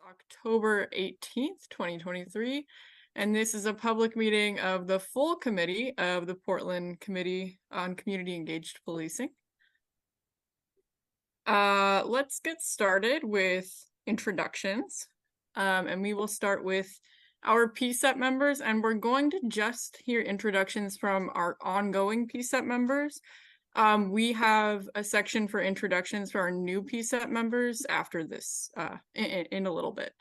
October 18th, 2023, and this is a public meeting of the full committee of the Portland Committee on Community Engaged Policing. Let's get started with introductions, and we will start with our PCCEP members, and we're going to just hear introductions from our ongoing PCCEP members. We have a section for introductions for our new PCCEP members after this in a little bit.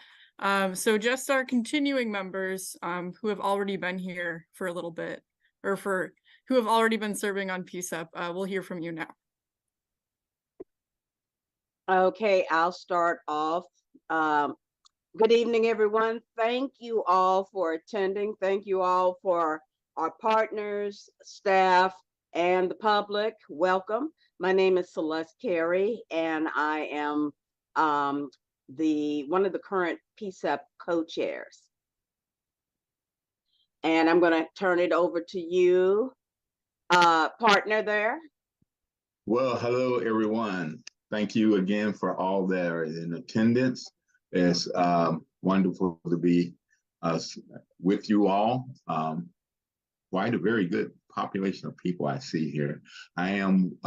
So just our continuing members who have already been here for a little bit, or who have already been serving on PCCEP, we'll hear from you now. Okay, I'll start off. Good evening, everyone. Thank you all for attending. Thank you all for our partners, staff, and the public. Welcome. My name is Celeste Carey, and I am one of the current PCCEP co-chairs. And I'm going to turn it over to you, partner there. Well, hello, everyone. Thank you again for all that are in attendance. It's wonderful to be with you all. Quite a very good population of people I see here. I am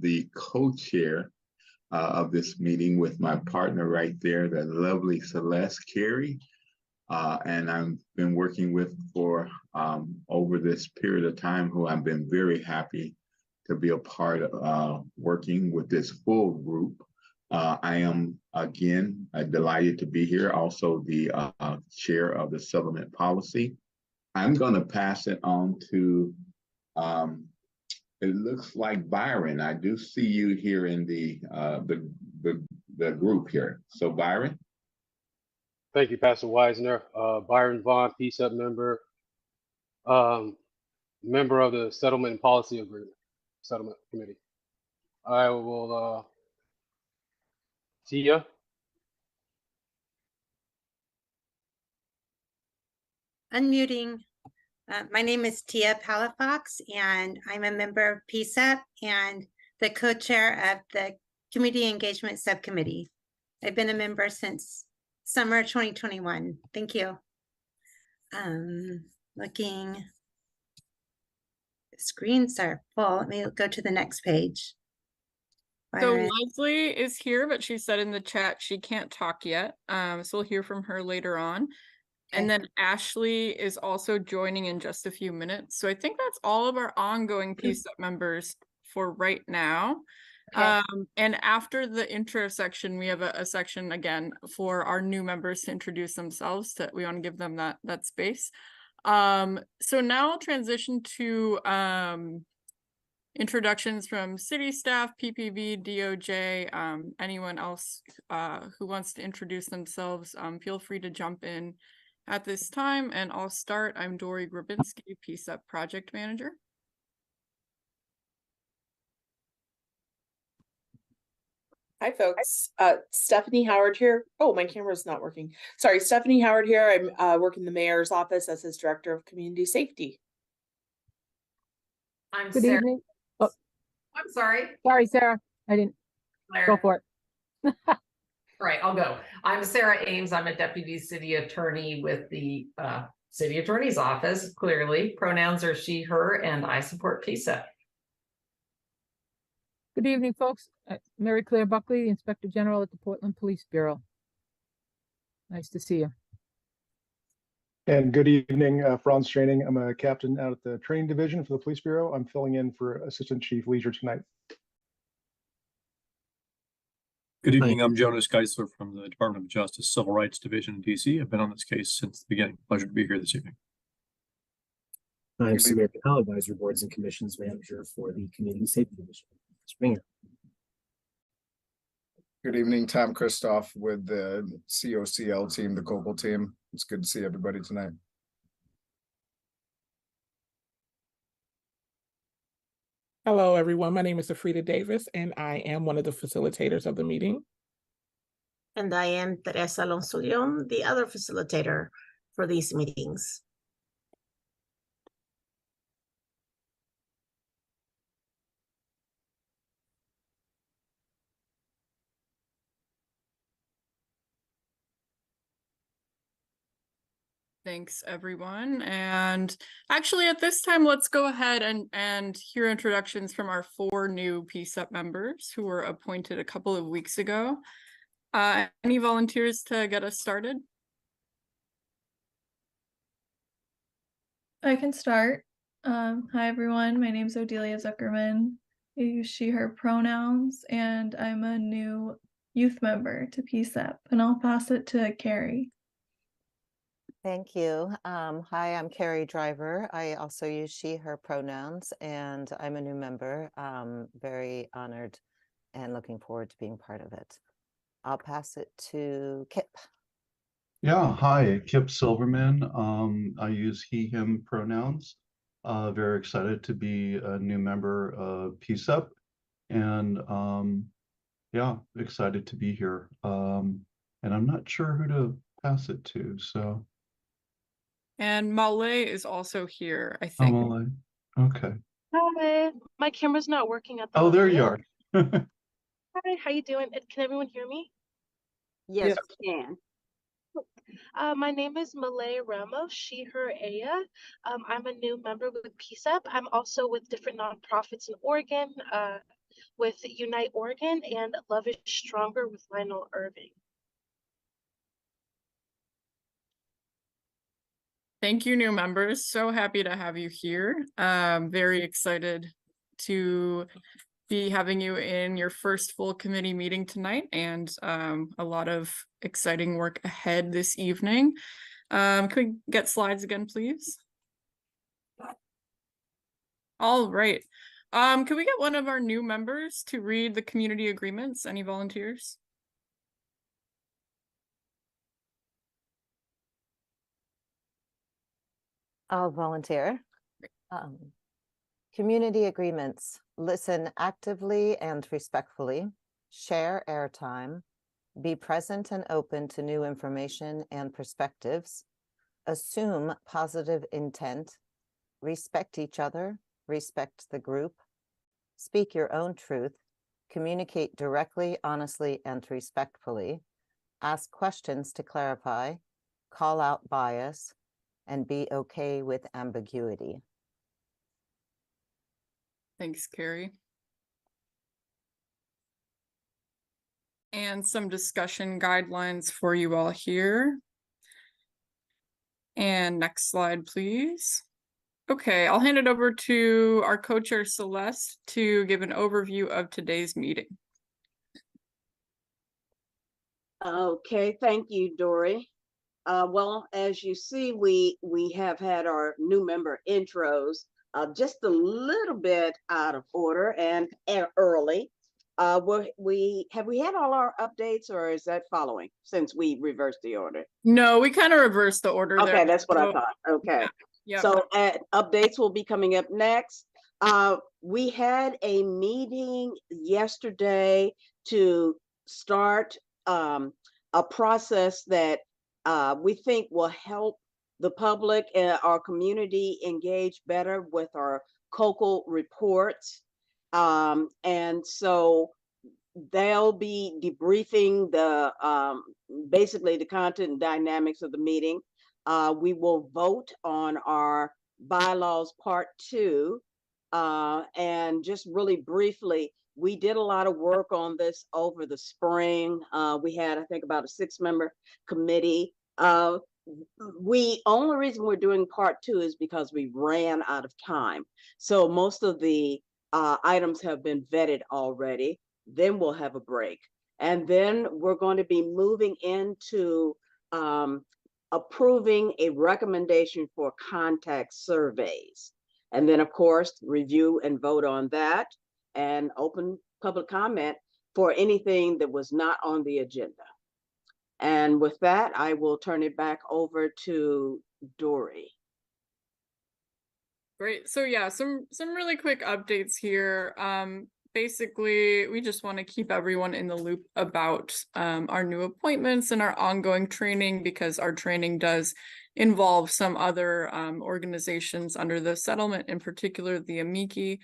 the co-chair of this meeting with my partner right there, the lovely Celeste Carey. And I've been working with for over this period of time, who I've been very happy to be a part of working with this full group. I am, again, delighted to be here, also the chair of the settlement policy. I'm going to pass it on to, it looks like Byron. I do see you here in the group here. So Byron. Thank you, Pastor Weisner. Byron Vaughn, PCCEP member, member of the Settlement and Policy Agreement, Settlement Committee. I will, Tia. Unmuting. My name is Tia Palafox, and I'm a member of PCCEP and the co-chair of the Community Engagement Subcommittee. I've been a member since summer 2021. Thank you. Looking, the screens are full. Let me go to the next page. So Leslie is here, but she said in the chat she can't talk yet. So we'll hear from her later on. And then Ashley is also joining in just a few minutes. So I think that's all of our ongoing PCCEP members for right now. Okay. And after the intro section, we have a section again for our new members to introduce themselves. We want to give them that space. So now I'll transition to introductions from city staff, PPV, DOJ, anyone else who wants to introduce themselves. Feel free to jump in at this time, and I'll start. I'm Dory Grabinski, PCCEP Project Manager. Hi, folks. Stephanie Howard here. Oh, my camera's not working. Sorry, Stephanie Howard here. I'm working in the mayor's office as his director of community safety. I'm Good Sarah. evening. Oh, I'm sorry. sorry, Sarah. I didn't go for it. All right, I'll go. I'm Sarah Ames. I'm a deputy city attorney with the city attorney's office. Clearly, pronouns are she, her, and I support PCCEP. Good evening, folks. Mary Claire Buckley, the Inspector General at the Portland Police Bureau. Nice to see you. And good evening, Franz Training. I'm a captain out at the training division for the Police Bureau. I'm filling in for Assistant Chief Leisure tonight. Good evening. I'm Jonas Geisler from the Department of Justice Civil Rights Division in DC. I've been on this case since the beginning. Pleasure to be here this evening. I'm Samir Patel, Advisory Boards and Commissions Manager for the Community Safety Division. Springer. Good evening, Tom Kristoff with the COCL team, the Copal team. It's good to see everybody tonight. Hello, everyone. My name is Afrida Davis, and I am one of the facilitators of the meeting. And I am Teresa Alonso Leon, the other facilitator for these meetings. Thanks, everyone. And actually, at this time, let's go ahead and hear introductions from our 4 new PCCEP members who were appointed a couple of weeks ago. Any volunteers to get us started? I can start. Hi, everyone. My name is Odelia Zuckerman. I use she, her pronouns, and I'm a new youth member to PCCEP, and I'll pass it to Carrie. Thank you. Hi, I'm Carrie Driver. I also use she, her pronouns, and I'm a new member. Very honored and looking forward to being part of it. I'll pass it to Kip. Yeah, hi, Kip Silverman. I use he, him pronouns. Very excited to be a new member of PCCEP, and yeah, excited to be here. And I'm not sure who to pass it to, so. And Malay is also here, I think. Malay. Okay. Hi, my camera's not working at the Oh, moment. there you are. Hi, how you doing? Can everyone hear me? Yes, we can. My name is Malay Ramos, she, her, Aya. I'm a new member with PCCEP. I'm also with different nonprofits in Oregon, with Unite Oregon and Love is Stronger with Lionel Irving. Thank you, new members. So happy to have you here. Very excited to be having you in your first full committee meeting tonight, and a lot of exciting work ahead this evening. Can we get slides again, please? All right. Can we get one of our new members to read the community agreements? Any volunteers? I'll volunteer. Community agreements: listen actively and respectfully, share airtime, be present and open to new information and perspectives, assume positive intent, respect each other, respect the group, speak your own truth, communicate directly, honestly, and respectfully, ask questions to clarify, call out bias, and be okay with ambiguity. Thanks, Carrie. And some discussion guidelines for you all here. And next slide, please. Okay, I'll hand it over to our co-chair Celeste to give an overview of today's meeting. Okay, thank you, Dory. Well, as you see, we have had our new member intros just a little bit out of order and early. Have we had all our updates, or is that following since we reversed the order? No, we kind of reversed the order there. Okay, that's what I thought. Okay. Yeah. So updates will be coming up next. We had a meeting yesterday to start a process that we think will help the public and our community engage better with our COCO reports. And so they'll be debriefing the basically the content and dynamics of the meeting. We will vote on our bylaws part 2. And just really briefly, we did a lot of work on this over the spring. We had, I think, about a 6-member committee. Only reason we're doing part 2 is because we ran out of time. So most of the items have been vetted already. Then we'll have a break. And then we're going to be moving into approving a recommendation for contact surveys. And then, of course, review and vote on that and open public comment for anything that was not on the agenda. And with that, I will turn it back over to Dory. Great. So yeah, some really quick updates here. Basically, we just want to keep everyone in the loop about our new appointments and our ongoing training, because our training does involve some other organizations under the settlement, in particular the amici.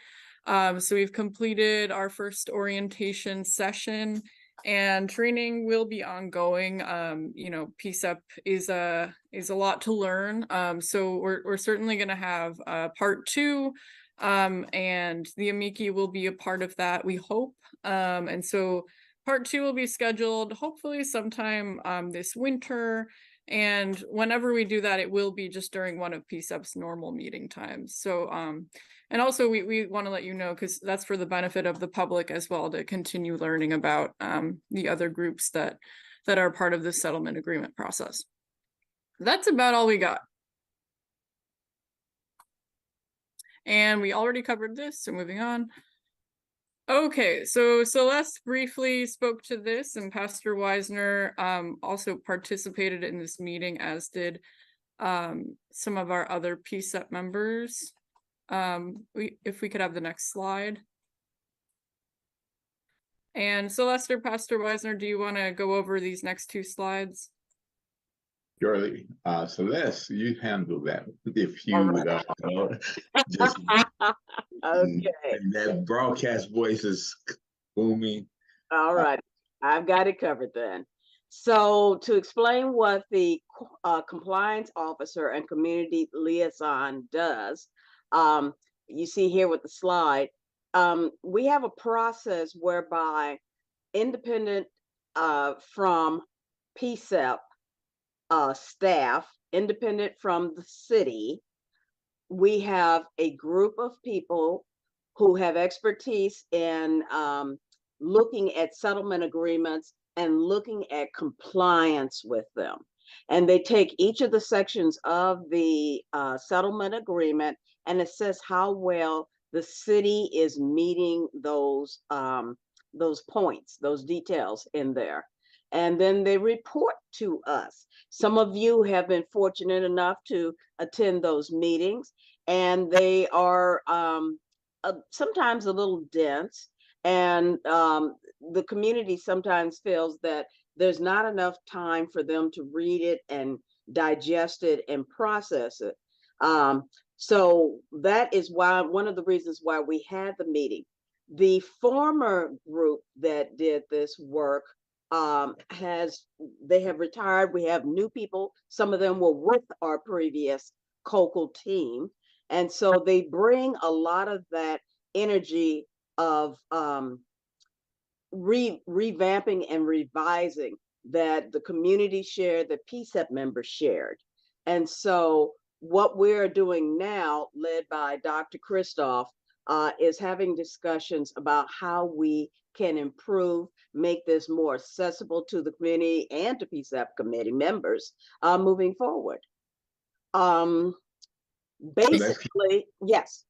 So we've completed our first orientation session, and training will be ongoing. You know, PCCEP is a lot to learn. So we're certainly going to have part 2, and the amici will be a part of that, we hope. And so part 2 will be scheduled hopefully sometime this winter. And whenever we do that, it will be just during one of PCCEP's normal meeting times. So, and also we want to let you know, because that's for the benefit of the public as well, to continue learning about the other groups that are part of the settlement agreement process. That's about all we got. And we already covered this, so moving on. Okay, so Celeste briefly spoke to this, and Pastor Wisner also participated in this meeting, as did some of our other PCCEP members. If we could have the next slide. And Celeste or Pastor Wisner, do you want to go over these next 2 slides? Surely. Celeste, you handle that. If you just Okay. that broadcast voice is booming. All right, I've got it covered then. So to explain what the compliance officer and community liaison does, you see here with the slide, we have a process whereby independent from PCCEP staff, independent from the city, we have a group of people who have expertise in looking at settlement agreements and looking at compliance with them. And they take each of the sections of the settlement agreement and assess how well the city is meeting those points, those details in there. And then they report to us. Some of you have been fortunate enough to attend those meetings, and they are sometimes a little dense, and the community sometimes feels that there's not enough time for them to read it and digest it and process it. So that is why, one of the reasons why we had the meeting. The former group that did this work they have retired. We have new people. Some of them were with our previous COCL team. And so they bring a lot of that energy of revamping and revising that the community shared, the PCCEP members shared. And so what we're doing now, led by Dr. Christoph, is having discussions about how we can improve, make this more accessible to the community and to PCCEP committee members moving forward. Basically, yes.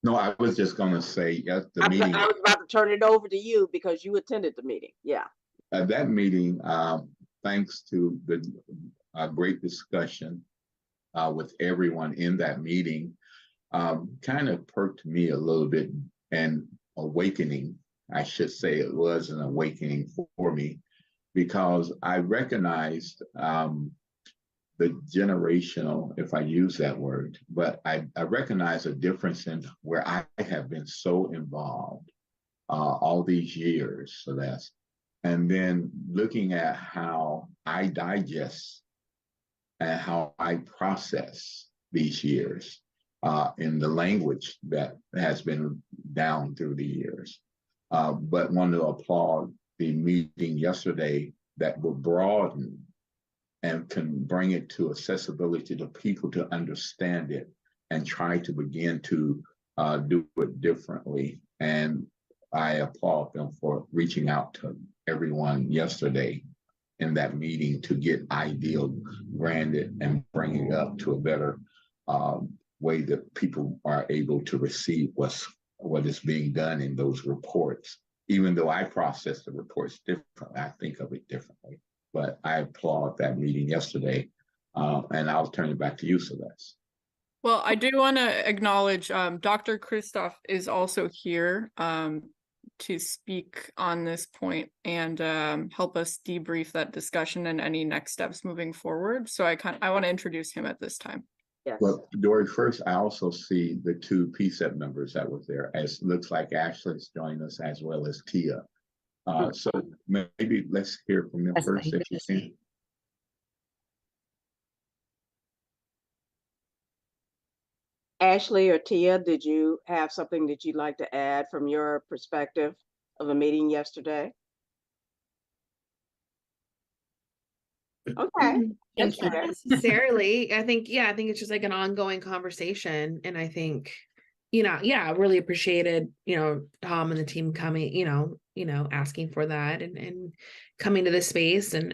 No, I was just going to say at the meeting. I was about to turn it over to you because you attended the meeting. Yeah. At that meeting, thanks to the great discussion with everyone in that meeting, kind of perked me a little bit, and awakening, I should say. It was an awakening for me, because I recognized the generational, if I use that word, but I recognize a difference in where I have been so involved all these years, Celeste, and then looking at how I digest and how I process these years in the language that has been down through the years. But want to applaud the meeting yesterday that will broaden and can bring it to accessibility to people to understand it and try to begin to do it differently. And I applaud them for reaching out to everyone yesterday in that meeting to get ideal branded and bring it up to a better way that people are able to receive what is being done in those reports. Even though I process the reports differently, I think of it differently. But I applaud that meeting yesterday, and I'll turn it back to you, Celeste. Well, I do want to acknowledge Dr. Christoph is also here to speak on this point and help us debrief that discussion and any next steps moving forward. So I want to introduce him at this time. Yes. Well, Dory, first, I also see the 2 PCCEP members that were there. As looks like Ashley's joined us, as well as Tia. So maybe let's hear from them first if you can. Ashley or Tia, did you have something that you'd like to add from your perspective of a meeting yesterday? Okay. Thank you. Necessarily. I think it's just like an ongoing conversation. And I think, I really appreciated, Tom and the team coming, asking for that and coming to this space. And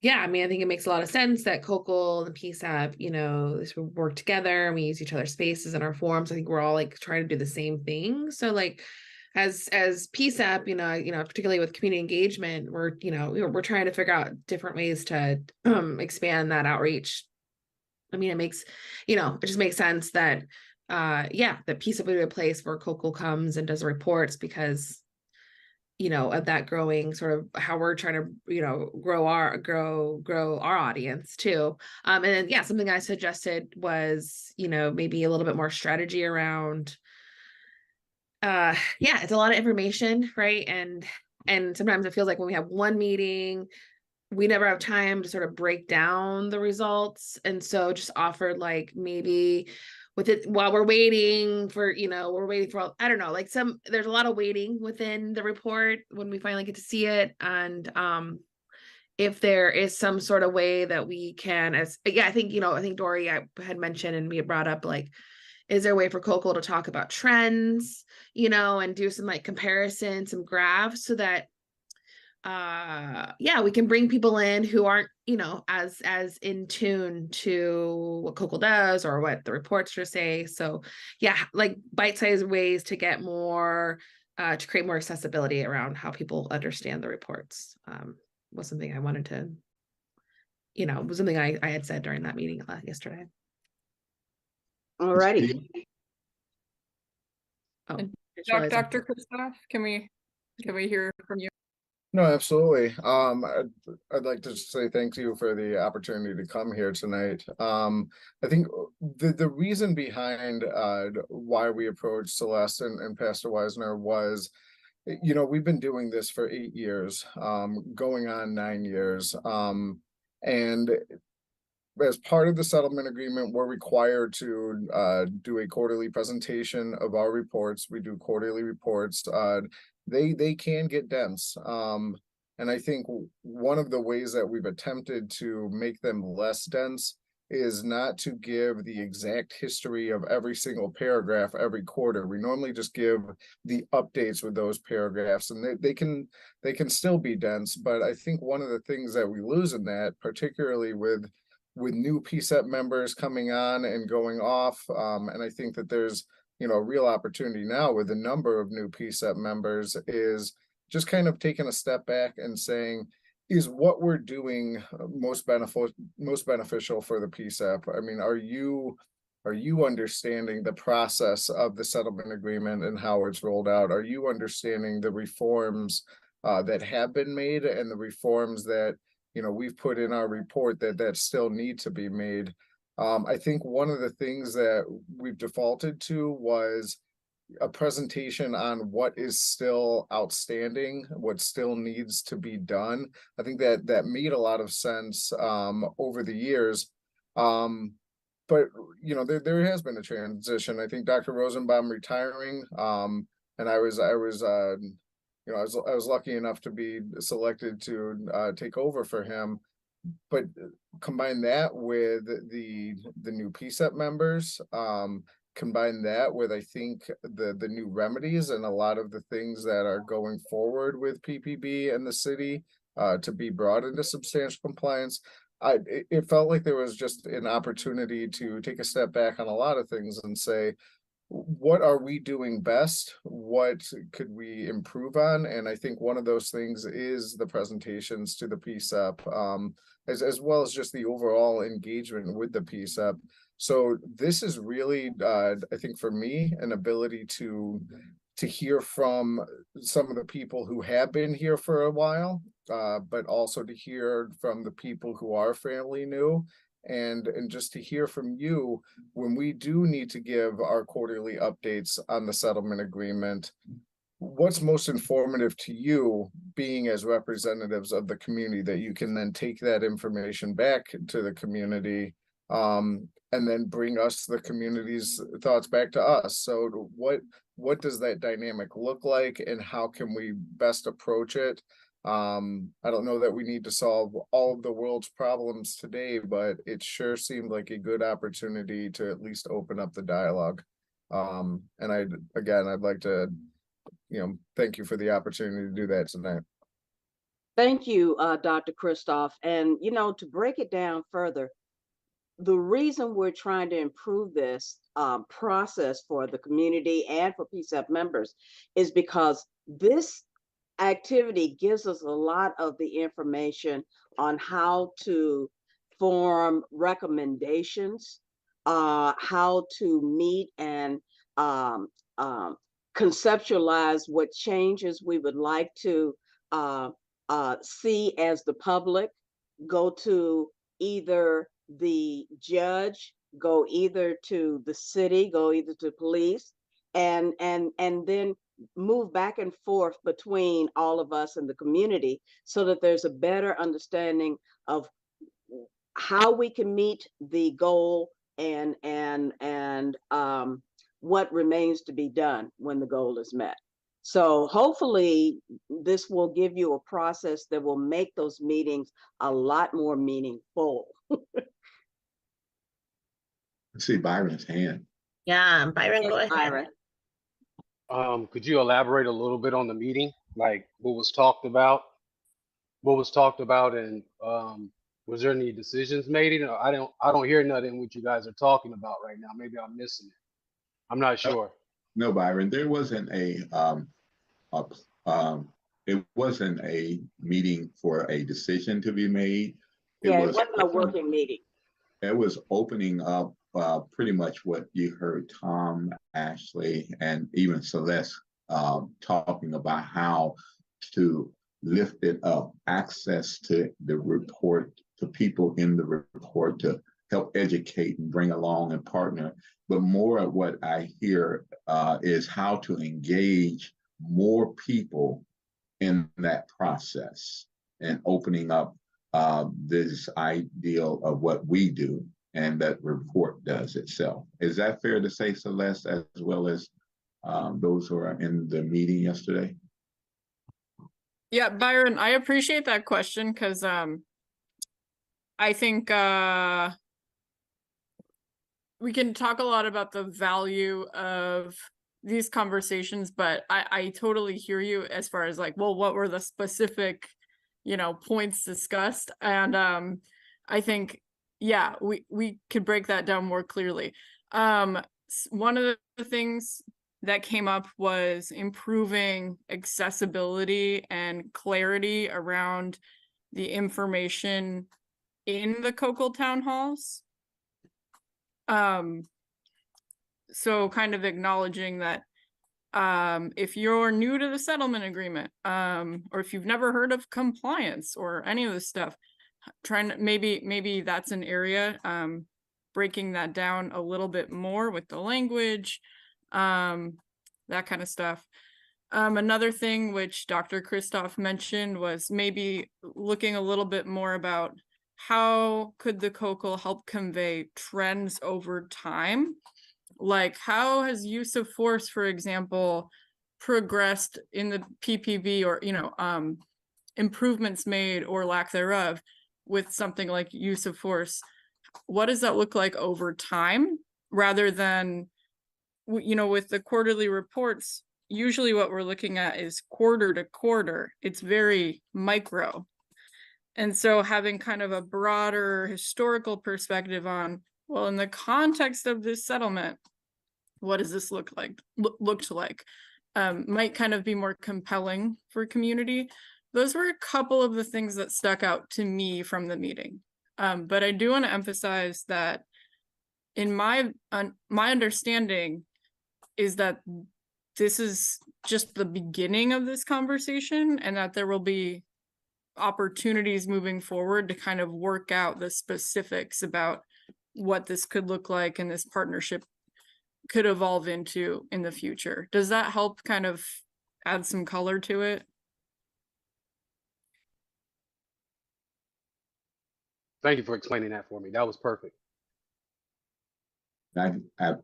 I think it makes a lot of sense that COCL and PCCEP, this would work together and we use each other's spaces and our forums. I think we're all like trying to do the same thing. So like as PCCEP, particularly with community engagement, we're trying to figure out different ways to expand that outreach. I mean, it just makes sense that that PCCEP would be a place where COCL comes and does reports because of that growing sort of how we're trying to, grow our audience too. And then, something I suggested was, maybe a little bit more strategy around, it's a lot of information, right? And sometimes it feels like when we have one meeting, we never have time to sort of break down the results. And so just offered like maybe with it while we're waiting for, I don't know, like there's a lot of waiting within the report when we finally get to see it. And if there is some sort of way that we can, I think Dory, I had mentioned and we had brought up, like, is there a way for COCL to talk about trends, and do some like comparison, some graphs so that we can bring people in who aren't, as in tune to what COCL does or what the reports just say. So like bite-sized ways to get more, to create more accessibility around how people understand the reports, was something I wanted to, was something I had said during that meeting yesterday. All righty. Dr. Christoph, can we hear from you? No, absolutely. I'd like to say thank you for the opportunity to come here tonight. I think the reason behind why we approached Celeste and Pastor Wisner was, we've been doing this for 8 years, going on 9 years. And as part of the settlement agreement, we're required to do a quarterly presentation of our reports. We do quarterly reports. They can get dense. And I think one of the ways that we've attempted to make them less dense is not to give the exact history of every single paragraph every quarter. We normally just give the updates with those paragraphs, and they can still be dense. But I think one of the things that we lose in that, particularly with new PCCEP members coming on and going off, and I think that there's a real opportunity now with the number of new PCCEP members, is just kind of taking a step back and saying, is what we're doing most beneficial for the PCCEP? I mean, are you understanding the process of the settlement agreement and how it's rolled out? Are you understanding the reforms that have been made and the reforms that we've put in our report that still need to be made? I think one of the things that we've defaulted to was a presentation on what is still outstanding, what still needs to be done. I think that made a lot of sense over the years. But there has been a transition. I think Dr. Rosenbaum retiring, and I was lucky enough to be selected to take over for him. But combine that with the new PCCEP members, combine that with, I think, the new remedies and a lot of the things that are going forward with PPB and the city to be brought into substantial compliance. It felt like there was just an opportunity to take a step back on a lot of things and say, what are we doing best? What could we improve on? And I think one of those things is the presentations to the PCCEP, as well as just the overall engagement with the PCCEP. So this is really, I think for me, an ability to hear from some of the people who have been here for a while, but also to hear from the people who are fairly new. And just to hear from you when we do need to give our quarterly updates on the settlement agreement, what's most informative to you being as representatives of the community that you can then take that information back to the community and then bring us the community's thoughts back to us. So what does that dynamic look like and how can we best approach it? I don't know that we need to solve all of the world's problems today, but it sure seemed like a good opportunity to at least open up the dialogue. And I'd like to, thank you for the opportunity to do that tonight. Thank you, Dr. Christoph. And, to break it down further, the reason we're trying to improve this process for the community and for PCCEP members is because this activity gives us a lot of the information on how to form recommendations, how to meet and conceptualize what changes we would like to see as the public, go to either the judge, go either to the city, go either to police, and then move back and forth between all of us and the community so that there's a better understanding of how we can meet the goal and what remains to be done when the goal is met. So hopefully this will give you a process that will make those meetings a lot more meaningful. I see Byron's hand. Yeah, Byron, Yes, go ahead. Byron. Could you elaborate a little bit on the meeting, like what was talked about? What was talked about, and was there any decisions made? I don't hear nothing what you guys are talking about right now. Maybe I'm missing it. I'm not sure. No, Byron, there wasn't it wasn't a meeting for a decision to be made. It wasn't a working meeting. It was opening up pretty much what you heard Tom, Ashley, and even Celeste talking about how to lift it up, access to the report, to people in the report, to help educate and bring along and partner. But more of what I hear is how to engage more people in that process and opening up this ideal of what we do and that report does itself. Is that fair to say, Celeste, as well as those who are in the meeting yesterday? Yeah, Byron, I appreciate that question because I think we can talk a lot about the value of these conversations, but I totally hear you as far as like, well, what were the specific, points discussed? And I think, yeah, we could break that down more clearly. One of the things that came up was improving accessibility and clarity around the information in the COCL town halls. So kind of acknowledging that if you're new to the settlement agreement, or if you've never heard of compliance or any of this stuff, trying to maybe that's an area, breaking that down a little bit more with the language, that kind of stuff. Another thing which Dr. Christoph mentioned was maybe looking a little bit more about how could the COCL help convey trends over time? Like how has use of force, for example, progressed in the PPV or, improvements made or lack thereof with something like use of force? What does that look like over time rather than, with the quarterly reports, usually what we're looking at is quarter to quarter. It's very micro. And so having kind of a broader historical perspective on, well, in the context of this settlement, what does this looked like might kind of be more compelling for community. Those were a couple of the things that stuck out to me from the meeting. But I do want to emphasize that in my understanding is that this is just the beginning of this conversation and that there will be opportunities moving forward to kind of work out the specifics about what this could look like and this partnership could evolve into in the future. Does that help kind of add some color to it. Thank you for explaining that for me. That was perfect. I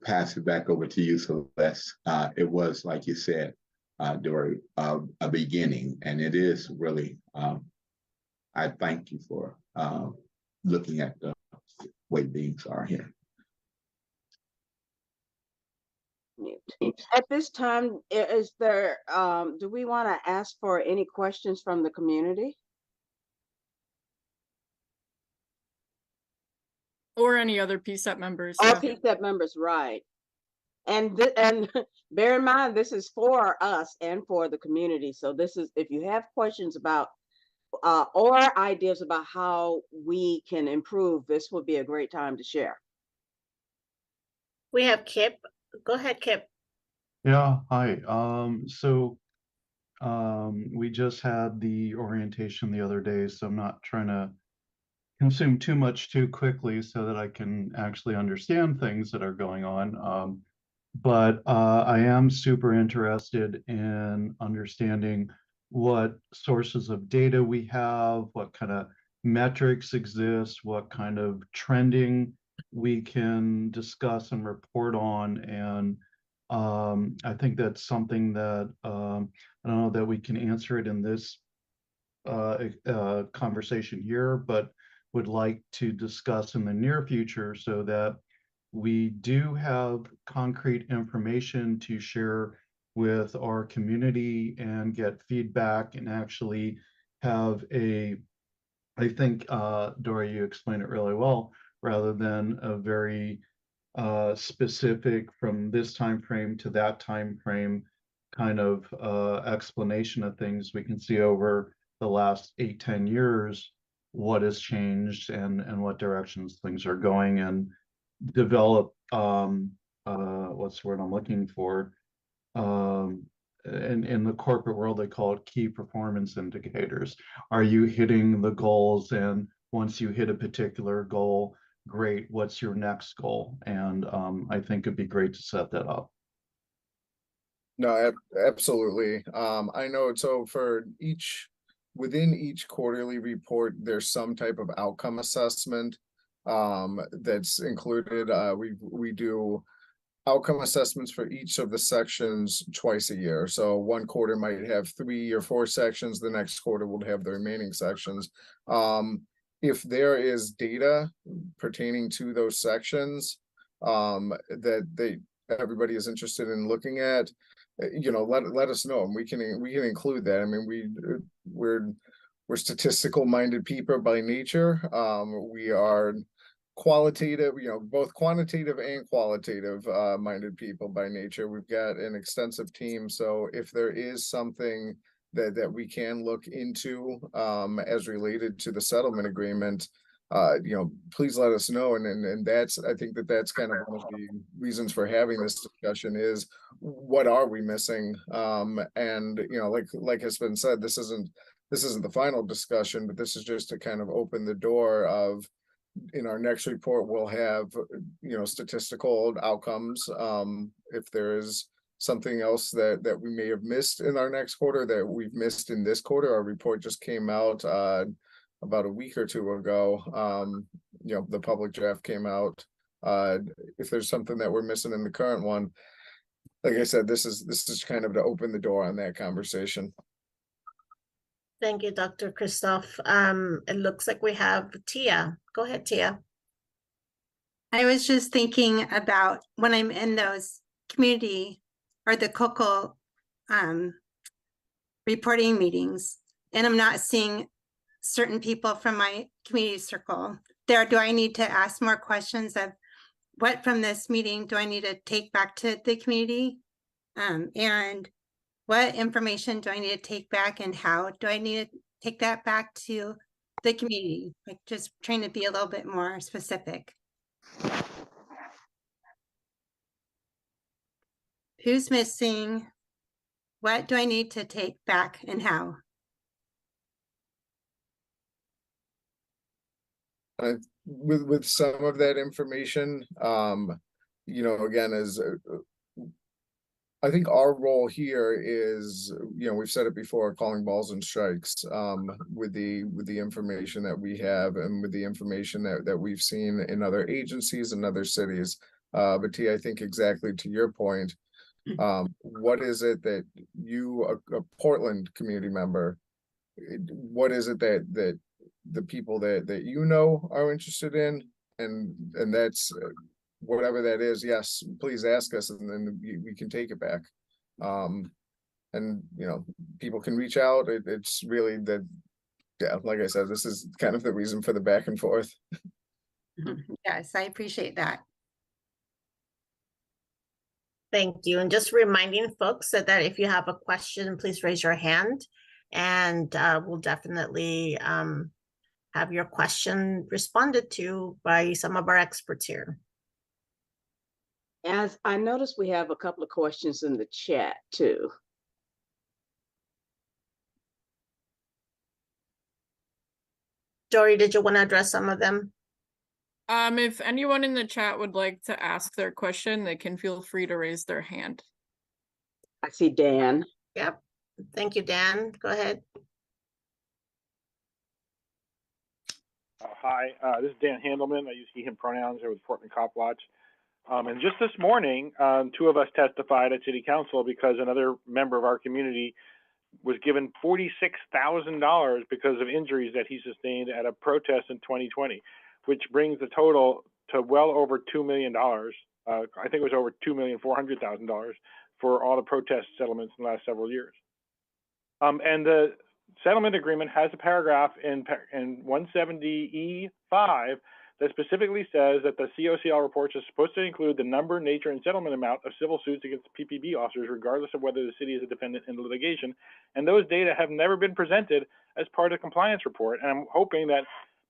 pass it back over to you, Celeste. It was, like you said, Dory, a beginning, and it is really, I thank you for looking at the way things are here. At this time, is there, do we want to ask for any questions from the community? Or any other PCEP members. All Yeah. PCEP members, right. And bear in mind, this is for us and for the community. So this is, if you have questions about or ideas about how we can improve, this would be a great time to share. We have Kip. Go ahead, Kip. Yeah, hi. We just had the orientation the other day, so I'm not trying to consume too much too quickly so that I can actually understand things that are going on. But I am super interested in understanding what sources of data we have, what kind of metrics exist, what kind of trending we can discuss and report on. And I think that's something that I don't know that we can answer it in this conversation here, but would like to discuss in the near future so that we do have concrete information to share with our community and get feedback and actually have I think, Dora, you explained it really well, rather than a very specific from this time frame to that time frame kind of explanation of things. We can see over the last 8-10 years what has changed and what directions things are going, and develop what's the word I'm looking for, in the corporate world they call it key performance indicators. Are you hitting the goals? And once you hit a particular goal, great, what's your next goal? And I think it'd be great to set that up. No, absolutely. I know. So within each quarterly report, there's some type of outcome assessment that's included. We do outcome assessments for each of the sections twice a year. So one quarter might have 3 or 4 sections, the next quarter will have the remaining sections. If there is data pertaining to those sections that everybody is interested in looking at, let us know, and we can include that. I mean, we're statistical minded people by nature. We are qualitative, both quantitative and qualitative minded people by nature. We've got an extensive team, so if there is something that we can look into as related to the settlement agreement, please let us know. And that's, I think that's kind of one of the reasons for having this discussion is, what are we missing? And like has been said, this isn't the final discussion, but this is just to kind of open the door of, in our next report, we'll have, statistical outcomes. If there is something else that we may have missed in our next quarter that we've missed in this quarter, our report just came out about a week or two ago. The public draft came out. If there's something that we're missing in the current one, like I said, this is kind of to open the door on that conversation. Thank you, Dr. Christoph. It looks like we have Tia. Go ahead, Tia. I was just thinking about when I'm in those community or the COCO reporting meetings, and I'm not seeing certain people from my community circle there. Do I need to ask more questions of what from this meeting do I need to take back to the community? And what information do I need to take back, and how do I need to take that back to the community? Like, just trying to be a little bit more specific. Who's missing? What do I need to take back, and how? With some of that information, again, as I think our role here is, we've said it before, calling balls and strikes, with the information that we have and with the information that we've seen in other agencies and other cities. But T, I think exactly to your point, what is it that you, a Portland community member, what is it that the people that you know are interested in, and that's whatever that is. Yes, please ask us, and then we can take it back. And people can reach out. It's really yeah, like I said, this is kind of the reason for the back and forth. Yes, I appreciate that. Thank you. And just reminding folks so that if you have a question, please raise your hand, and we'll definitely have your question responded to by some of our experts here. As I noticed, we have a couple of questions in the chat too. Dory, did you want to address some of them? If anyone in the chat would like to ask their question, they can feel free to raise their hand. I see Dan. Yep. Thank you, Dan. Go ahead. Hi, this is Dan Handelman. I use he, him pronouns here with Portland Cop Watch. And just this morning, two of us testified at City Council because another member of our community was given $46,000 because of injuries that he sustained at a protest in 2020, which brings the total to well over $2 million. I think it was over $2,400,000 for all the protest settlements in the last several years. And the settlement agreement has a paragraph in 170E5 that specifically says that the COCL reports are supposed to include the number, nature, and settlement amount of civil suits against PPB officers, regardless of whether the city is a defendant in the litigation. And those data have never been presented as part of the compliance report. And I'm hoping that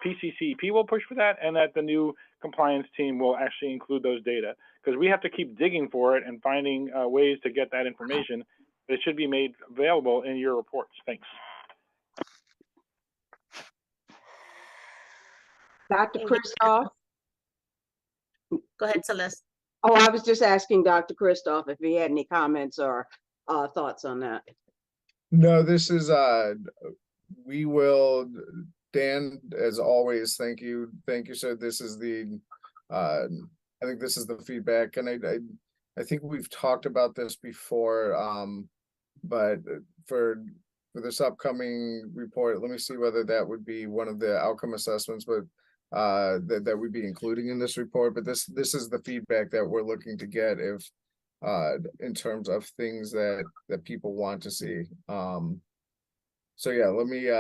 PCCEP will push for that, and that the new compliance team will actually include those data, because we have to keep digging for it and finding ways to get that information. It should be made available in your reports. Thanks. Dr. Christoph? Go ahead, Celeste. Oh, I was just asking Dr. Christoph if he had any comments or thoughts on that. No, this is we will, Dan, as always, thank you, sir. This is the I think this is the feedback, and I think we've talked about this before, but for this upcoming report, let me see whether that would be one of the outcome assessments, but that would be including in this report. But this is the feedback that we're looking to get if in terms of things that people want to see. So yeah, let me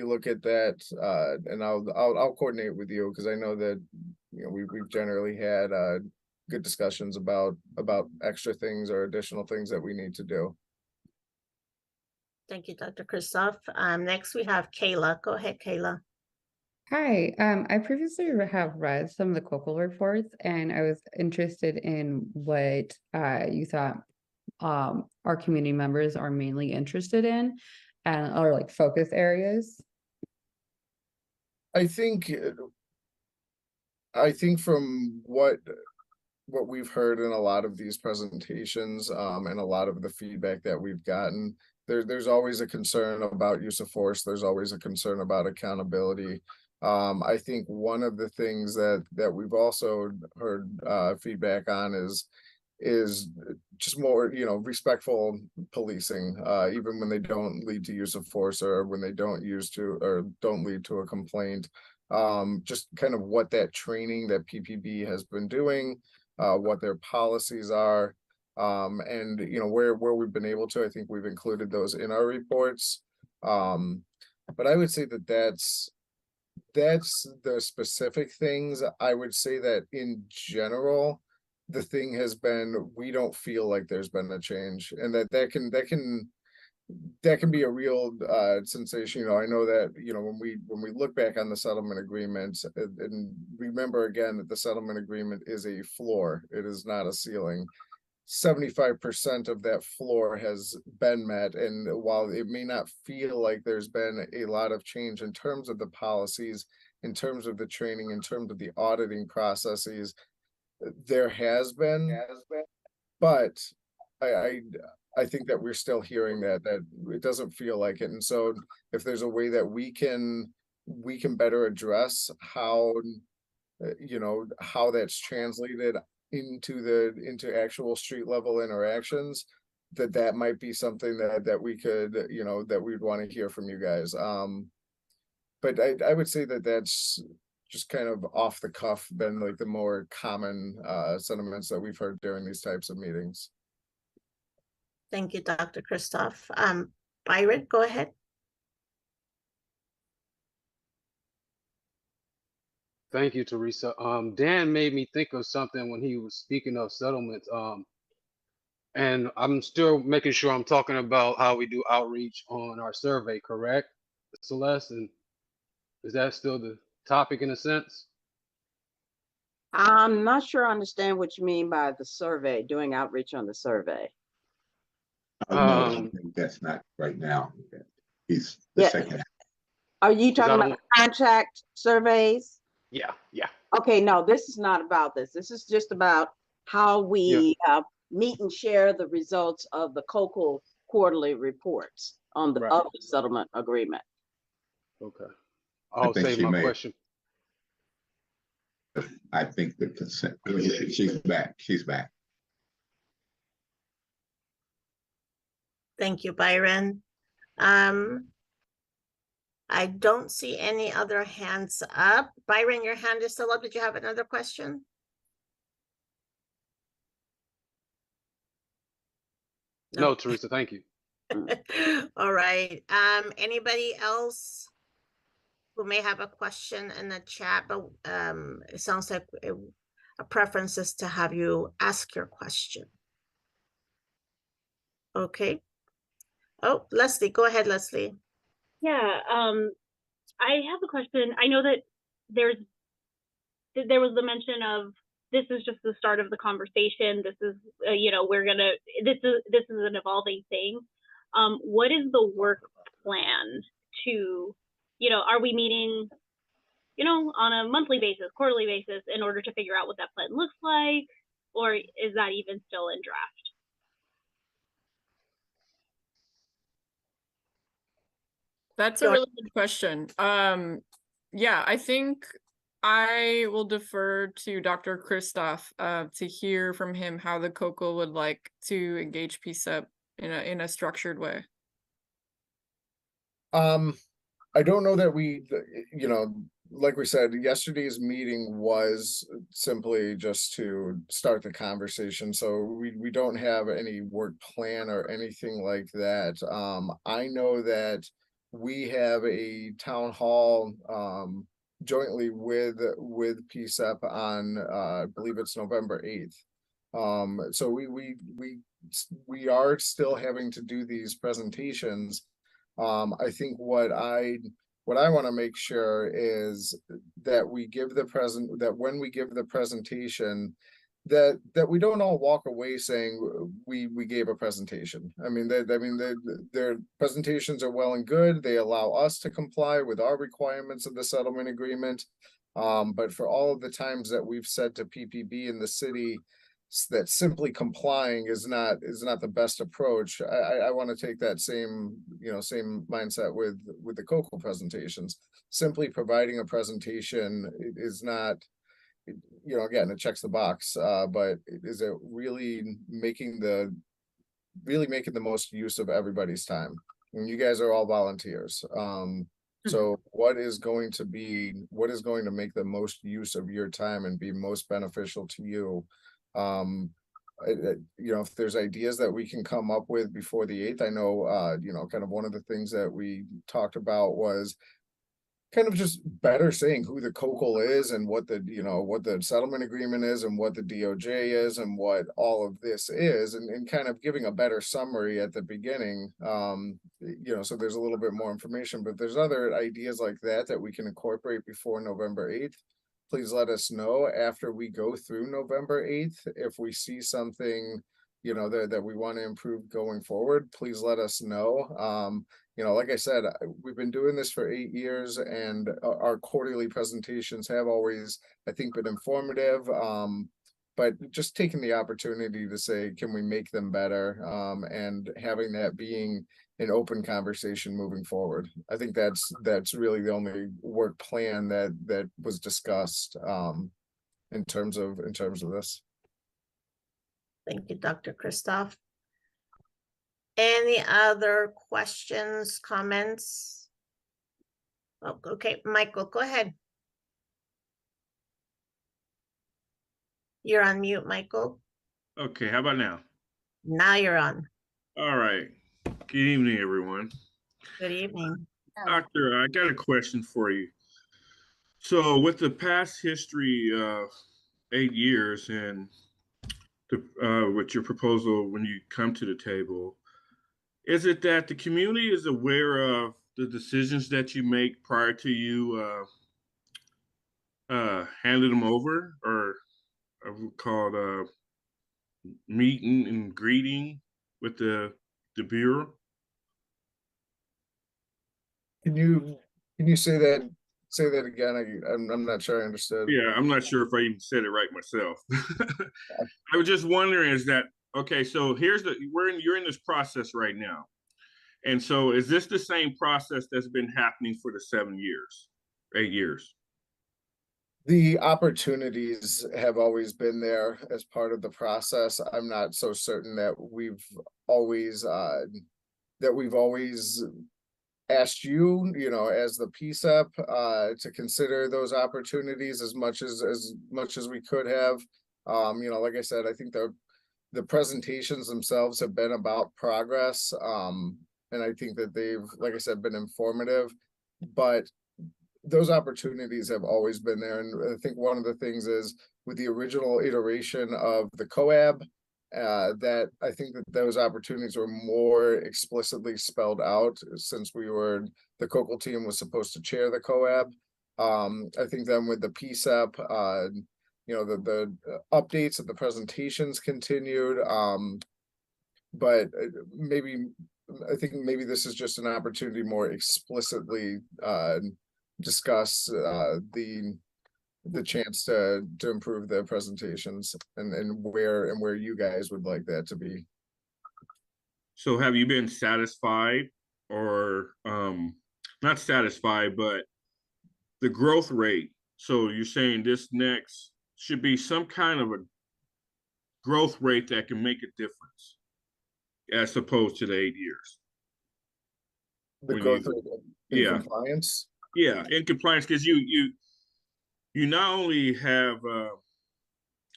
look at that, and I'll coordinate with you, because I know that we've generally had good discussions about extra things or additional things that we need to do. Thank you, Dr. Christoph. Next we have Kayla. Go ahead, Kayla. Hi, I previously have read some of the COCL reports, and I was interested in what you thought our community members are mainly interested in, and or like focus areas. I think from what we've heard in a lot of these presentations, and a lot of the feedback that we've gotten, there's always a concern about use of force. There's always a concern about accountability. I think one of the things that we've also heard feedback on is just more, respectful policing, even when they don't lead to use of force, or when they don't lead to a complaint. Just kind of what that training that PPB has been doing, what their policies are, and where we've been able to. I think we've included those in our reports. But I would say that's the specific things. I would say that in general, the thing has been, we don't feel like there's been a change, and that can be a real sensation. I know that when we look back on the settlement agreement, and remember again that the settlement agreement is a floor, it is not a ceiling. 75% of that floor has been met, and while it may not feel like there's been a lot of change in terms of the policies, in terms of the training, in terms of the auditing processes, there has been. but I think that we're still hearing that it doesn't feel like it. And so if there's a way that we can better address how, you know, how that's translated into actual street level interactions, that might be something that we could, you know, that we'd want to hear from you guys. But I would say that that's just kind of off the cuff than like the more common sentiments that we've heard during these types of meetings. Thank you, Dr. Christoph. Byron, go ahead. Thank you, Teresa. Dan made me think of something when he was speaking of settlements. And I'm still making sure I'm talking about how we do outreach on our survey, correct, Celeste? And is that still the topic in a sense? I'm not sure I understand what you mean by the survey, doing outreach on the survey. No, I think that's not right now. He's the Yeah. second. Are you talking about contact surveys? Yeah. Okay, no, this is not about this. This is just about how we meet and share the results of the COCO quarterly reports on the, of the settlement agreement. Okay. I'll save my question. I think the consent, she's back. She's back. Thank you, Byron. I don't see any other hands up. Byron, your hand is still up. Did you have another question? No, Teresa, thank you. All right. Anybody else who may have a question in the chat, but it sounds like a preference is to have you ask your question. Okay. Oh, Leslie, go ahead, Leslie. Yeah, I have a question. I know that there was the mention of this is just the start of the conversation. This is, you know, this is an evolving thing. What is the work plan to, you know, are we meeting, you know, on a monthly basis, quarterly basis in order to figure out what that plan looks like? Or is that even still in draft? That's a really good question. Yeah, I think I will defer to Dr. Christoph to hear from him how the COCO would like to engage PCCEP in a structured way. I don't know that we, you know, like we said, yesterday's meeting was simply just to start the conversation. So we don't have any work plan or anything like that. I know that we have a town hall jointly with PCCEP on I believe it's November 8th. So we are still having to do these presentations. I think what I want to make sure is that we give when we give the presentation, that we don't all walk away saying we gave a presentation. I mean, their presentations are well and good. They allow us to comply with our requirements of the settlement agreement. But for all of the times that we've said to PPB in the city that simply complying is not the best approach, I want to take that same mindset with the COCO presentations. Simply providing a presentation is not, again, it checks the box, but is it really making the most use of everybody's time? And you guys are all volunteers. So what is going to make the most use of your time and be most beneficial to you? If there's ideas that we can come up with before the 8th, I know, kind of one of the things that we talked about was kind of just better saying who the COCO is and what the settlement agreement is and what the DOJ is and what all of this is, and kind of giving a better summary at the beginning, so there's a little bit more information. But there's other ideas like that we can incorporate before November 8th. Please let us know after we go through November 8th. If we see something, that we want to improve going forward, please let us know. Like I said, we've been doing this for 8 years, and our quarterly presentations have always, I think, been informative. but just taking the opportunity to say, can we make them better? And having that being an open conversation moving forward. I think that's really the only work plan that was discussed in terms of this. Thank you, Dr. Christoph. Any other questions, comments? Oh, okay, Michael, go ahead. You're on mute, Michael. Okay, how about now? Now you're on. All right. Good evening, everyone. Good evening. Doctor, I got a question for you. So with the past history of 8 years and with your proposal when you come to the table, is it that the community is aware of the decisions that you make prior to you handing them over, or called meeting and greeting with the bureau? Can you say that again? I'm not sure I understood. Yeah, I'm not sure if I even said it right myself. I was just wondering, is that okay? So here's you're in this process right now, and so is this the same process that's been happening for the 7 years, 8 years? The opportunities have always been there as part of the process. I'm not so certain that we've always asked you, as the PCEP, to consider those opportunities as much as we could have. Like I said, I think the presentations themselves have been about progress. And I think that they've, like I said, been informative, but those opportunities have always been there. And I think one of the things is with the original iteration of the COAB, that I think that those opportunities were more explicitly spelled out since the COCL team was supposed to chair the COAB. I think then with the PCEP, the updates of the presentations continued. But I think maybe this is just an opportunity to more explicitly discuss the chance to improve the presentations and where you guys would like that to be. So have you been satisfied or not satisfied, but the growth rate? So you're saying this next should be some kind of a growth rate that can make a difference as opposed to the 8 years. The growth rate in compliance? Yeah, in compliance, because you not only have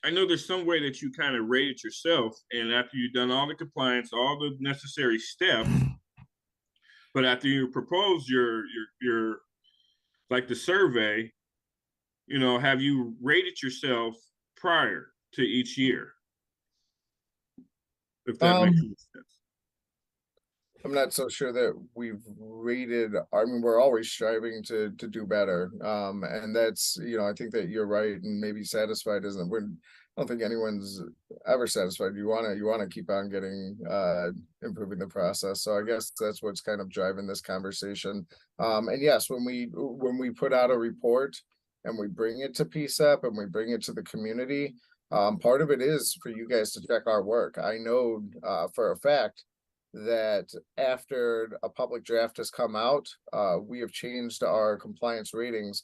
I know there's some way that you kind of rate it yourself, and after you've done all the compliance, all the necessary steps, but after you propose your like the survey, have you rated yourself prior to each year? If that makes any sense. I'm not so sure that we've rated. I mean, we're always striving to do better. And that's, I think that you're right, and maybe satisfied isn't. I don't think anyone's ever satisfied. You want to keep on getting improving the process. So I guess that's what's kind of driving this conversation. And yes, when we put out a report and we bring it to PCEP and we bring it to the community, part of it is for you guys to check our work. I know for a fact that after a public draft has come out, we have changed our compliance ratings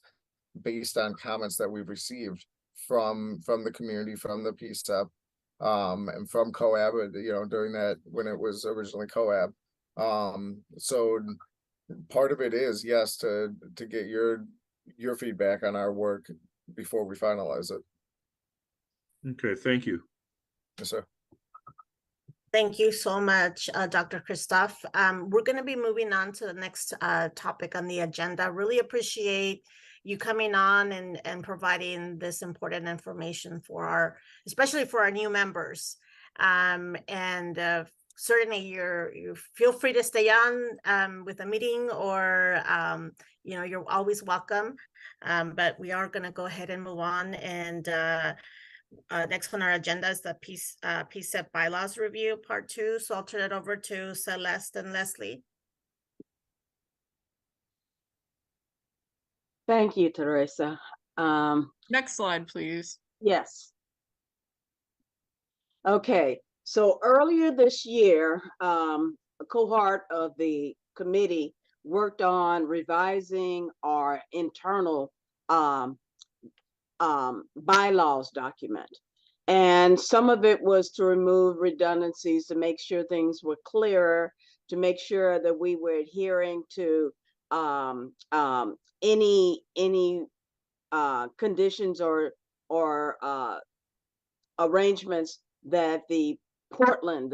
based on comments that we've received from the community, from the PCEP, and from COAB, during that, when it was originally COAB. So part of it is, yes, to get your feedback on our work before we finalize it. Okay, thank you. Yes, sir. Thank you so much, Dr. Christoph. We're going to be moving on to the next topic on the agenda. Really appreciate you coming on and providing this important information especially for our new members. Certainly you feel free to stay on with a meeting, or you're always welcome. But we are going to go ahead and move on, and next on our agenda is the PCEP bylaws review part 2. So I'll turn it over to Celeste and Leslie. Thank you, Teresa. Next slide, please. Yes. Okay, so earlier this year, a cohort of the committee worked on revising our internal bylaws document. And some of it was to remove redundancies, to make sure things were clearer, to make sure that we were adhering to any conditions or arrangements that the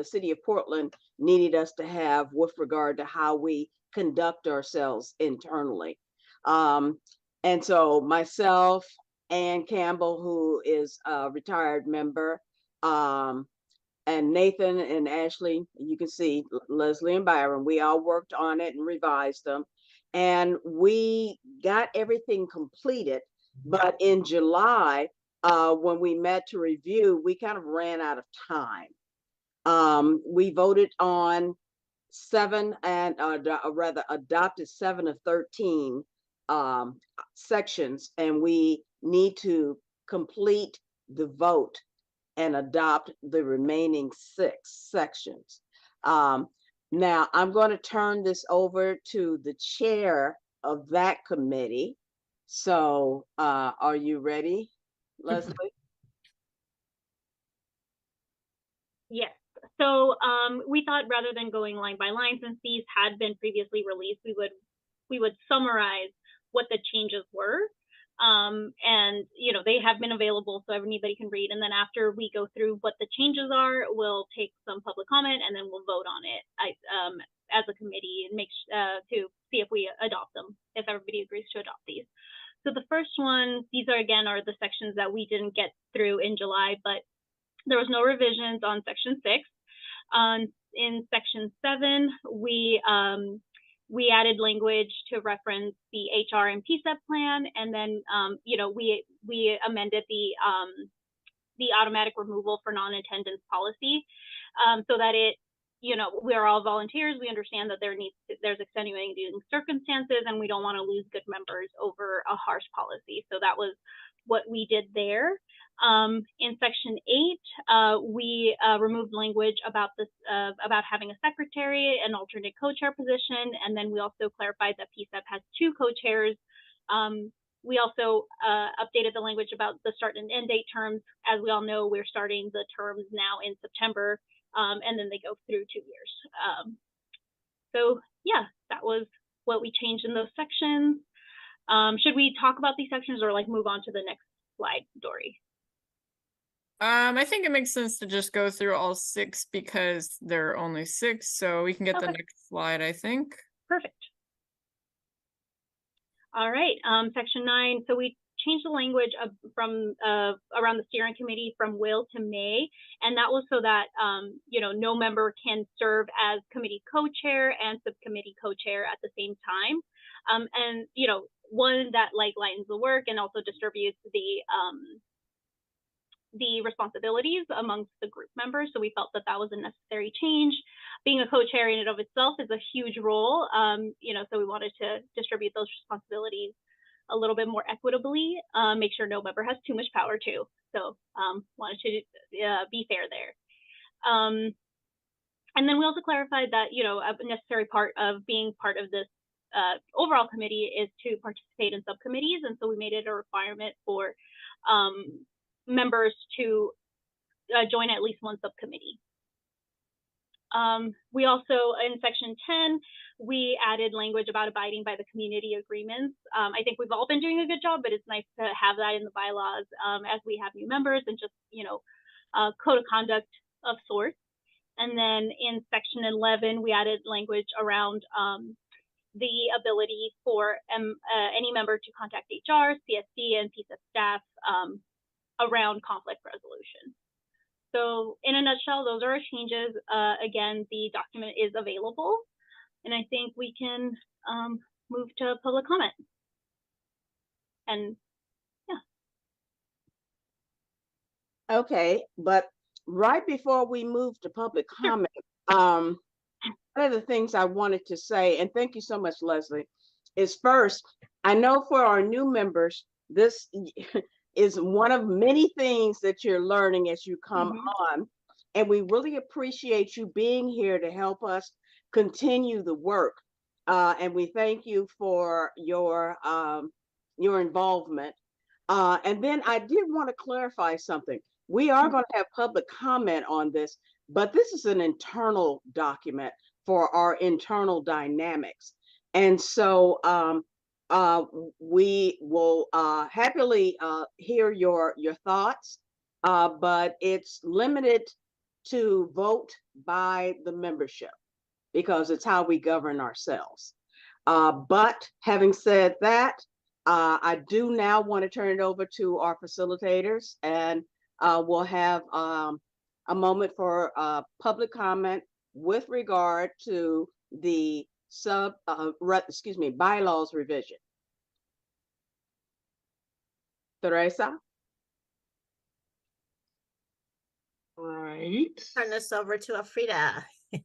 city of Portland needed us to have with regard to how we conduct ourselves internally. And so myself, Ann Campbell, who is a retired member, and Nathan and Ashley, you can see Leslie and Byron, we all worked on it and revised them. And we got everything completed. But in July, when we met to review, we kind of ran out of time. We voted on 7 and rather adopted 7 of 13 sections, and we need to complete the vote and adopt the remaining 6 sections. Now I'm going to turn this over to the chair of that committee. So are you ready, Leslie? Yes. So we thought rather than going line by line, since these had been previously released, we would summarize what the changes were. And you know, they have been available so everybody can read. And then after we go through what the changes are, we'll take some public comment and then we'll vote on it as a committee and make to see if we adopt them, if everybody agrees to adopt these. So the first one, these are the sections that we didn't get through in July, but there was no revisions on section 6. In section 7, we added language to reference the HR and PCCEP plan, and then you know, we amended the automatic removal for non-attendance policy, so that it, you know, we're all volunteers. We understand that there's extenuating circumstances, and we don't want to lose good members over a harsh policy. So that was what we did there. In section 8, we removed language about this about having a secretary, an alternate co-chair position, and then we also clarified that PCCEP has 2 co-chairs. We also updated the language about the start and end date terms. As we all know, we're starting the terms now in September, and then they go through 2 years. So yeah, that was what we changed in those sections. Should we talk about these sections or like move on to the next slide, Dory? I think it makes sense to just go through all 6 because there are only 6, so we can get the next slide, I think. Perfect. All right, section 9. So we changed the language from around the steering committee from will to may, and that was so that you know, no member can serve as committee co-chair and subcommittee co-chair at the same time, and you know, one that like lightens the work and also distributes the responsibilities amongst the group members. So we felt that that was a necessary change. Being a co-chair in and of itself is a huge role, you know, so we wanted to distribute those responsibilities a little bit more equitably, make sure no member has too much power too. So wanted to be fair there. And then we also clarified that, you know, a necessary part of being part of this overall committee is to participate in subcommittees. And so we made it a requirement for members to join at least one subcommittee. We also, in section 10, we added language about abiding by the community agreements. I think we've all been doing a good job, but it's nice to have that in the bylaws as we have new members and just, you know, code of conduct of sorts. And then in section 11, we added language around the ability for any member to contact HR, CSD, and PCCEP staff around conflict resolution. So in a nutshell, those are our changes. Again, the document is available, and I think we can move to public comment. And yeah. Okay, but right before we move to public comment, one of the things I wanted to say, and thank you so much, Leslie, is first, I know for our new members, this is one of many things that you're learning as you come on. and we really appreciate you being here to help us continue the work. And we thank you for your involvement. And then I did want to clarify something. We are going to have public comment on this, but this is an internal document for our internal dynamics. And so we will happily hear your thoughts, but it's limited to vote by the membership because it's how we govern ourselves. But having said that, I do now want to turn it over to our facilitators, and we'll have a moment for public comment with regard to the bylaws revision. Teresa? Right. Turn this over to Afrida.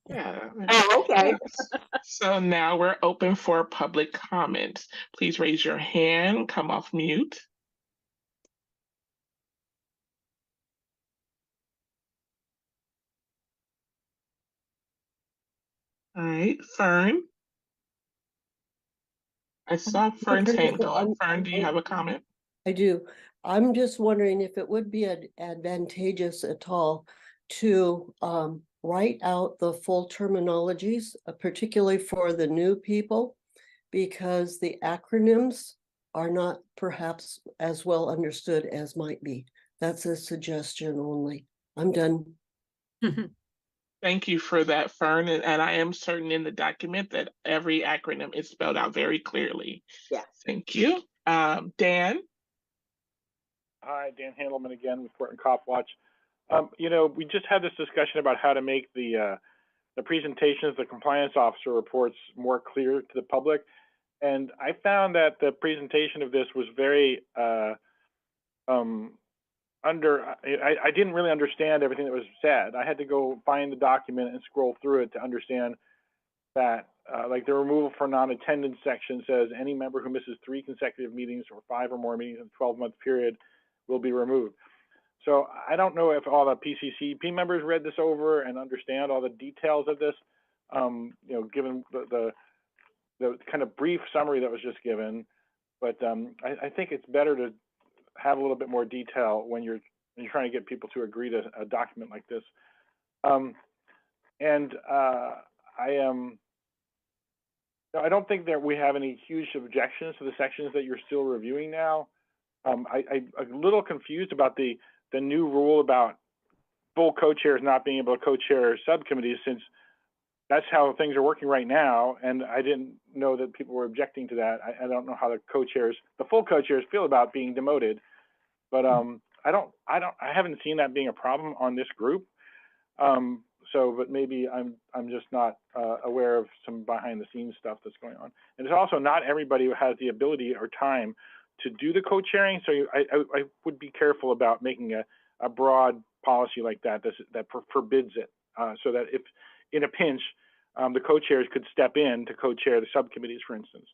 Yeah. Oh, okay. So now we're open for public comments. Please raise your hand, come off mute. All right, Fern. I saw Fern's hand go up. Fern, do you have a comment? I do. I'm just wondering if it would be advantageous at all to write out the full terminologies, particularly for the new people, because the acronyms are not perhaps as well understood as might be. That's a suggestion only. I'm done. Thank you for that, Fern. And I am certain in the document that every acronym is spelled out very clearly. Yes. Thank you. Dan? Hi, Dan Handelman again with Portland Cop Watch. You know, we just had this discussion about how to make the presentations, the compliance officer reports more clear to the public. And I found that the presentation of this was very I didn't really understand everything that was said. I had to go find the document and scroll through it to understand that, like the removal for non-attendance section says any member who misses 3 consecutive meetings or 5 or more meetings in a 12-month period will be removed. So I don't know if all the PCCEP members read this over and understand all the details of this, you know, given the kind of brief summary that was just given. But I think it's better to have a little bit more detail when you're trying to get people to agree to a document like this. I don't think that we have any huge objections to the sections that you're still reviewing now. I'm a little confused about the new rule about full co-chairs not being able to co-chair subcommittees, since that's how things are working right now, and I didn't know that people were objecting to that. I don't know how the full co-chairs feel about being demoted, but I haven't seen that being a problem on this group. But maybe I'm just not aware of some behind the scenes stuff that's going on. And it's also not everybody who has the ability or time to do the co-chairing. So I would be careful about making a broad policy like that forbids it, so that if in a pinch, the co-chairs could step in to co-chair the subcommittees, for instance.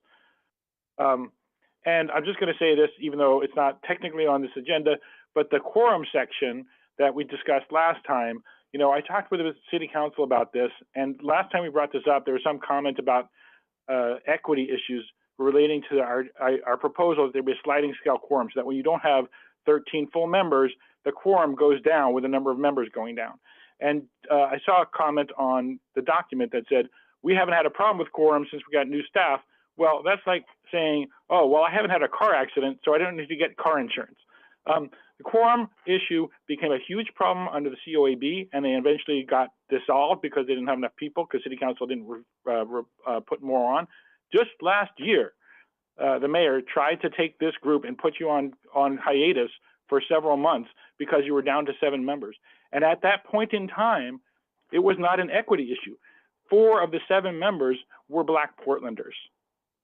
And I'm just going to say this, even though it's not technically on this agenda, but the quorum section that we discussed last time, you know, I talked with the city council about this, and last time we brought this up, there was some comment about equity issues relating to our proposal that there be a sliding scale quorum, so that when you don't have 13 full members, the quorum goes down with the number of members going down. And I saw a comment on the document that said, we haven't had a problem with quorum since we got new staff. Well, that's like saying, oh, well, I haven't had a car accident, so I don't need to get car insurance. The quorum issue became a huge problem under the COAB, and they eventually got dissolved because they didn't have enough people, because city council didn't put more on. Just last year, the mayor tried to take this group and put you on hiatus for several months because you were down to 7 members. And at that point in time, it was not an equity issue. 4 of the 7 members were Black Portlanders.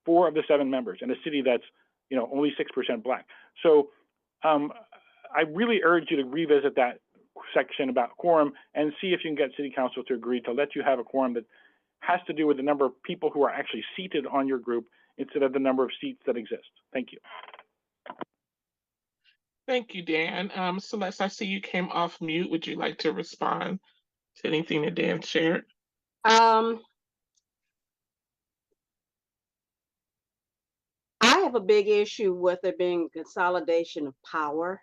4 of the 7 members in a city that's, you know, only 6% Black. So I really urge you to revisit that section about quorum and see if you can get city council to agree to let you have a quorum that has to do with the number of people who are actually seated on your group instead of the number of seats that exist. Thank you. Thank you, Dan. Celeste, I see you came off mute. Would you like to respond Is there anything that Dan shared? I have a big issue with there being consolidation of power.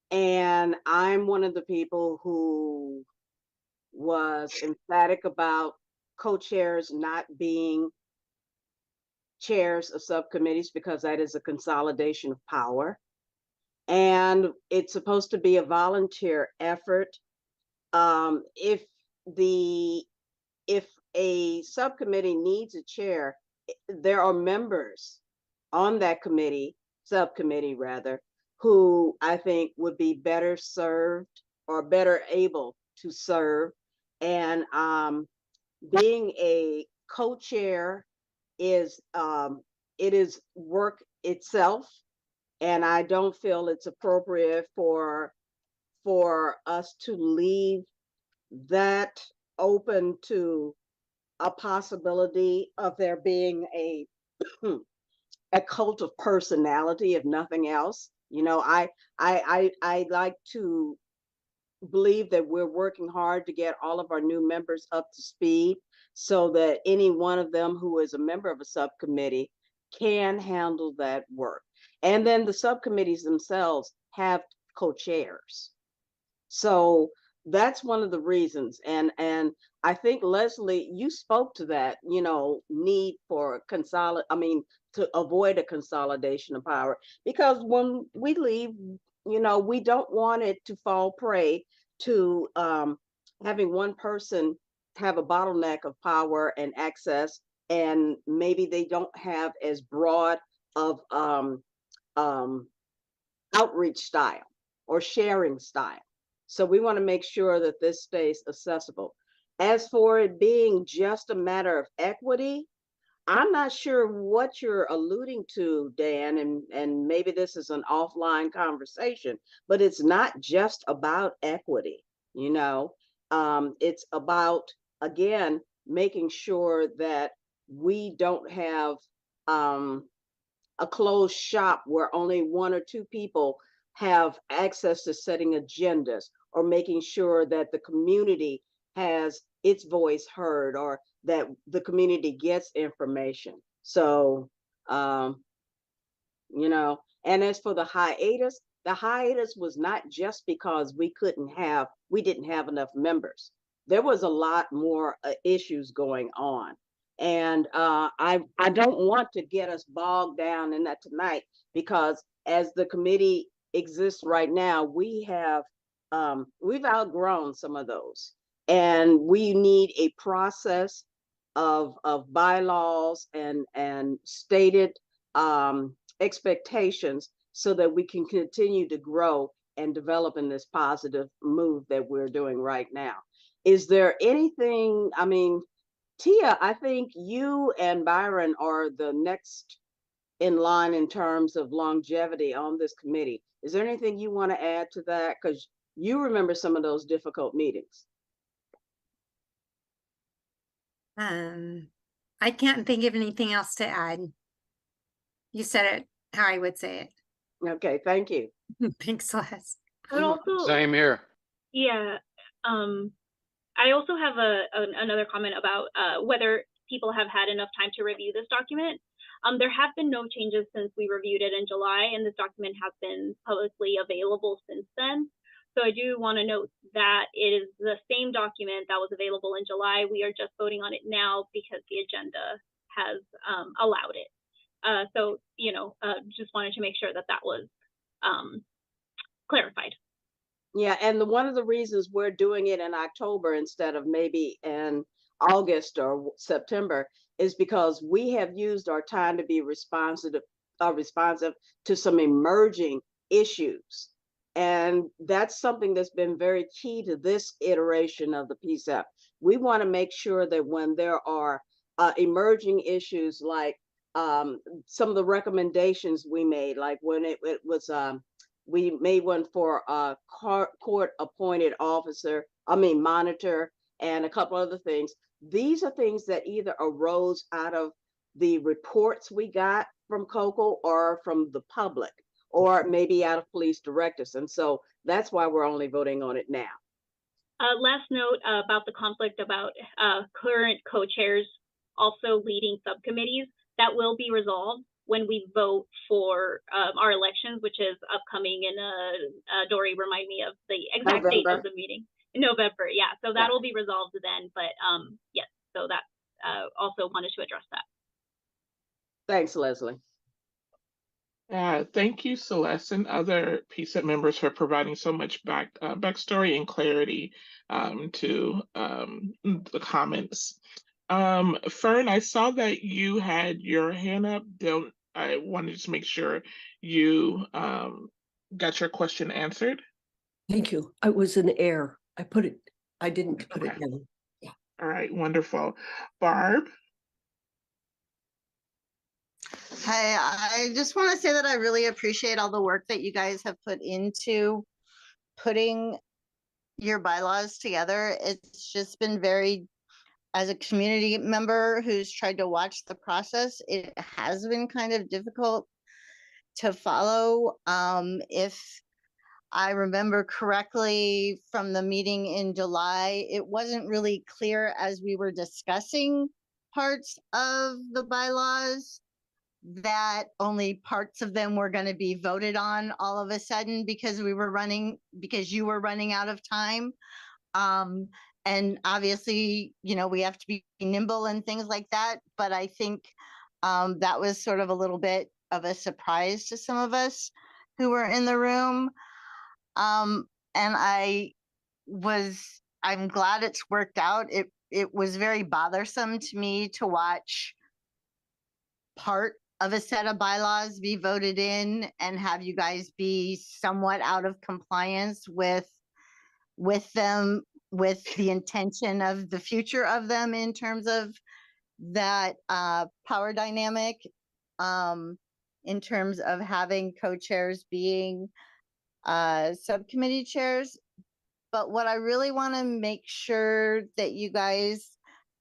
And I'm one of the people who was emphatic about co-chairs not being chairs of subcommittees because that is a consolidation of power. And it's supposed to be a volunteer effort. If a subcommittee needs a chair, there are members on that subcommittee rather, who I think would be better served or better able to serve. And being a co-chair is it is work itself, and I don't feel it's appropriate for us to leave that open to a possibility of there being a a cult of personality, if nothing else. You know, I like to believe that we're working hard to get all of our new members up to speed so that any one of them who is a member of a subcommittee can handle that work. And then the subcommittees themselves have co-chairs. So that's one of the reasons. And I think, Leslie, you spoke to that, you know, need for to avoid a consolidation of power, because when we leave, you know, we don't want it to fall prey to having one person have a bottleneck of power and access, and maybe they don't have as broad of outreach style or sharing style. So we want to make sure that this stays accessible. As for it being just a matter of equity, I'm not sure what you're alluding to, Dan, and maybe this is an offline conversation, but it's not just about equity, you know. It's about, again, making sure that we don't have a closed shop where only one or two people have access to setting agendas, or making sure that the community has its voice heard, or that the community gets information. So, you know, and as for the hiatus was not just because we didn't have enough members. There was a lot more issues going on. And I don't want to get us bogged down in that tonight, because as the committee exists right now, we've outgrown some of those, and we need a process of bylaws and stated expectations so that we can continue to grow and develop in this positive move that we're doing right now. Is there anything, I mean, Tia, I think you and Byron are the next in line in terms of longevity on this committee. Is there anything you want to add to that? Because you remember some of those difficult meetings. I can't think of anything else to add. You said it how I would say it. Okay, thank you. Thanks, Les. But also, Same here. yeah, I also have another comment about whether people have had enough time to review this document. There have been no changes since we reviewed it in July, and this document has been publicly available since then. So I do want to note that it is the same document that was available in July. We are just voting on it now because the agenda has allowed it. So, you know, just wanted to make sure that that was clarified. Yeah, and one of the reasons we're doing it in October instead of maybe in August or September is because we have used our time to be responsive to some emerging issues. And that's something that's been very key to this iteration of the PCCEP. We want to make sure that when there are emerging issues, like some of the recommendations we made, like when it was we made one for a court appointed monitor, and a couple other things. These are things that either arose out of the reports we got from COCO or from the public, or maybe out of police directives. And so that's why we're only voting on it now. Last note about the conflict about current co-chairs also leading subcommittees. That will be resolved when we vote for our elections, which is upcoming in Dory, remind me of the exact date of the meeting. In November, yeah. So that'll be resolved then, but yes, so that also wanted to address that. Thanks, Leslie. Thank you, Celeste, and other PCEP members for providing so much backstory and clarity to the comments. Fern, I saw that you had your hand up. I wanted to make sure you got your question answered. Thank you. I was in air. I didn't put it down. Yeah. All right, wonderful. Barb? Hi, I just want to say that I really appreciate all the work that you guys have put into putting your bylaws together. It's just been very, as a community member who's tried to watch the process, it has been kind of difficult to follow. If I remember correctly from the meeting in July, it wasn't really clear as we were discussing parts of the bylaws that only parts of them were going to be voted on all of a sudden because you were running out of time. And obviously, we have to be nimble and things like that. But I think that was sort of a little bit of a surprise to some of us who were in the room. And I'm glad it's worked out. It was very bothersome to me to watch part of a set of bylaws be voted in and have you guys be somewhat out of compliance with them, with the intention of the future of them in terms of that power dynamic, in terms of having co-chairs being subcommittee chairs. But what I really want to make sure that you guys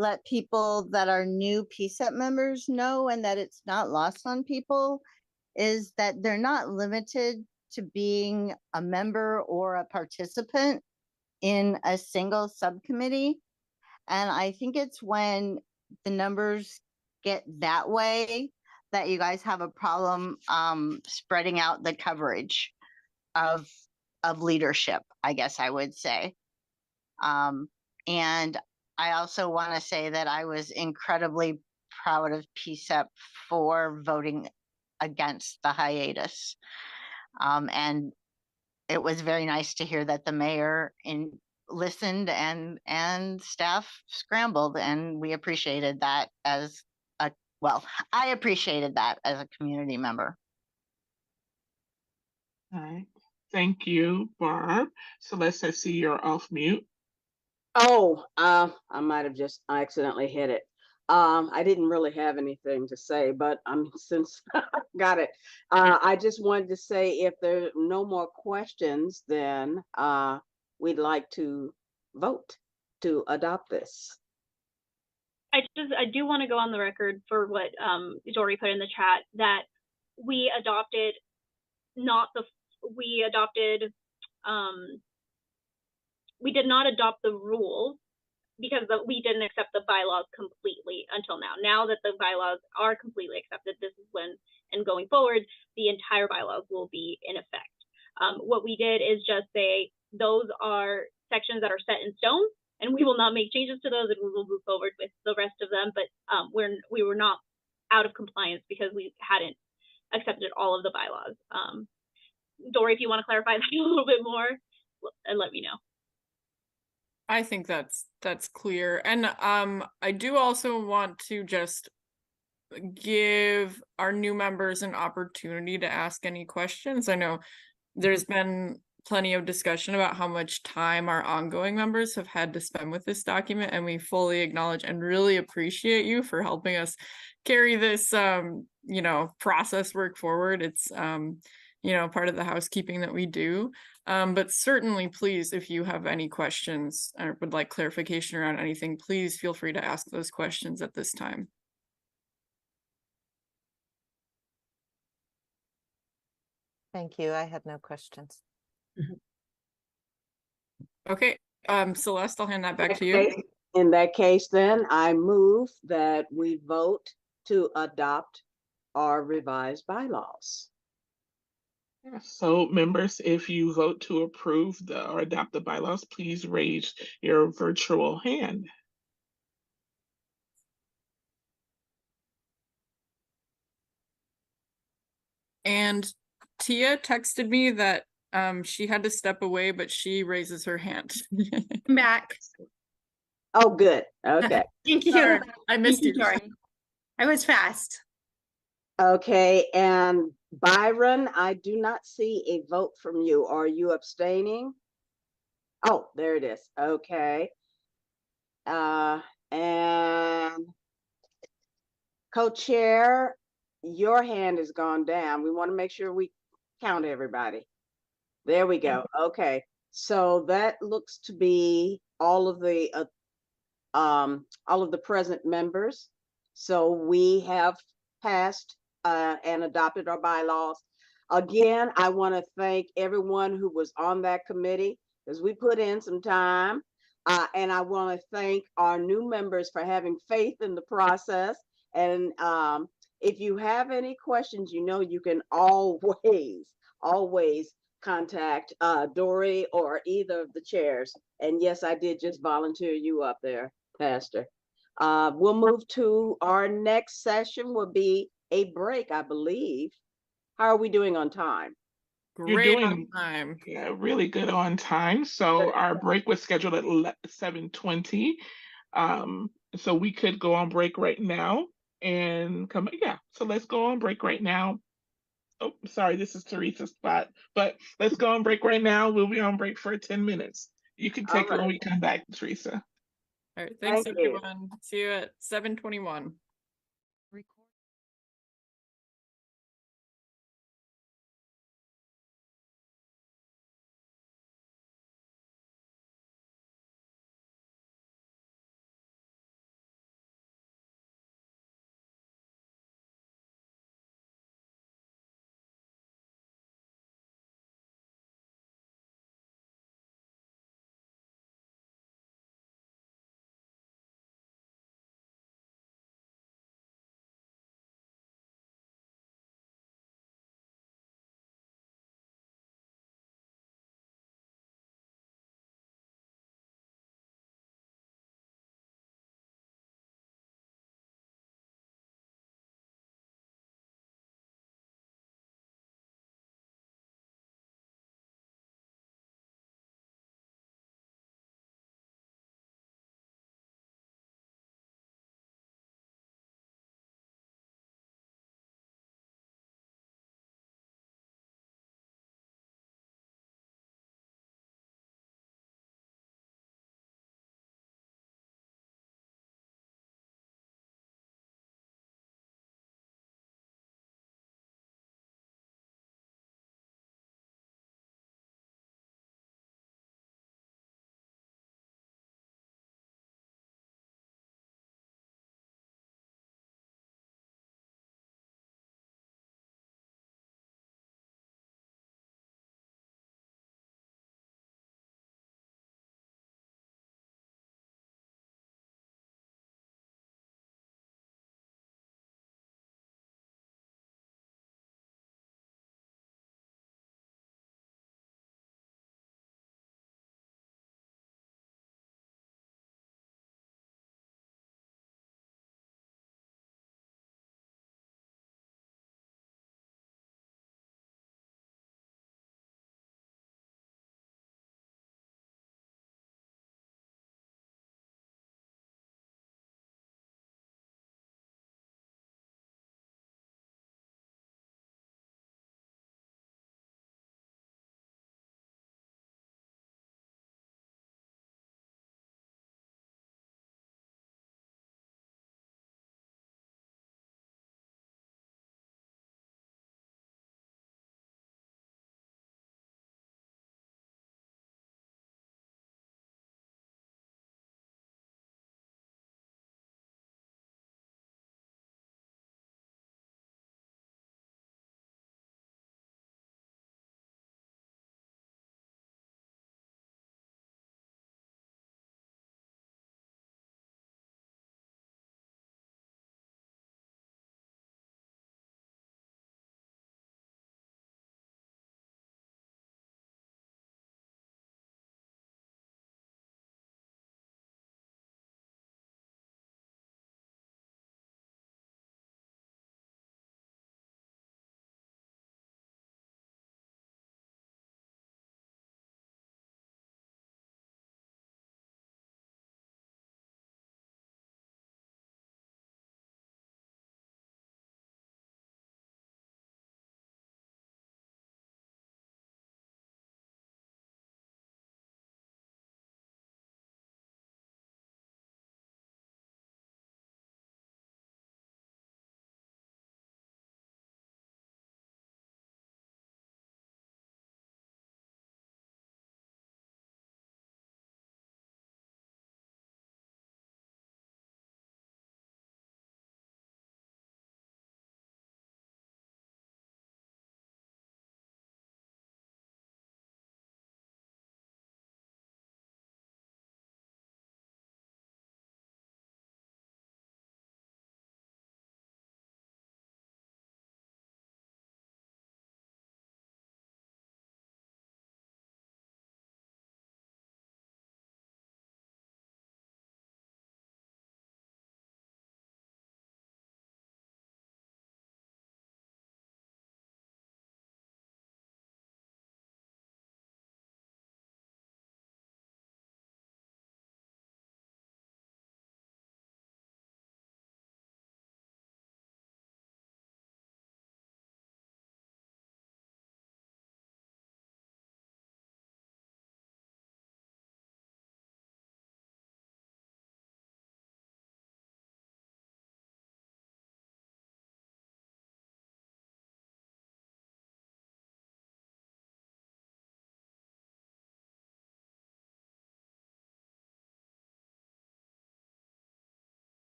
let people that are new PCEP members know, and that it's not lost on people, is that they're not limited to being a member or a participant in a single subcommittee. And I think it's when the numbers get that way that you guys have a problem spreading out the coverage of leadership, I guess I would say. And I also want to say that I was incredibly proud of PCEP for voting against the hiatus. And it was very nice to hear that the mayor listened and staff scrambled, and we appreciated that I appreciated that as a community member. All right. Thank you, Barb. Celeste, I see you're off mute. Oh, I might have just accidentally hit it. I didn't really have anything to say, but since got it, I just wanted to say if there are no more questions, then we'd like to vote to adopt this. I do want to go on the record for what Dory put in the chat, that we adopted we did not adopt the rules because we didn't accept the bylaws completely until now. Now that the bylaws are completely accepted, this is when, and going forward, the entire bylaws will be in effect. What we did is just say those are sections that are set in stone, and we will not make changes to those, and we will move forward with the rest of them. But we were not out of compliance because we hadn't accepted all of the bylaws. Dory, if you want to clarify that a little bit more, and let me know. I think that's clear. And I do also want to just give our new members an opportunity to ask any questions. I know there's been plenty of discussion about how much time our ongoing members have had to spend with this document, and we fully acknowledge and really appreciate you for helping us carry this process work forward. It's part of the housekeeping that we do. But certainly, please, if you have any questions or would like clarification around anything, please feel free to ask those questions at this time. Thank you. I had no questions. Okay, Celeste, I'll hand that back to you. Okay. In that case, then I move that we vote to adopt our revised bylaws. So members, if you vote to approve or adopt the bylaws, please raise your virtual hand. And Tia texted me that she had to step away, but she raises her hand. I'm back. Oh, good. Okay. Thank you. Sorry, I missed Thank you. Tori. I was fast. Okay, and Byron, I do not see a vote from you. Are you abstaining? Oh, there it is. Okay. And co-chair, your hand has gone down. We want to make sure we count everybody. There we go. Okay. So that looks to be all of the present members. So we have passed and adopted our bylaws. Again, I want to thank everyone who was on that committee because we put in some time. And I want to thank our new members for having faith in the process. And if you have any questions, you know, you can always contact Dory or either of the chairs. And yes, I did just volunteer you up there, Pastor. We'll move to our next session will be a break, I believe. How are we doing on time? You're Great on doing time. Yeah, really good on time. So our break was scheduled at 7:20. So we could go on break right now and come. Yeah, so let's go on break right now. Oh, sorry, this is Teresa's spot, but let's go on break right now. We'll be on break for 10 minutes. You can take it when we come back, Teresa. All right, thanks Thank you. everyone. See you at 7:21.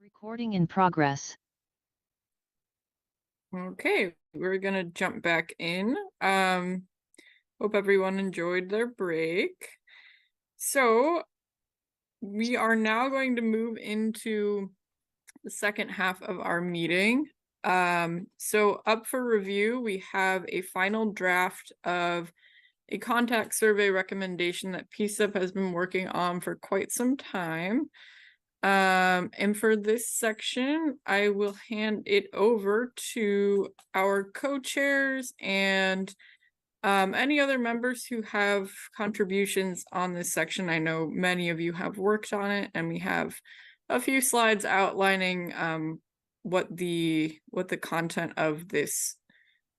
Recording in progress. Okay, we're gonna jump back in. Hope everyone enjoyed their break. So we are now going to move into the second half of our meeting. So up for review, we have a final draft of a contact survey recommendation that PCCEP has been working on for quite some time. And for this section, I will hand it over to our co-chairs and any other members who have contributions on this section. I know many of you have worked on it, and we have a few slides outlining what the content of this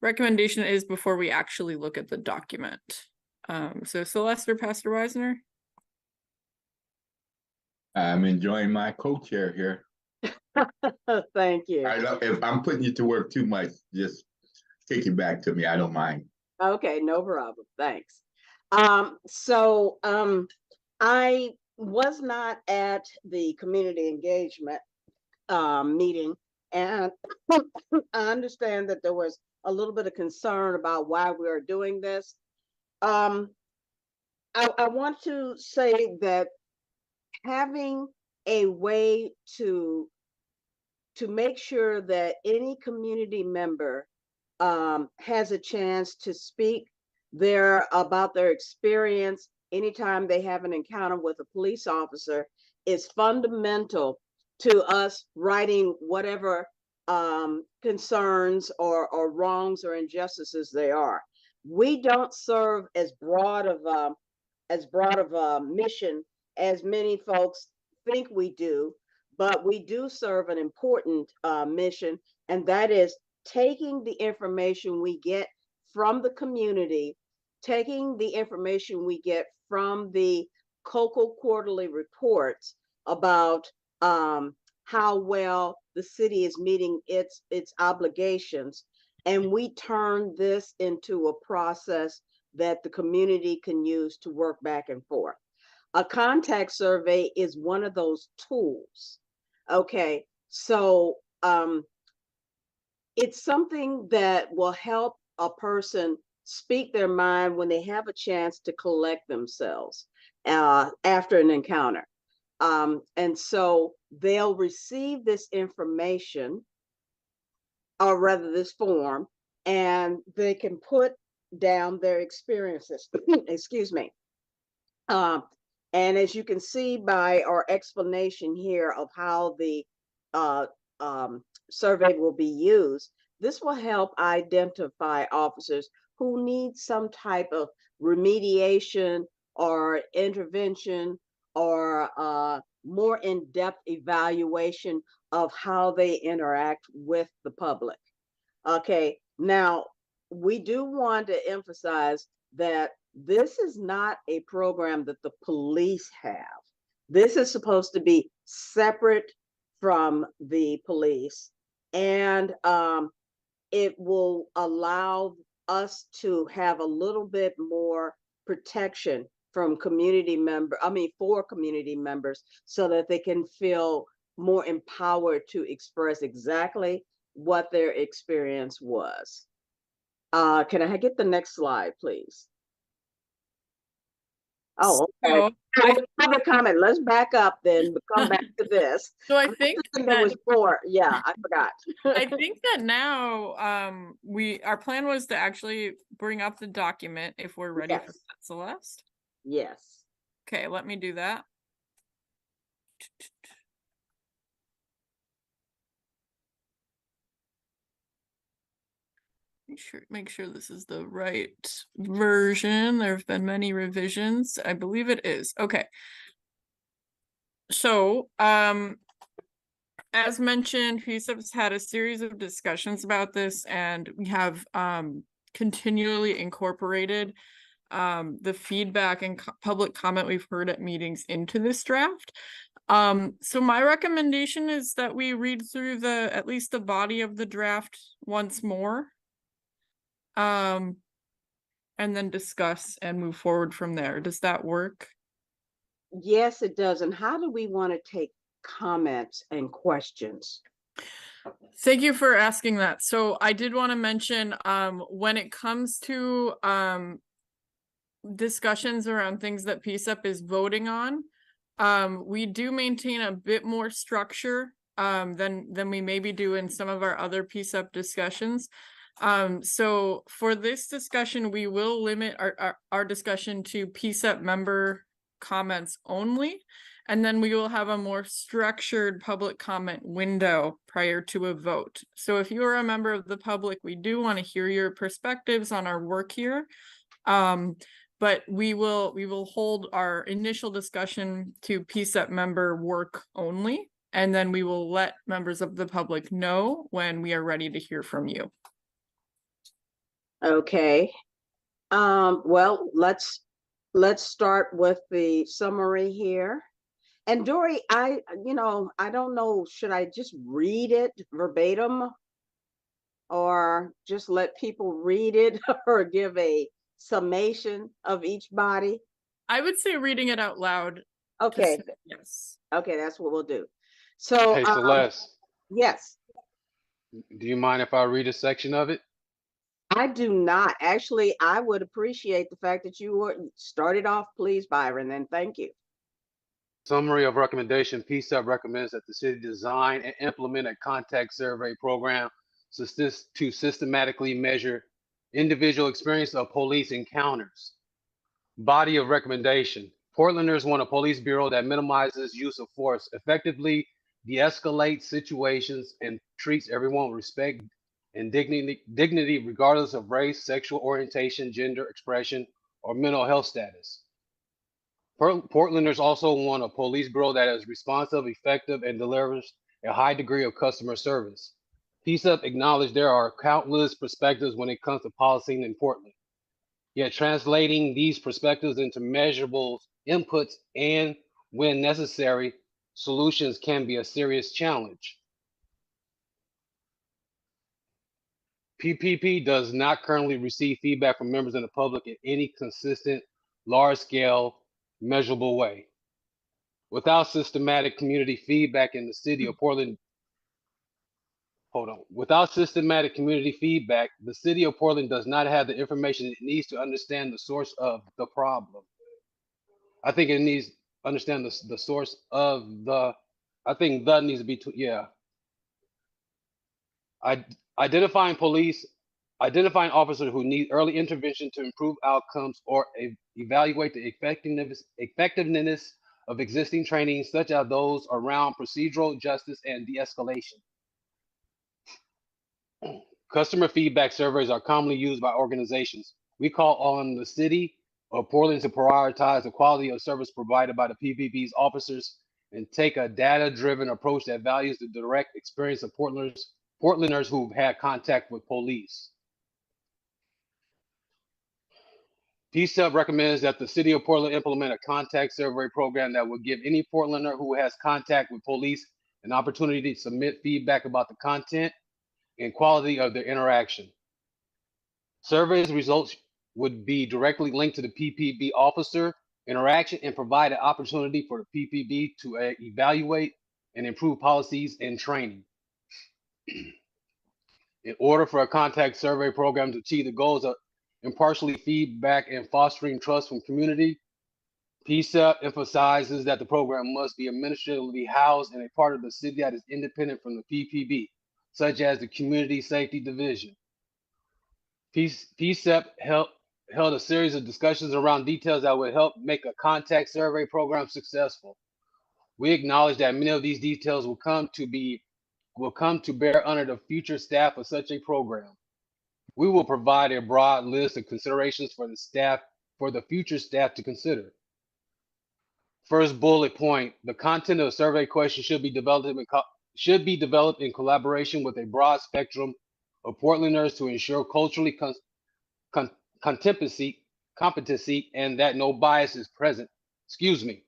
recommendation is before we actually look at the document. So Celeste or Pastor Wisner? I'm enjoying my co-chair here. Thank you. If I'm putting you to work too much, just kick it back to me. I don't mind. Okay, no problem. Thanks. I was not at the community engagement meeting, and I understand that there was a little bit of concern about why we are doing this. I want to say that having a way to make sure that any community member has a chance to speak about their experience anytime they have an encounter with a police officer is fundamental to us righting whatever concerns or wrongs or injustices they are. We don't serve as broad of a mission as many folks think we do, but we do serve an important mission, and that is taking the information we get from the community, taking the information we get from the COCO quarterly reports about how well the city is meeting its obligations, and we turn this into a process that the community can use to work back and forth. A contact survey is one of those tools. Okay, so it's something that will help a person speak their mind when they have a chance to collect themselves after an encounter. And so they'll receive this information, or rather this form, and they can put down their experiences. Excuse me. And as you can see by our explanation here of how the survey will be used, this will help identify officers who need some type of remediation or intervention or more in-depth evaluation of how they interact with the public. Okay, now we do want to emphasize that this is not a program that the police have. This is supposed to be separate from the police, and it will allow us to have a little bit more protection from for community members, so that they can feel more empowered to express exactly what their experience was. Can I get the next slide, please? Oh, okay. Another comment. Let's back up then, but come back to this. So I think there was more. Yeah, I forgot. I think that now our plan was to actually bring up the document if we're ready for that, Celeste. Yes. Okay, let me do that. Make sure this is the right version. There have been many revisions. I believe it is. Okay. So, as mentioned, PCCEP's had a series of discussions about this, and we have continually incorporated the feedback and public comment we've heard at meetings into this draft. So my recommendation is that we read through at least the body of the draft once more. And then discuss and move forward from there. Does that work? Yes, it does. And how do we want to take comments and questions? Thank you for asking that. So I did want to mention, when it comes to discussions around things that PCEP is voting on, we do maintain a bit more structure than we maybe do in some of our other PCEP discussions. So for this discussion, we will limit our discussion to PCEP member comments only. And then we will have a more structured public comment window prior to a vote. So if you are a member of the public, we do want to hear your perspectives on our work here. But we will hold our initial discussion to PCEP member work only, and then we will let members of the public know when we are ready to hear from you. Okay. Well, let's start with the summary here. And Dory, I don't know, should I just read it verbatim or just let people read it or give a summation of each body? I would say reading it out loud. Okay. Yes. Okay, that's what we'll do. So, Hey, Celeste, yes, do you mind if I read a section of it? I do not. Actually, I would appreciate the fact that you started off, please, Byron, and thank you. Summary of recommendation. PCEP recommends that the city design and implement a contact survey program to systematically measure individual experience of police encounters. Body of recommendation. Portlanders want a police bureau that minimizes use of force, effectively de-escalates situations, and treats everyone with respect and dignity regardless of race, sexual orientation, gender expression, or mental health status. Portlanders also want a police bureau that is responsive, effective, and delivers a high degree of customer service. PCEP acknowledged there are countless perspectives when it comes to policing in Portland. Yet translating these perspectives into measurable inputs and, when necessary, solutions can be a serious challenge. PPP does not currently receive feedback from members of the public in any consistent, large-scale, measurable way. Without systematic community feedback in the city of Portland, without systematic community feedback, the city of Portland does not have the information it needs to understand the source of the problem. I think it needs to understand the source of the, I think the needs to be, identifying officers who need early intervention to improve outcomes or evaluate the effectiveness of existing training, such as those around procedural justice and de-escalation. Customer feedback surveys are commonly used by organizations. We call on the city of Portland to prioritize the quality of service provided by the PPP's officers and take a data-driven approach that values the direct experience of Portlanders who've had contact with police. PCEP recommends that the city of Portland implement a contact survey program that will give any Portlander who has contact with police an opportunity to submit feedback about the content and quality of their interaction. Surveys results would be directly linked to the PPP officer interaction and provide an opportunity for the PPP to evaluate and improve policies and training. In order for a contact survey program to achieve the goals of impartially feedback and fostering trust from community, PCEP emphasizes that the program must be administratively housed in a part of the city that is independent from the PPP, such as the Community Safety Division. PCEP held a series of discussions around details that would help make a contact survey program successful. We acknowledge that many of these details will come to bear under the future staff of such a program. We will provide a broad list of considerations for the future staff to consider. First bullet point: the content of the survey questions should be developed in collaboration with a broad spectrum of Portlanders to ensure culturally competency and that no bias is present. The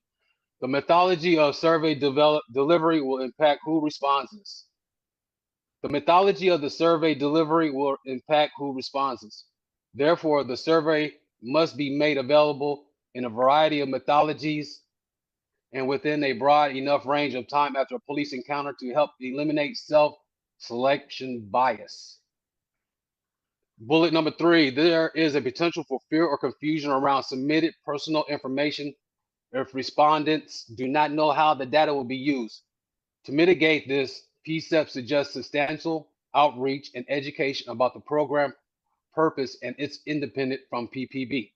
methodology of survey delivery will impact who responds. The methodology of the survey delivery will impact who responds. Therefore, the survey must be made available in a variety of methodologies and within a broad enough range of time after a police encounter to help eliminate self-selection bias. Bullet number 3, there is a potential for fear or confusion around submitted personal information if respondents do not know how the data will be used. To mitigate this, PCCEP suggests substantial outreach and education about the program purpose and its independent from PPB.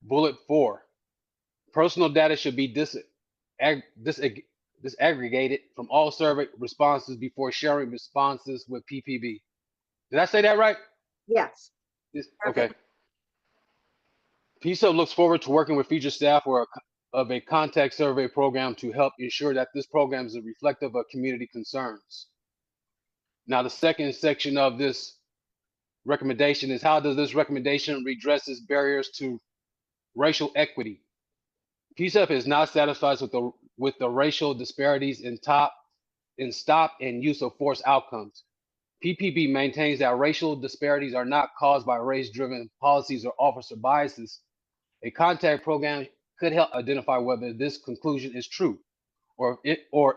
Bullet 4, personal data should be disaggregated from all survey responses before sharing responses with PPB. Did I say that right? Yes. Okay. PCCEP looks forward to working with future staff of a contact survey program to help ensure that this program is reflective of community concerns. Now, the second section of this recommendation is how does this recommendation redresses barriers to racial equity? PCCEP is not satisfied with the racial disparities in stop and use of force outcomes. PPB maintains that racial disparities are not caused by race-driven policies or officer biases. A contact program could help identify whether this conclusion is true, or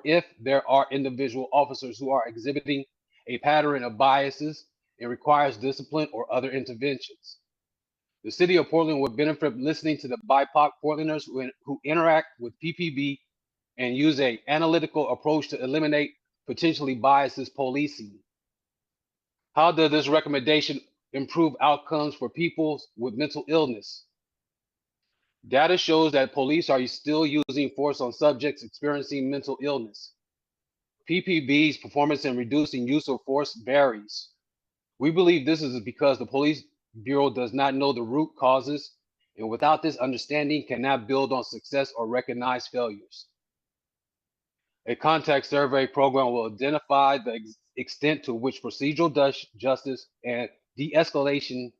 if there are individual officers who are exhibiting a pattern of biases and requires discipline or other interventions. The city of Portland would benefit from listening to the BIPOC Portlanders who interact with PPB and use an analytical approach to eliminate potentially biases policing. How does this recommendation improve outcomes for people with mental illness? Data shows that police are still using force on subjects experiencing mental illness. PPB's performance in reducing use of force varies. We believe this is because the police bureau does not know the root causes, and without this understanding cannot build on success or recognize failures. A contact survey program will identify the extent to which procedural justice and de-escalation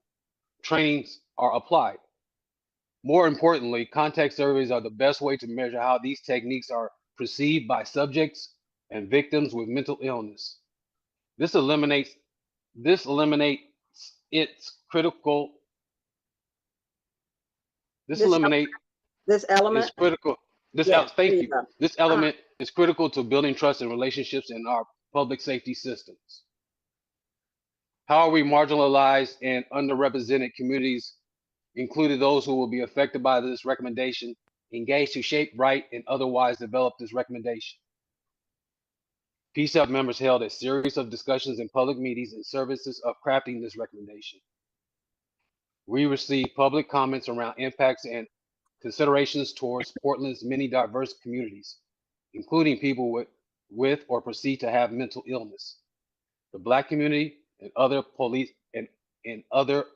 trainings are applied. More importantly, contact surveys are the best way to measure how these techniques are perceived by subjects and victims with mental illness. This eliminates its critical. This element. Is critical. Thank you. This element is critical to building trust and relationships in our public safety systems. How are we marginalized and underrepresented communities, including those who will be affected by this recommendation, engaged to shape, write, and otherwise develop this recommendation? PCCEP members held a series of discussions in public meetings and services of crafting this recommendation. We received public comments around impacts and considerations towards Portland's many diverse communities, including people with or perceived to have mental illness, the Black community, and other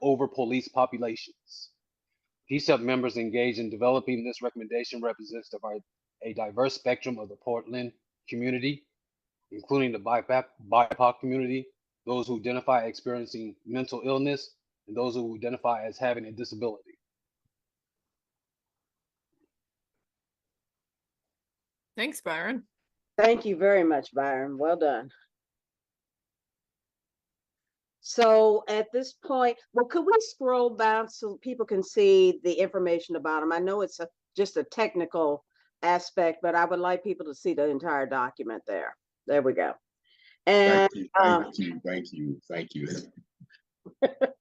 over-policed populations. PCCEP members engaged in developing this recommendation represents a diverse spectrum of the Portland community, including the BIPOC community, those who identify experiencing mental illness, and those who identify as having a disability. Thanks, Byron. Thank you very much, Byron. Well done. So at this point, well, could we scroll down so people can see the information about them? I know it's just a technical aspect, but I would like people to see the entire document there. There we go. And thank you.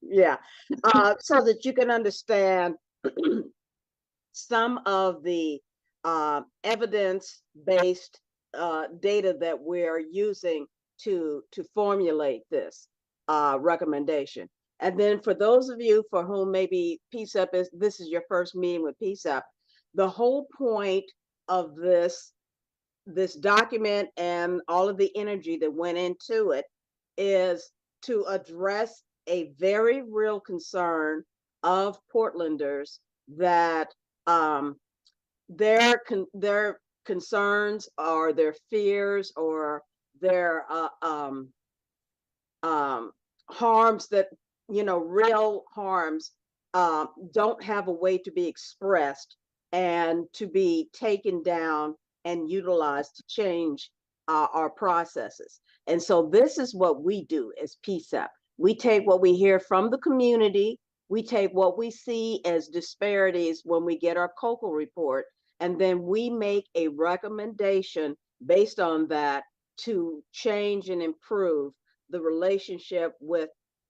Yeah, so that you can understand some of the evidence-based data that we're using to formulate this recommendation. And then for those of you for whom maybe PCCEP this is your first meeting with PCCEP, the whole point of this document and all of the energy that went into it is to address a very real concern of Portlanders that their concerns or their fears or their harms that, real harms don't have a way to be expressed and to be taken down and utilized to change our processes. And so this is what we do as PCCEP. We take what we hear from the community, we take what we see as disparities when we get our COCO report, and then we make a recommendation based on that to change and improve the relationship with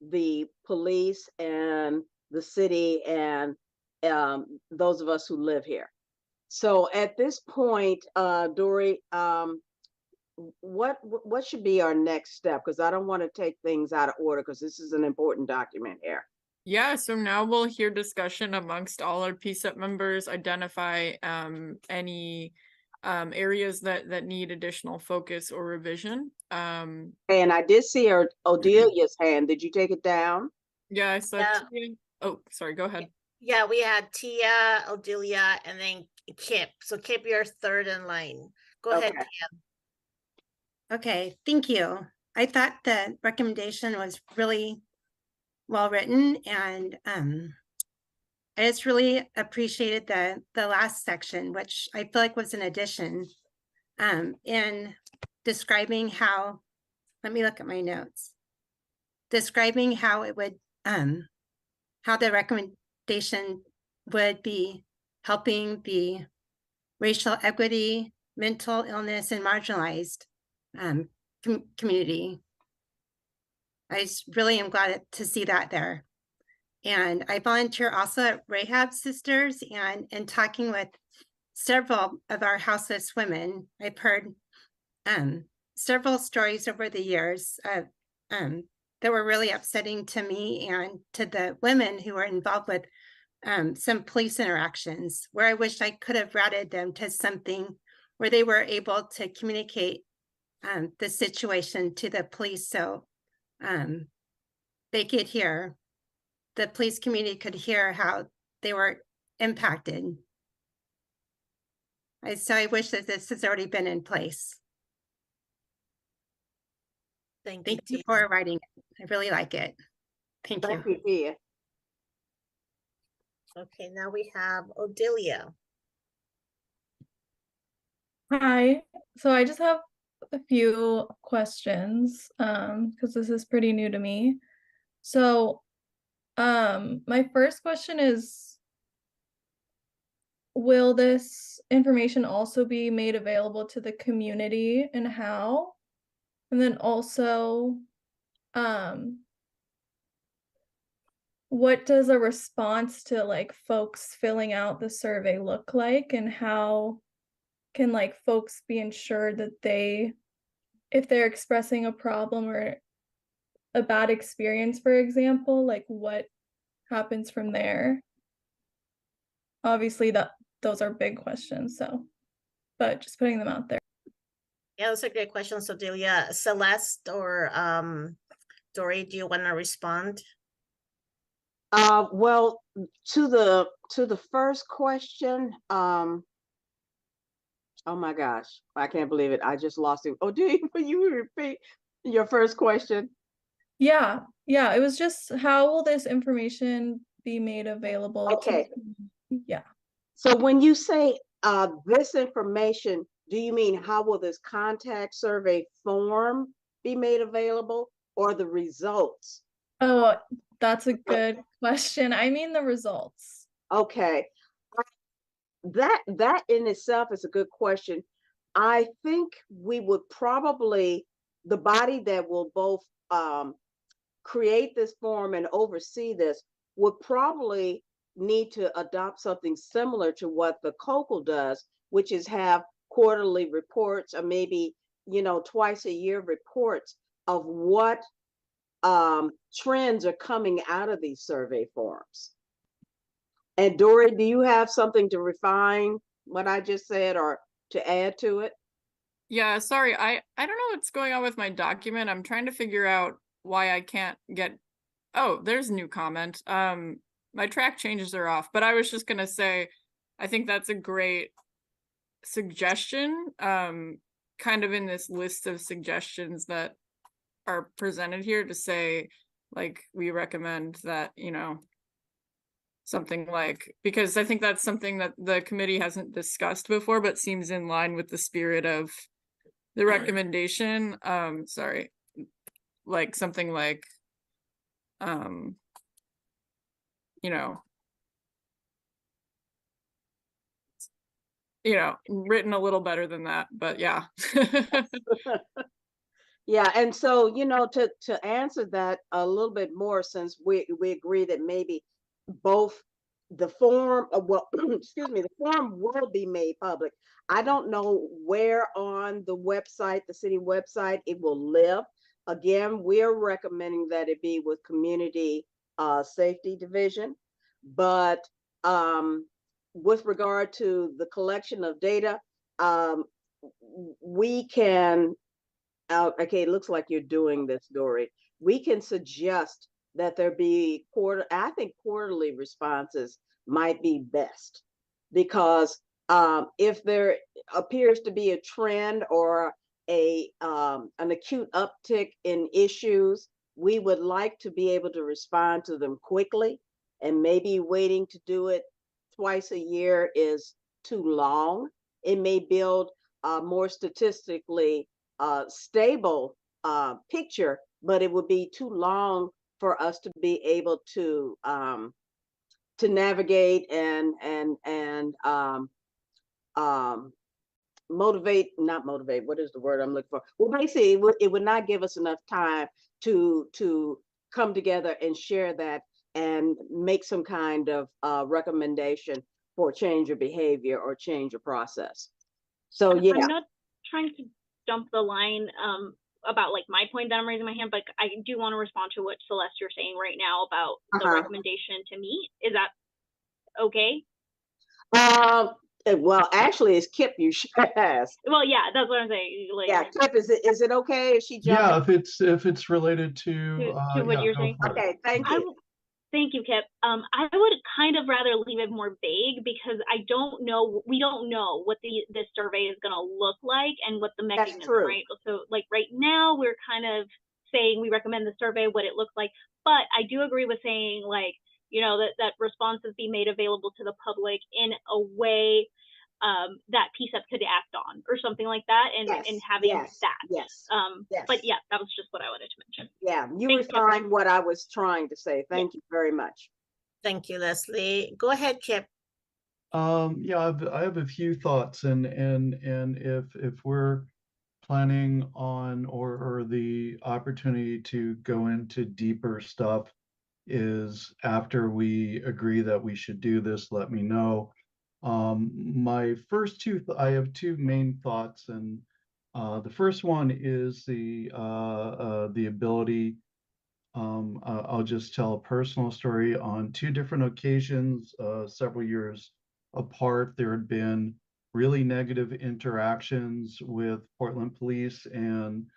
the police and the city and those of us who live here. So at this point, Dory, what should be our next step? Because I don't want to take things out of order, because this is an important document here. Yeah, so now we'll hear discussion amongst all our PCEP members, identify any areas that need additional focus or revision. And I did see her Odelia's hand. Did you take it down? Yeah, I saw Yeah. Tia. Oh, sorry, go ahead. Yeah, we had Tia, Odelia, and then Kip. So Kip, you're third in line. Go ahead, Okay. Tia. Okay, thank you. I thought the recommendation was really well written, and I just really appreciated the last section, which I feel like was an addition in describing how, let me look at my notes, describing how it would how the recommendation would be helping the racial equity, mental illness, and marginalized community. I just really am glad to see that there. And I volunteer also at Rahab Sisters, and in talking with several of our houseless women, I've heard several stories over the years that were really upsetting to me and to the women who were involved with some police interactions, where I wish I could have routed them to something where they were able to communicate the situation to the police, so they could hear, the police community could hear how they were impacted. So I wish that this has already been in place. Thank you Tia. for writing it. I really like it. Thank you. Thank you, Tia. Okay, now we have Odelia. Hi. So I just have a few questions because this is pretty new to me. So my first question is, will this information also be made available to the community, and how? And then also, what does a response to like folks filling out the survey look like, and how can like folks be ensured that they, if they're expressing a problem or a bad experience, for example, like what happens from there? Obviously those are big questions, so, but just putting them out there. Yeah, those are great questions, Odelia. Celeste or Dory, do you want to respond? Well, to the first question, oh my gosh, I can't believe it. I just lost it. Oh, will you repeat your first question? Yeah, it was just, how will this information be made available? Okay. Yeah. So when you say this information, do you mean how will this contact survey form be made available, or the results? Oh, that's a good question. I mean the results. Okay. That in itself is a good question. I think we would probably, the body that will both create this form and oversee this would probably need to adopt something similar to what the COCL does, which is have quarterly reports, or maybe, twice a year reports of what trends are coming out of these survey forms. And Dory, do you have something to refine what I just said or to add to it? Yeah, sorry, I don't know what's going on with my document. I'm trying to figure out why I can't get, oh, there's a new comment. My track changes are off, but I was just gonna say, I think that's a great suggestion, kind of in this list of suggestions that are presented here, to say, like, we recommend that, something like, because I think that's something that the committee hasn't discussed before, but seems in line with the spirit of the recommendation. Sorry, like something like, you know, written a little better than that, but yeah. Yeah, and so, you know, to answer that a little bit more, since we agree that maybe both the form, well, excuse me, the form will be made public. I don't know where on the website, the city website, it will live. Again, we're recommending that it be with Community Safety Division, but with regard to the collection of data, um, we can okay, it looks like you're doing this, Dory. We can suggest that there be I think quarterly responses might be best, because if there appears to be a trend or an acute uptick in issues, we would like to be able to respond to them quickly, and maybe waiting to do it twice a year is too long. It may build more statistically stable picture, but it would be too long for us to be able to navigate and motivate, not motivate, what is the word I'm looking for? Well, basically, it would not give us enough time to come together and share that and make some kind of recommendation for change of behavior or change of process. So yeah. I'm not trying to jump the line about like my point that I'm raising my hand, but I do want to respond to what Celeste you're saying right now about the recommendation to meet. Is that okay? Well, actually, it's Kip you should ask. Well, yeah, that's what I'm saying. Like, yeah, Kip, is it okay if she jumps? Yeah, if it's related to what yeah, you're go saying. for it. Okay, thank you. Thank you, Kip. I would kind of rather leave it more vague, because we don't know what this survey is going to look like and what the mechanism, right? So like right now we're kind of saying we recommend the survey, what it looks like, but I do agree with saying, like, you know, that responses be made available to the public in a way that PCEP could act on or something like that, and having that. Yes. But yeah, that was just what I wanted to mention. Yeah, you refined what I was trying to say. Thank you very much. Thank you, Leslie. Go ahead, Kip. Yeah, I have a few thoughts, and if we're planning on or the opportunity to go into deeper stuff is after we agree that we should do this, let me know. My first I have two main thoughts, and the first one is the ability. I'll just tell a personal story. On two different occasions, several years apart, there had been really negative interactions with Portland police and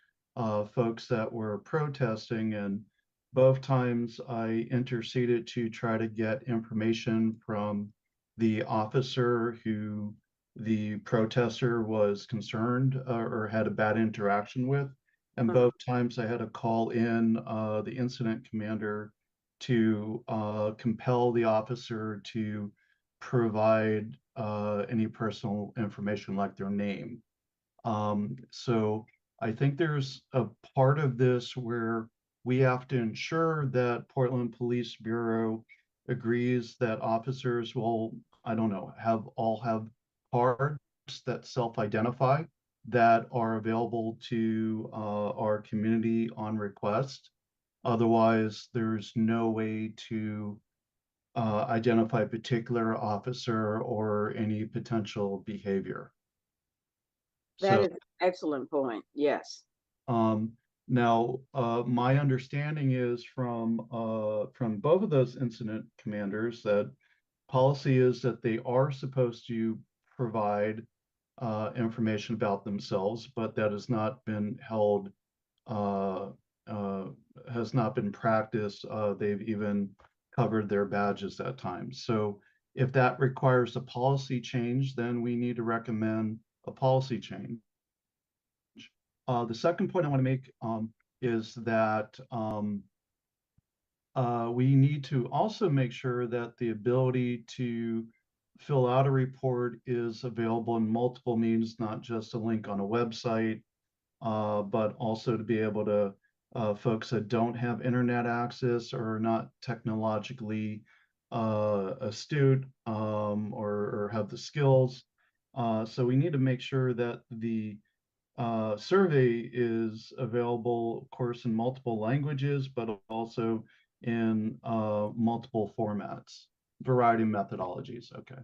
folks that were protesting, and both times I interceded to try to get information from the officer who the protester was concerned or had a bad interaction with. And both times I had to call in the incident commander to compel the officer to provide any personal information like their name. So I think there's a part of this where we have to ensure that Portland Police Bureau agrees that officers will, I don't know, all have cards that self-identify that are available to our community on request. Otherwise, there's no way to identify a particular officer or any potential behavior. That is an excellent point. Yes. Now, my understanding is from both of those incident commanders that policy is that they are supposed to provide information about themselves, but that has not been held, has not been practiced. They've even covered their badges at times. So if that requires a policy change, then we need to recommend a policy change. The second point I want to make is that we need to also make sure that the ability to fill out a report is available in multiple means, not just a link on a website, but also to be able to folks that don't have internet access or are not technologically astute or have the skills, So we need to make sure that the survey is available, of course, in multiple languages, but also in multiple formats, variety of methodologies. Okay.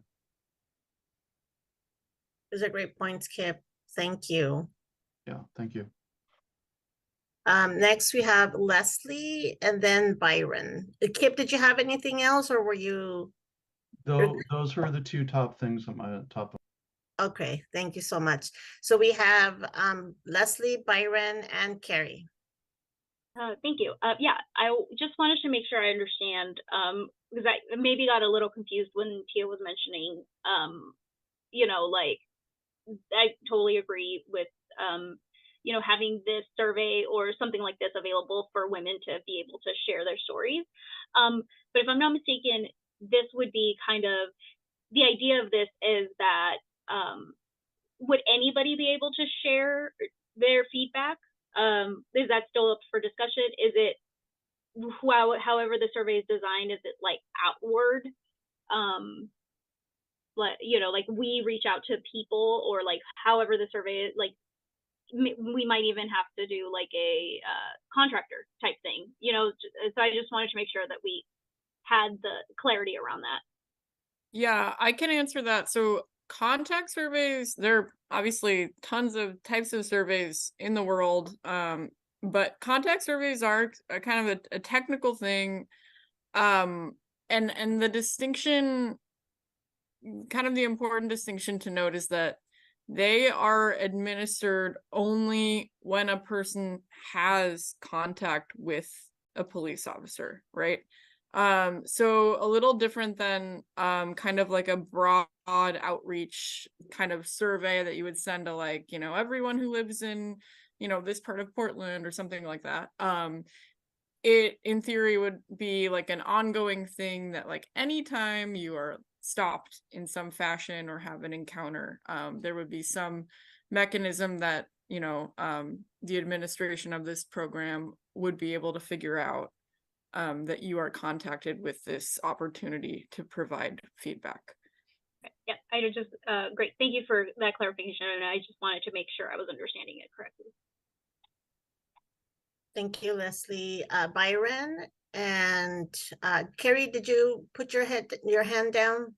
Those are great points, Kip. Thank you. Yeah, thank you. Next we have Leslie and then Byron. Kip, did you have anything else or were you? Those were the two top things on my top. Okay, thank you so much. So we have Leslie, Byron, and Carrie. Thank you. Yeah, I just wanted to make sure I understand, because I maybe got a little confused when Tia was mentioning, you know, like, I totally agree with, you know, having this survey or something like this available for women to be able to share their stories. But if I'm not mistaken, this would be kind of, the idea of this is that, would anybody be able to share their feedback? Is that still up for discussion? Is it, however the survey is designed, is it like outward? Like, you know, like we reach out to people, or like however the survey is, like we might even have to do like a contractor type thing, you know. So I just wanted to make sure that we had the clarity around that. Yeah, I can answer that. So contact surveys, there are obviously tons of types of surveys in the world, but contact surveys are a kind of a technical thing, and the distinction, kind of the important distinction to note, is that they are administered only when a person has contact with a police officer, right? So a little different than kind of like a broad outreach kind of survey that you would send to, like, you know, everyone who lives in, you know, this part of Portland or something like that. It in theory would be like an ongoing thing that, like, anytime you are stopped in some fashion or have an encounter, there would be some mechanism that, you know, the administration of this program would be able to figure out that you are contacted with this opportunity to provide feedback. Yeah, I just, great. Thank you for that clarification. And I just wanted to make sure I was understanding it correctly. Thank you, Leslie. Byron and Carrie, did you put your hand down?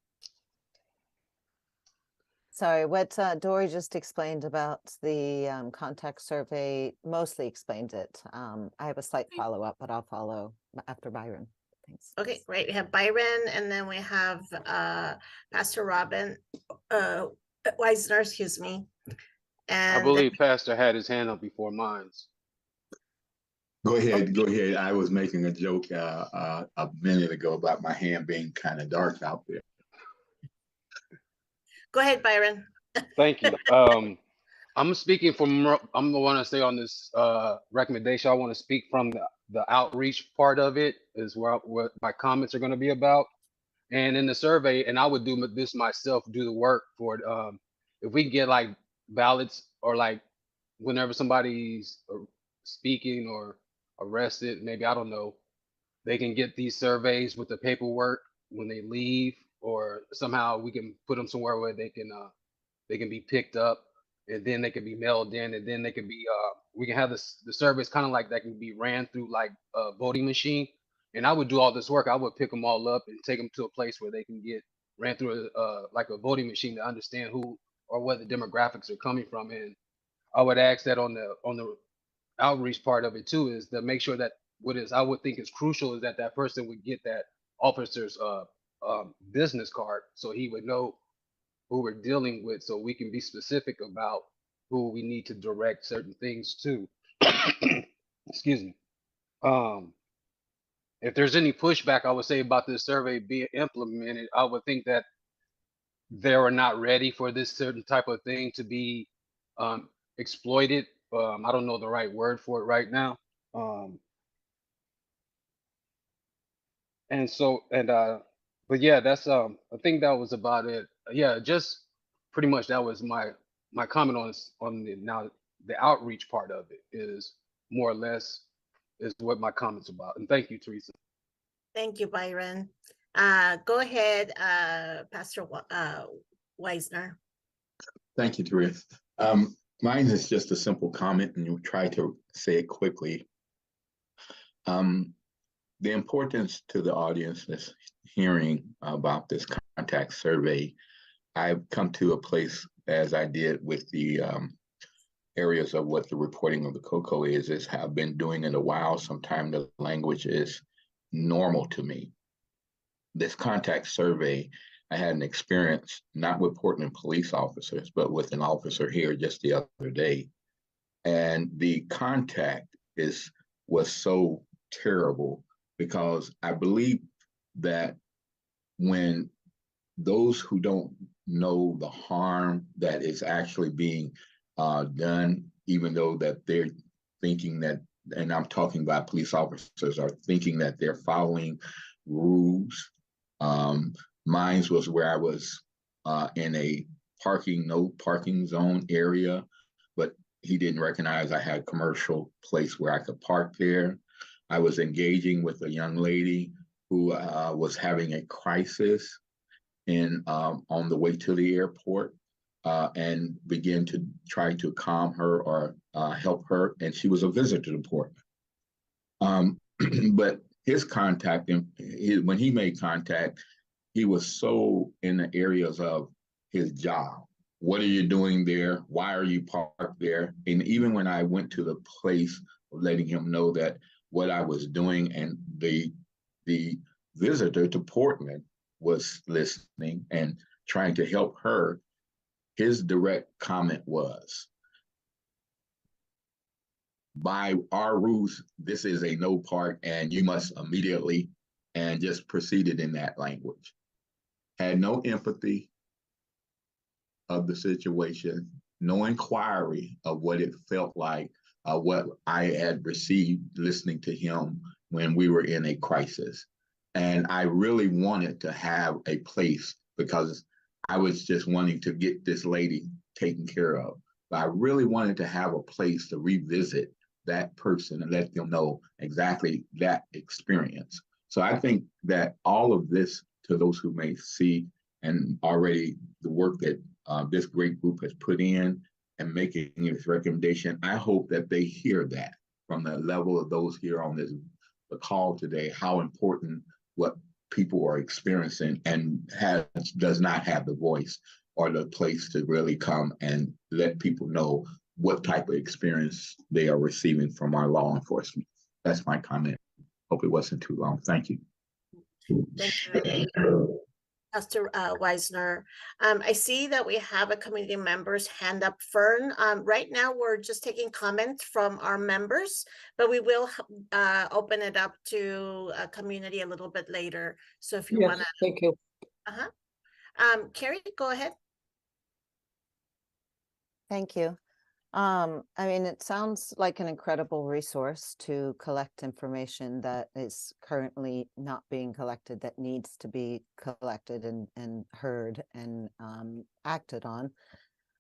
Sorry, what Dory just explained about the contact survey mostly explained it. I have a slight follow-up, but I'll follow after Byron. Thanks. Okay, great. We have Byron, and then we have Pastor Robin Weisner, excuse me. And I believe Pastor had his hand up before mine. Go ahead, go ahead. I was making a joke a minute ago about my hand being kind of dark out there. Go ahead, Byron. Thank you. I'm speaking from, I'm the one to say on this recommendation. I want to speak from the outreach part of it, is what my comments are going to be about. And in the survey, and I would do this myself, do the work for it. If we get like ballots, or like whenever somebody's speaking or arrested, maybe, I don't know, they can get these surveys with the paperwork when they leave, or somehow we can put them somewhere where they can be picked up, and then they can be mailed in, and then they can be we can have the surveys kind of like that can be ran through like a voting machine. And I would do all this work. I would pick them all up and take them to a place where they can get ran through like a voting machine to understand who or what the demographics are coming from. And I would ask that on the outreach part of it too, is to make sure that I would think is crucial is that person would get that officer's business card, so he would know who we're dealing with, so we can be specific about who we need to direct certain things to. Excuse me. If there's any pushback, I would say, about this survey being implemented, I would think that they are not ready for this certain type of thing to be exploited. I don't know the right word for it right now. But yeah, that's I think that was about it. Yeah, just pretty much that was my comment on the outreach part of it is more or less is what my comments about. And thank you, Teresa. Thank you, Byron. Go ahead, Pastor Weisner. Thank you, Therese. Mine is just a simple comment, and you'll try to say it quickly. The importance to the audience that's hearing about this contact survey, I've come to a place, as I did with the areas of what the reporting of the COCO is have been doing it a while. Sometimes the language is normal to me. This contact survey, I had an experience not with Portland police officers, but with an officer here just the other day. And the contact was so terrible, because I believe that when those who don't know the harm that is actually being done, even though that they're thinking that, and I'm talking about police officers, are thinking that they're following rules. Mine was where I was in a no parking zone area, but he didn't recognize I had a commercial place where I could park there. I was engaging with a young lady who was having a crisis on the way to the airport, and began to try to calm her or help her, and she was a visitor to Portland. But his contact, when he made contact, he was so in the areas of his job. What are you doing there? Why are you parked there? And even when I went to the place of letting him know that what I was doing, and the visitor to Portland was listening and trying to help her, his direct comment was, by our rules, this is a no park and you must immediately, and just proceeded in that language. Had no empathy of the situation, no inquiry of what it felt like, what I had received listening to him when we were in a crisis. And I really wanted to have a place, because I was just wanting to get this lady taken care of. But I really wanted to have a place to revisit that person and let them know exactly that experience. So I think that all of this, to those who may see and already the work that this great group has put in and making its recommendation, I hope that they hear that from the level of those here on the call today, how important what people are experiencing, and does not have the voice or the place to really come and let people know what type of experience they are receiving from our law enforcement. That's my comment. Hope it wasn't too long. Thank you. Thank you, Pastor Weisner. I see that we have a community member's hand up, Fern. Right now, we're just taking comments from our members, but we will open it up to a community a little bit later. So if you want to. Thank you. Carrie, go ahead. Thank you. I mean, it sounds like an incredible resource to collect information that is currently not being collected, that needs to be collected and heard and acted on.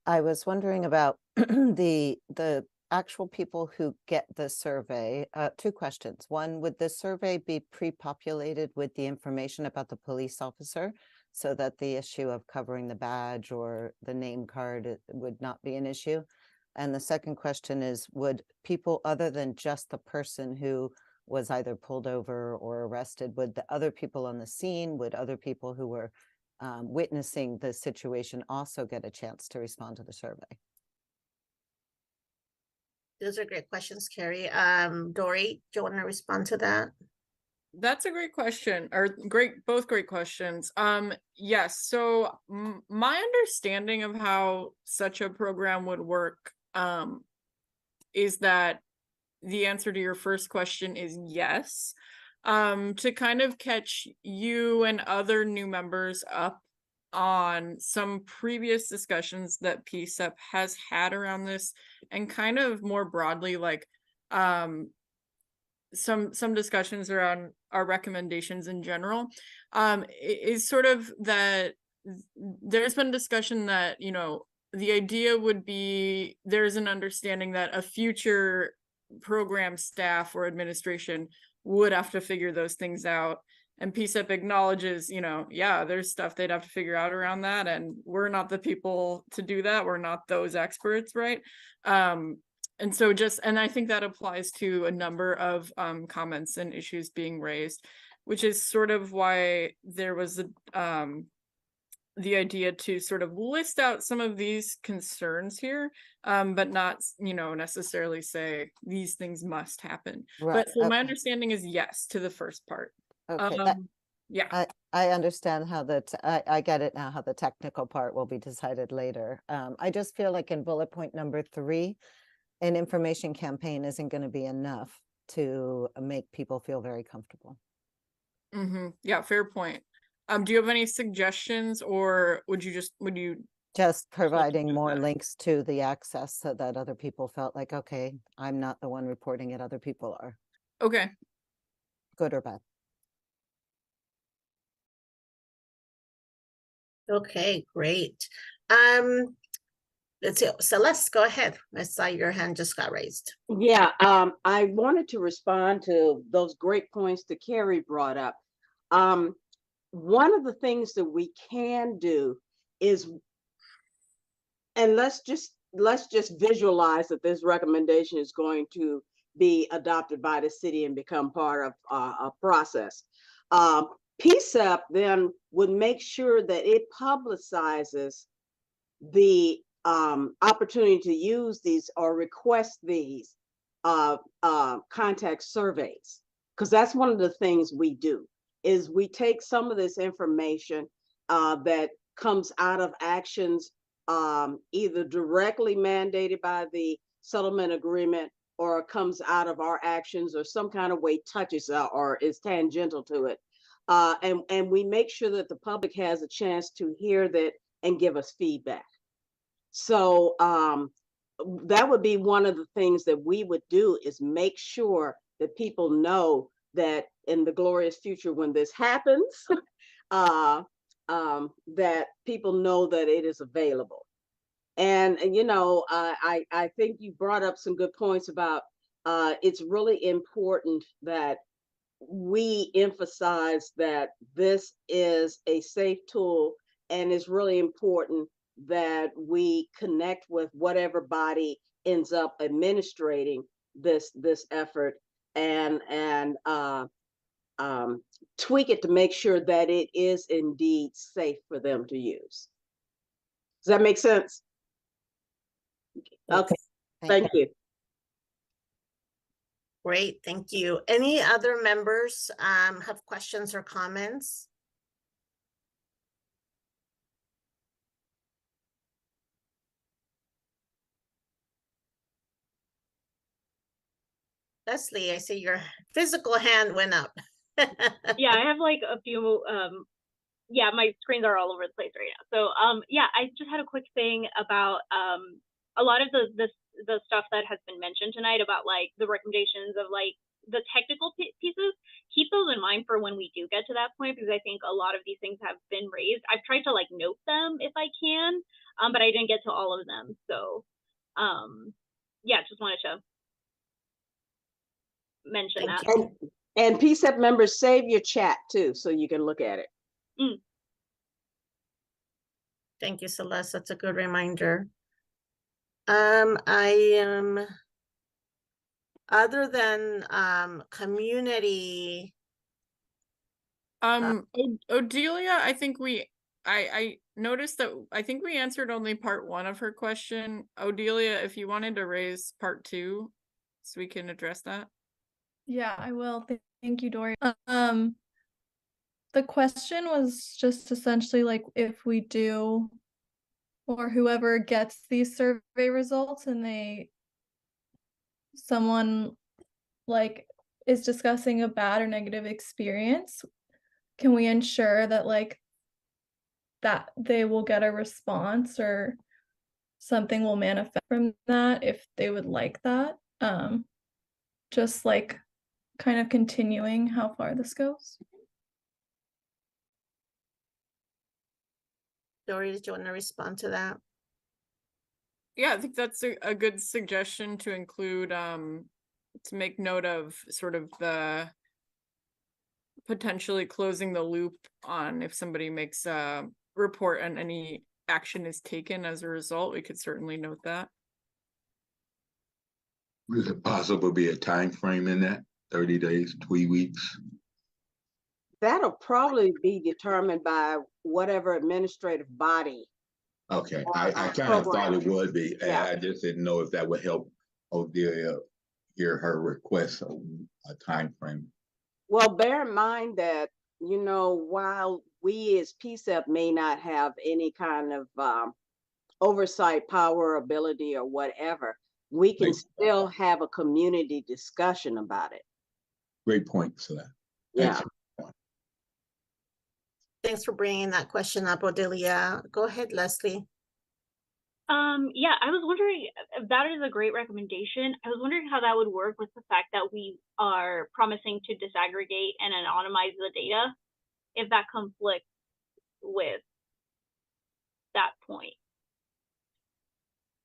I was wondering about the actual people who get the survey. Two questions. One, would the survey be pre-populated with the information about the police officer, so that the issue of covering the badge or the name card would not be an issue? And the second question is, would people other than just the person who was either pulled over or arrested, would the other people on the scene, would other people who were witnessing the situation also get a chance to respond to the survey? Those are great questions, Carrie. Dory, do you want to respond to that? That's a great question, or both great questions. Yes, so my understanding of how such a program would work is that the answer to your first question is yes. To kind of catch you and other new members up on some previous discussions that PCCEP has had around this, and kind of more broadly, like some discussions around our recommendations in general, is sort of that there's been discussion that, you know, the idea would be there's an understanding that a future program staff or administration would have to figure those things out, And PCCEP acknowledges, yeah, there's stuff they'd have to figure out around that, and we're not the people to do that. We're not those experts, right? And so and I think that applies to a number of comments and issues being raised, which is sort of why there was the idea to sort of list out some of these concerns here, but not, necessarily say these things must happen. Right. But so my understanding is yes to the first part. Okay. Yeah. I understand how I get it now, how the technical part will be decided later. I just feel like in bullet point number 3, an information campaign isn't going to be enough to make people feel very comfortable. Yeah, fair point. Do you have any suggestions, or would you just providing more links to the access so that other people felt like, okay, I'm not the one reporting it, other people are. Okay. Good or bad. Okay, great. Let's see. Celeste, go ahead. I saw your hand just got raised. Yeah, I wanted to respond to those great points that Carrie brought up. One of the things that we can do is, and let's just visualize that this recommendation is going to be adopted by the city and become part of a process. PCCEP then would make sure that it publicizes the opportunity to use these or request these contact surveys, because that's one of the things we do, is we take some of this information that comes out of actions either directly mandated by the settlement agreement, or comes out of our actions, or some kind of way touches or is tangential to it. And we make sure that the public has a chance to hear that and give us feedback. So that would be one of the things that we would do, is make sure that people know that in the glorious future when this happens, that people know that it is available. And I think you brought up some good points about it's really important that we emphasize that this is a safe tool, and it's really important that we connect with whatever body ends up administrating this effort, and tweak it to make sure that it is indeed safe for them to use. Does that make sense? Okay, thank you. Great, thank you. Any other members have questions or comments? Leslie, I see your physical hand went up. Yeah, I have like a few, yeah, my screens are all over the place right now. So yeah, I just had a quick thing about a lot of the stuff that has been mentioned tonight about like the recommendations of like the technical pieces. Keep those in mind for when we do get to that point, because I think a lot of these things have been raised. I've tried to like note them if I can, but I didn't get to all of them. So yeah, just wanted to mention that. And PCCEP members, save your chat too, so you can look at it. Thank you, Celeste. That's a good reminder. I am, other than community. Odelia, I think I noticed that I think we answered only part 1 of her question. Odelia, if you wanted to raise part 2, so we can address that. Yeah, I will. Thank you, Dory. The question was just essentially like, if we do, or whoever gets these survey results and someone like is discussing a bad or negative experience, can we ensure that like that they will get a response or something will manifest from that if they would like that? Just like kind of continuing how far this goes. Dory, did you want to respond to that? Yeah, I think that's a good suggestion to include, to make note of sort of the potentially closing the loop on if somebody makes a report and any action is taken as a result, we could certainly note that. Is it possible be a time frame in that? 30 days, 2 weeks? That'll probably be determined by whatever administrative body. Okay, I kind of thought it would be. And Yeah. I just didn't know if that would help Odelia hear her request of a time frame. Well, bear in mind that, you know, while we as PCCEP may not have any kind of oversight power, ability, or whatever, we can still have a community discussion about it. Great point for that. Yeah. Thanks for bringing that question up, Odelia. Go ahead, Leslie. Yeah, I was wondering if that is a great recommendation. I was wondering how that would work with the fact that we are promising to disaggregate and anonymize the data, if that conflicts with that point.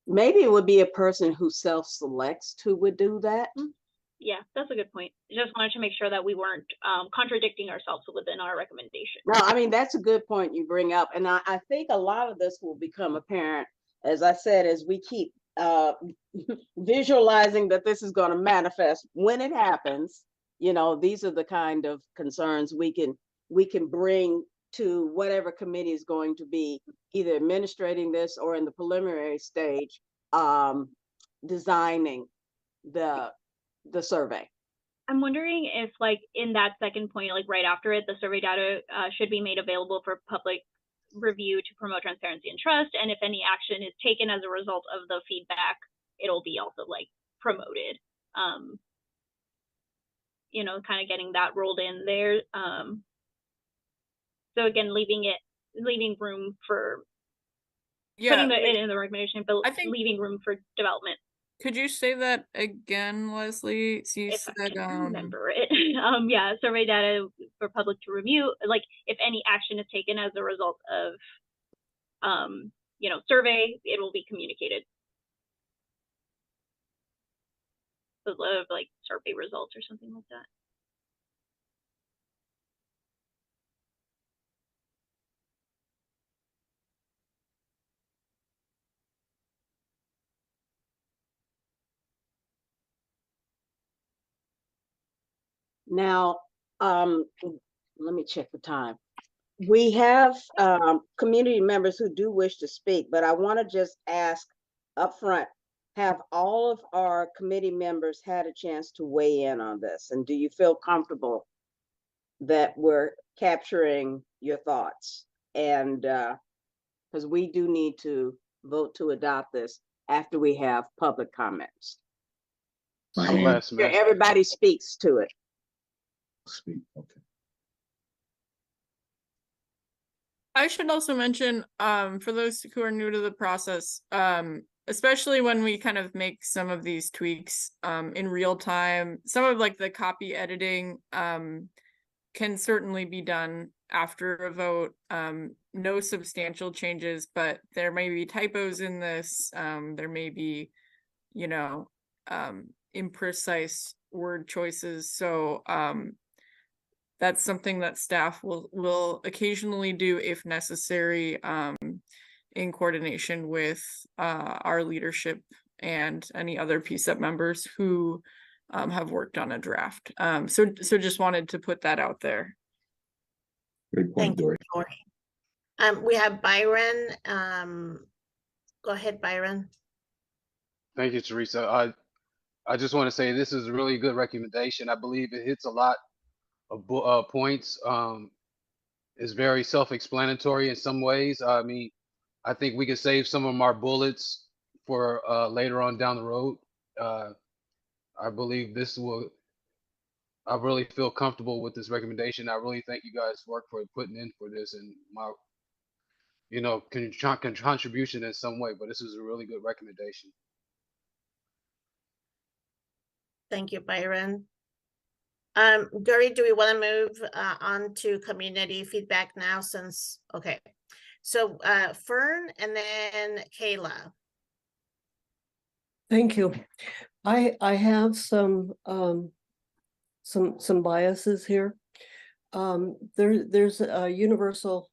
Maybe it would be a person who self-selects who would do that. Yeah, that's a good point. I just wanted to make sure that we weren't contradicting ourselves within our recommendation. No, I mean, that's a good point you bring up. And I think a lot of this will become apparent, as I said, as we keep visualizing that this is going to manifest when it happens. You know, these are the kind of concerns we can bring to whatever committee is going to be either administrating this or in the preliminary stage, designing the survey. I'm wondering if, like, in that second point, like right after it, the survey data should be made available for public review to promote transparency and trust. And if any action is taken as a result of the feedback, it'll be also like promoted. You know, kind of getting that rolled in there. So again, leaving room for putting it in the recommendation, but leaving room for development. Could you say that again, Leslie? So you If said, I can remember it. Yeah, survey data for public to review. Like if any action is taken as a result of, you know, survey, it will be communicated. So like survey results or something like that. Now, let me check the time. We have community members who do wish to speak, but I want to just ask up front, have all of our committee members had a chance to weigh in on this? And do you feel comfortable that we're capturing your thoughts? And because we do need to vote to adopt this after we have public comments. Everybody speaks to it. Speak, okay. I should also mention, for those who are new to the process, especially when we kind of make some of these tweaks in real time, some of like the copy editing can certainly be done after a vote. No substantial changes, but there may be typos in this. There may be, you know, imprecise word choices. So that's something that staff will occasionally do if necessary, in coordination with our leadership and any other PCCEP members who have worked on a draft. So just wanted to put that out there. Great point, Dory. We have Byron. Go ahead, Byron. Thank you, Teresa. I just want to say this is a really good recommendation. I believe it hits a lot of points. Is very self-explanatory in some ways. I mean, I think we could save some of our bullets for later on down the road. I believe this will. I really feel comfortable with this recommendation. I really thank you guys for putting in for this and my, you know, contribution in some way. But this is a really good recommendation. Thank you, Byron. Dory, do we want to move on to community feedback now since, okay. So Fern and then Kayla. Thank you. I have some biases here. there's a universal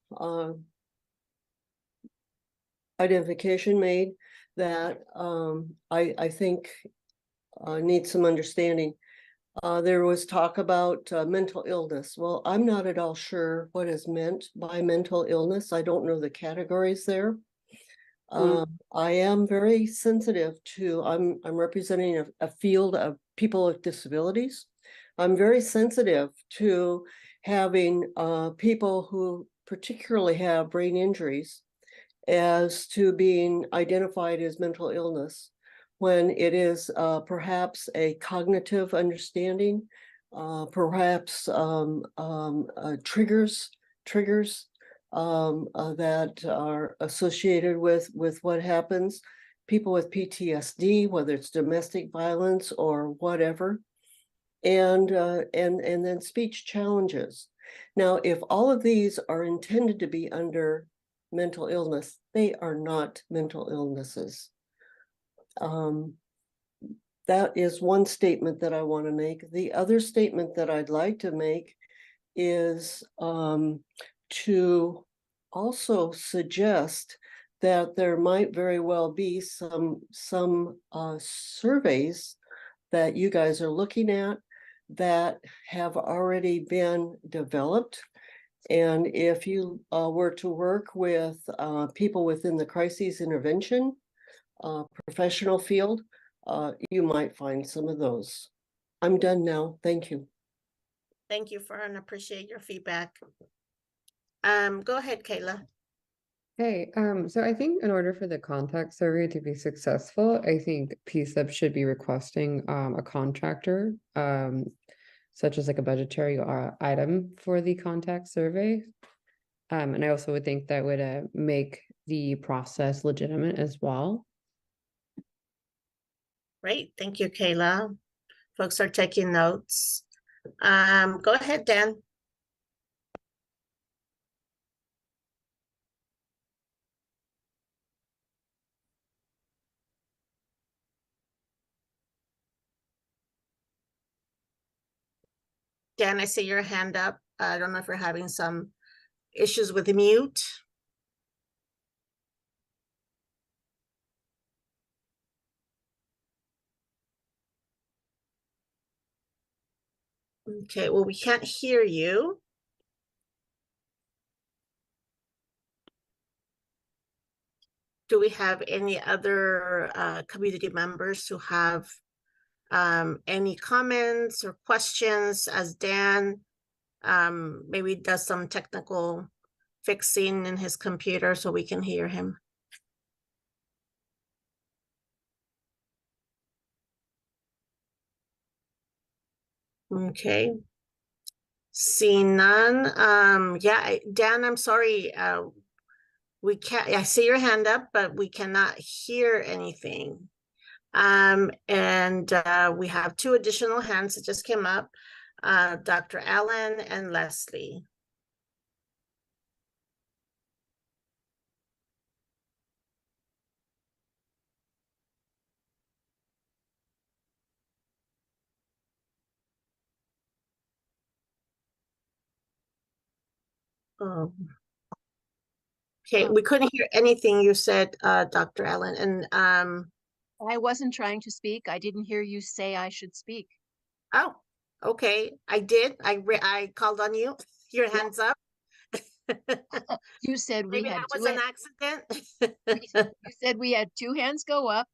identification made that I think needs some understanding. There was talk about mental illness. Well, I'm not at all sure what is meant by mental illness. I don't know the categories there. I am very sensitive to, I'm representing a field of people with disabilities. I'm very sensitive to having people who particularly have brain injuries as to being identified as mental illness when it is perhaps a cognitive understanding, perhaps triggers that are associated with what happens. People with PTSD, whether it's domestic violence or whatever, and then speech challenges. Now, if all of these are intended to be under mental illness, they are not mental illnesses. That is one statement that I want to make. The other statement that I'd like to make is to also suggest that there might very well be some surveys that you guys are looking at that have already been developed. And if you were to work with people within the crises intervention professional field, you might find some of those. I'm done now. Thank you. Thank you, Fern. Appreciate your feedback. Go ahead, Kayla. Hey, so I think in order for the contact survey to be successful, I think PCCEP should be requesting a contractor, such as like a budgetary item for the contact survey. And I also would think that would make the process legitimate as well. Great, thank you, Kayla. Folks are taking notes. Go ahead, Dan. Dan, I see your hand up. I don't know if you're having some issues with the mute. Okay, well, we can't hear you. Do we have any other community members who have any comments or questions as Dan maybe does some technical fixing in his computer so we can hear him? Okay. Seeing none. Yeah, Dan, I'm sorry. We can't, I see your hand up, but we cannot hear anything. And we have two additional hands that just came up, Dr. Allen and Leslie. Okay, we couldn't hear anything you said, Dr. Allen, and I wasn't trying to speak. I didn't hear you say I should speak. Oh, okay. I did. I called on you. Your hands up. You said we Maybe had that was an accident. You said we had two hands go up,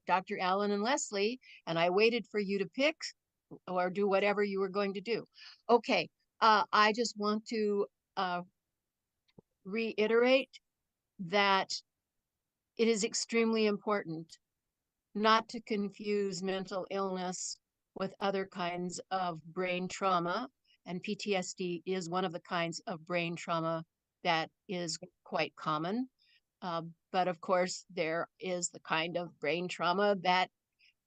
Dr. Allen and Leslie, and I waited for you to pick or do whatever you were going to do. Okay, I just want to reiterate that it is extremely important not to confuse mental illness with other kinds of brain trauma, and PTSD is one of the kinds of brain trauma that is quite common. But of course, there is the kind of brain trauma that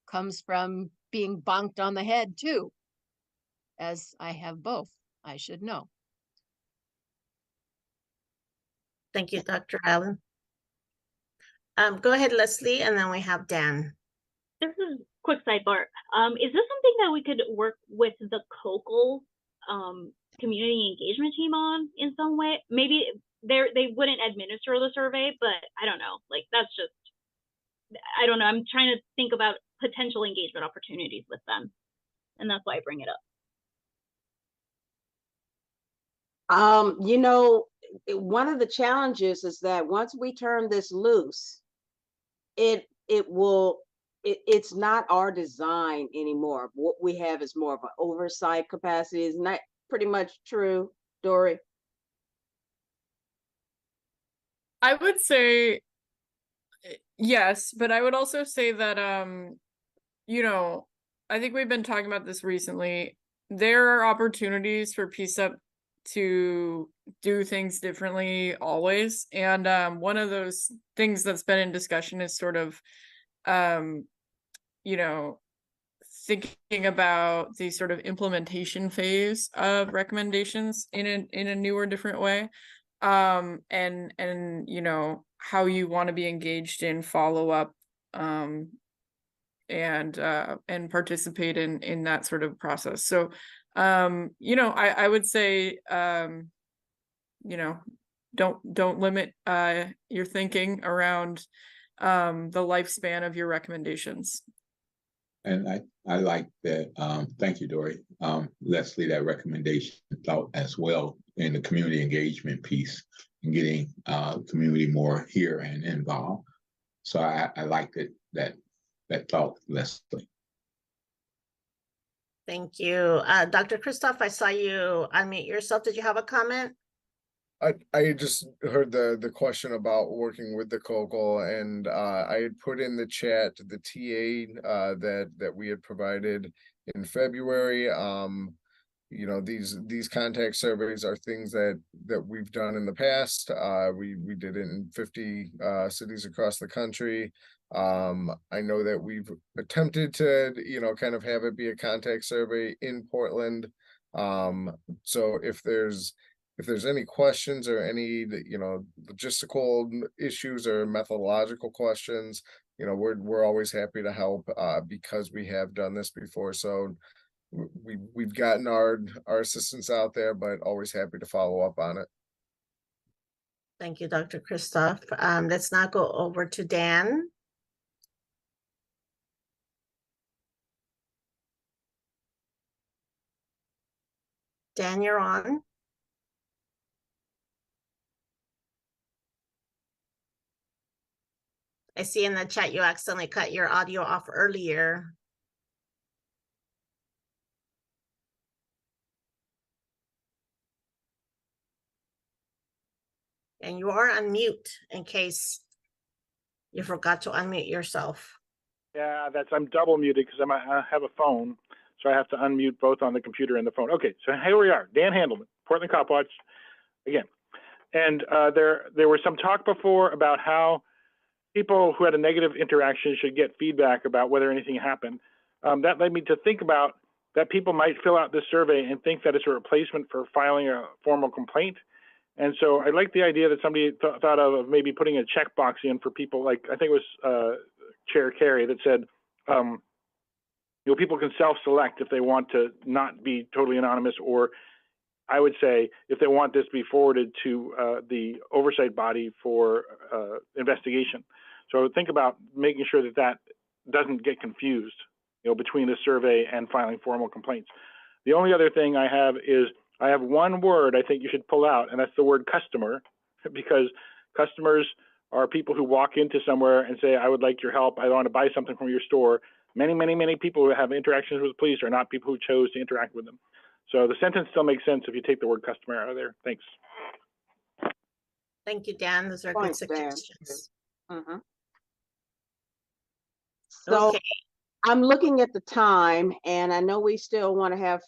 comes from being bonked on the head too, as I have both, I should know. Thank you, Dr. Allen. Go ahead, Leslie, and then we have Dan. This is quick sidebar. Is this something that we could work with the COCL community engagement team on in some way. Maybe they wouldn't administer the survey, but I don't know. Like, that's just, I don't know. I'm trying to think about potential engagement opportunities with them, and that's why I bring it up. You know, one of the challenges is that once we turn this loose, it's not our design anymore. What we have is more of an oversight capacity. Isn't that pretty much true, Dory? I would say yes, but I would also say that you know, I think we've been talking about this recently. There are opportunities for PCCEP to do things differently always. And one of those things that's been in discussion is sort of you know, thinking about the sort of implementation phase of recommendations in a new or different way. And you know, how you want to be engaged in follow-up and participate in that sort of process. So you know, I would say you know, don't limit your thinking around the lifespan of your recommendations. And I like that. Thank you, Dory. Leslie, that recommendation thought as well in the community engagement piece and getting community more here and involved. So I liked it, that thought, Leslie. Thank you. Dr. Christoph, I saw you unmute yourself. Did you have a comment? I just heard the question about working with the COCL, and I had put in the chat the TA that we had provided in February. You know, these contact surveys are things that we've done in the past. We did it in 50 cities across the country. I know that we've attempted to, you know, kind of have it be a contact survey in Portland. So if there's any questions or any, you know, logistical issues or methodological questions, you know, we're always happy to help because we have done this before. So we've gotten our assistants out there, but always happy to follow up on it. Thank you, Dr. Christoph. Let's now go over to Dan. Dan, you're on. I see in the chat you accidentally cut your audio off earlier. And you are on mute in case you forgot to unmute yourself. Yeah, I'm double muted because I have a phone, so I have to unmute both on the computer and the phone. Okay, so here we are, Dan Handelman, Portland Cop Watch, again. And there was some talk before about how people who had a negative interaction should get feedback about whether anything happened. That led me to think about that people might fill out this survey and think that it's a replacement for filing a formal complaint. And so I like the idea that somebody thought of maybe putting a checkbox in for people, like I think it was Chair Carey that said, you know, people can self-select if they want to not be totally anonymous, or I would say if they want this to be forwarded to the oversight body for investigation. So think about making sure that that doesn't get confused, you know, between the survey and filing formal complaints. The only other thing I have is I have one word I think you should pull out, and that's the word customer, because customers are people who walk into somewhere and say, I would like your help. I want to buy something from your store. Many, many, many people who have interactions with the police are not people who chose to interact with them. So the sentence still makes sense if you take the word customer out of there. Thanks. Thank you, Dan. Those are good suggestions. So okay. I'm looking at the time, and I know we still want to have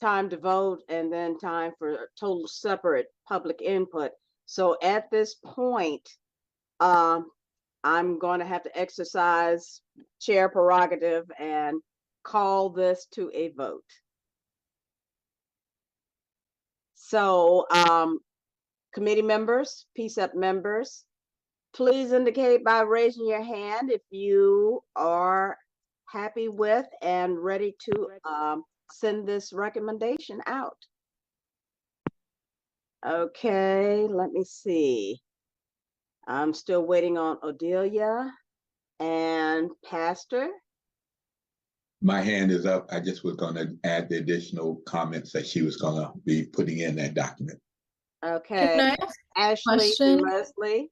time to vote and then time for total separate public input. So at this point, I'm going to have to exercise chair prerogative and call this to a vote. So committee members, PCCEP members, please indicate by raising your hand if you are happy with and ready to send this recommendation out. Okay, let me see. I'm still waiting on Odelia and Pastor. My hand is up. I just was going to add the additional comments that she was going to be putting in that document. Okay, Can I ask a Ashley question? and Leslie.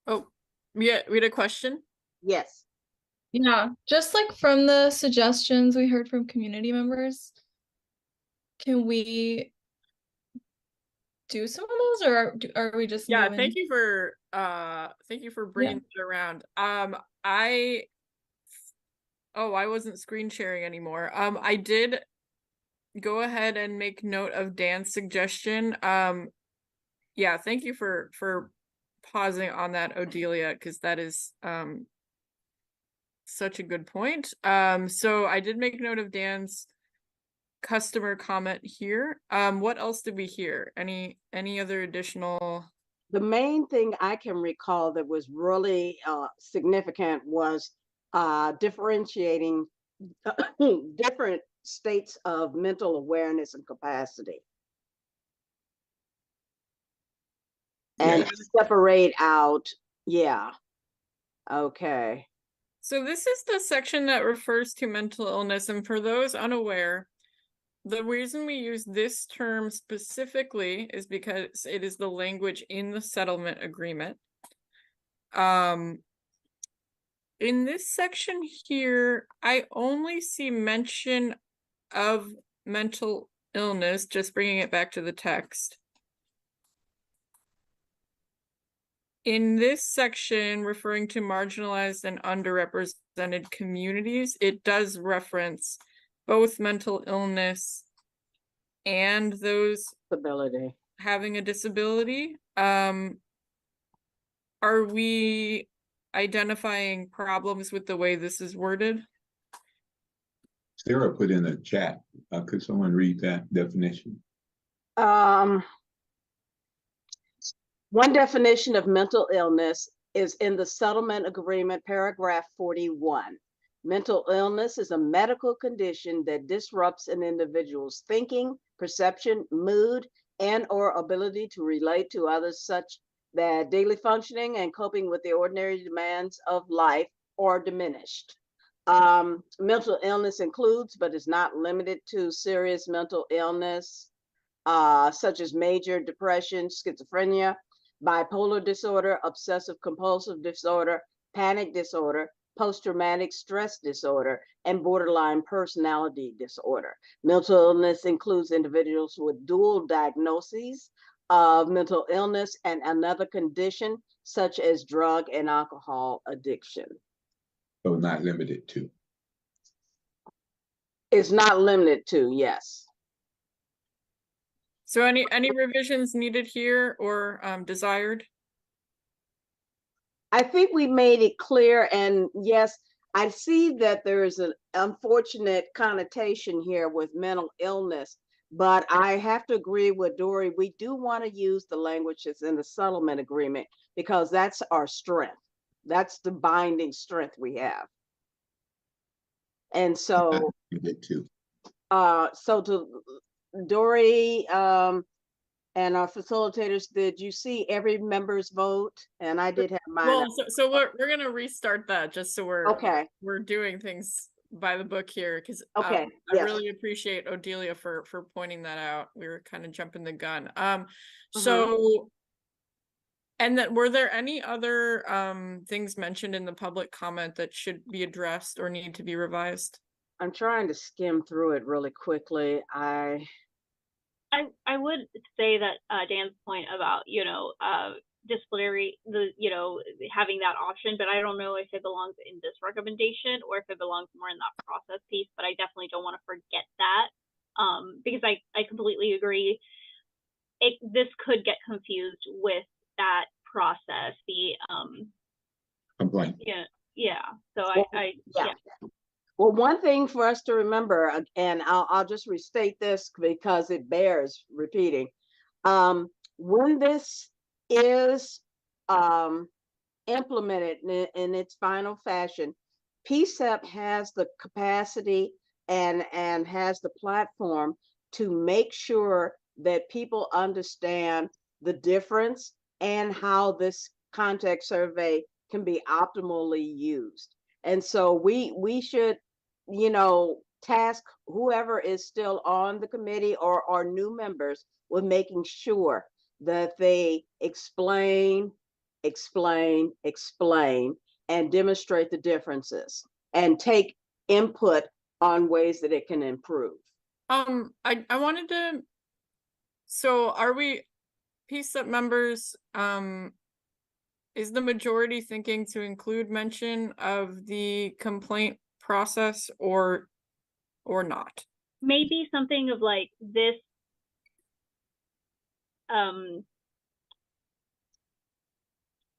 Oh, yeah, we had a question. Yes. Yeah, just like from the suggestions we heard from community members, can we do some of those, or are we just Yeah, moving? thank you for bringing it around. I wasn't screen sharing anymore. I did go ahead and make note of Dan's suggestion. Yeah, thank you for pausing on that, Odelia, because that is such a good point. So I did make note of Dan's customer comment here. What else did we hear? Any other additional? The main thing I can recall that was really significant was differentiating different states of mental awareness and capacity. And separate out, yeah. Okay. So this is the section that refers to mental illness, and for those unaware, the reason we use this term specifically is because it is the language in the settlement agreement. In this section here, I only see mention of mental illness, just bringing it back to the text. In this section, referring to marginalized and underrepresented communities, it does reference both mental illness and those disability having a disability. Are we identifying problems with the way this is worded? Sarah put in a chat. Could someone read that definition? One definition of mental illness is in the settlement agreement, paragraph 41. Mental illness is a medical condition that disrupts an individual's thinking, perception, mood, and or ability to relate to others, such that daily functioning and coping with the ordinary demands of life are diminished. Mental illness includes, but is not limited to, serious mental illness, such as major depression, schizophrenia, bipolar disorder, obsessive compulsive disorder, panic disorder, post-traumatic stress disorder, and borderline personality disorder. Mental illness includes individuals with dual diagnoses of mental illness and another condition, such as drug and alcohol addiction. So not limited to. It's not limited to, yes. So any revisions needed here or desired? I think we made it clear, and yes, I see that there is an unfortunate connotation here with mental illness, but I have to agree with Dory. We do want to use the language that's in the settlement agreement because that's our strength. That's the binding strength we have. And so, so to Dory, and our facilitators, did you see every member's vote? And I did have mine. Well, so we're gonna restart that just so we're doing things by the book here, because okay, I really appreciate Odelia for pointing that out. We were kind of jumping the gun. So and that, were there any other things mentioned in the public comment that should be addressed or need to be revised? I'm trying to skim through it really quickly. I would say that Dan's point about, disciplinary, having that option, but I don't know if it belongs in this recommendation or if it belongs more in that process piece, but I definitely don't want to forget that, because I completely agree. This could get confused with that process, the complaint. Yeah. So yeah. Well, one thing for us to remember, and I'll just restate this because it bears repeating. When this is implemented in its final fashion, PCCEP has the capacity and has the platform to make sure that people understand the difference and how this contact survey can be optimally used. And so we should, you know, task whoever is still on the committee or new members with making sure that they explain, and demonstrate the differences and take input on ways that it can improve. I wanted to, so are we PCEP members, is the majority thinking to include mention of the complaint process or not? Maybe something of like this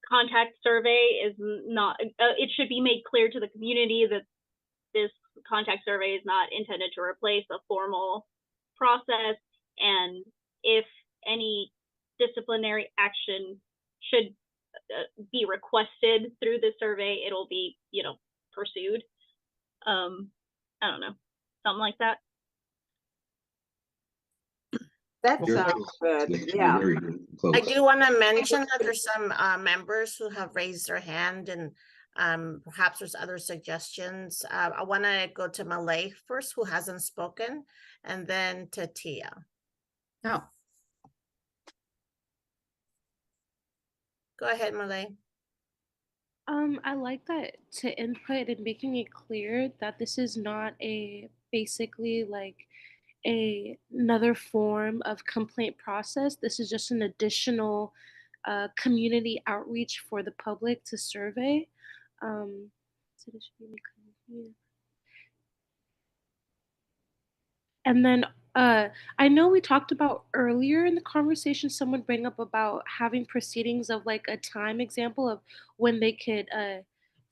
contact survey is not, it should be made clear to the community that this contact survey is not intended to replace a formal process, and if any disciplinary action should be requested through the survey, it'll be, you know, pursued. I don't know, something like that. That sounds good. Yeah. I do want to mention that there's some members who have raised their hand, and perhaps there's other suggestions. I want to go to Malay first, who hasn't spoken, and then to Tia. No. Go ahead, Malay. I like that to input and making it clear that this is not a basically like another form of complaint process. This is just an additional community outreach for the public to survey. So this should be clear. And then I know we talked about earlier in the conversation, someone bring up about having proceedings of like a time example of when they could,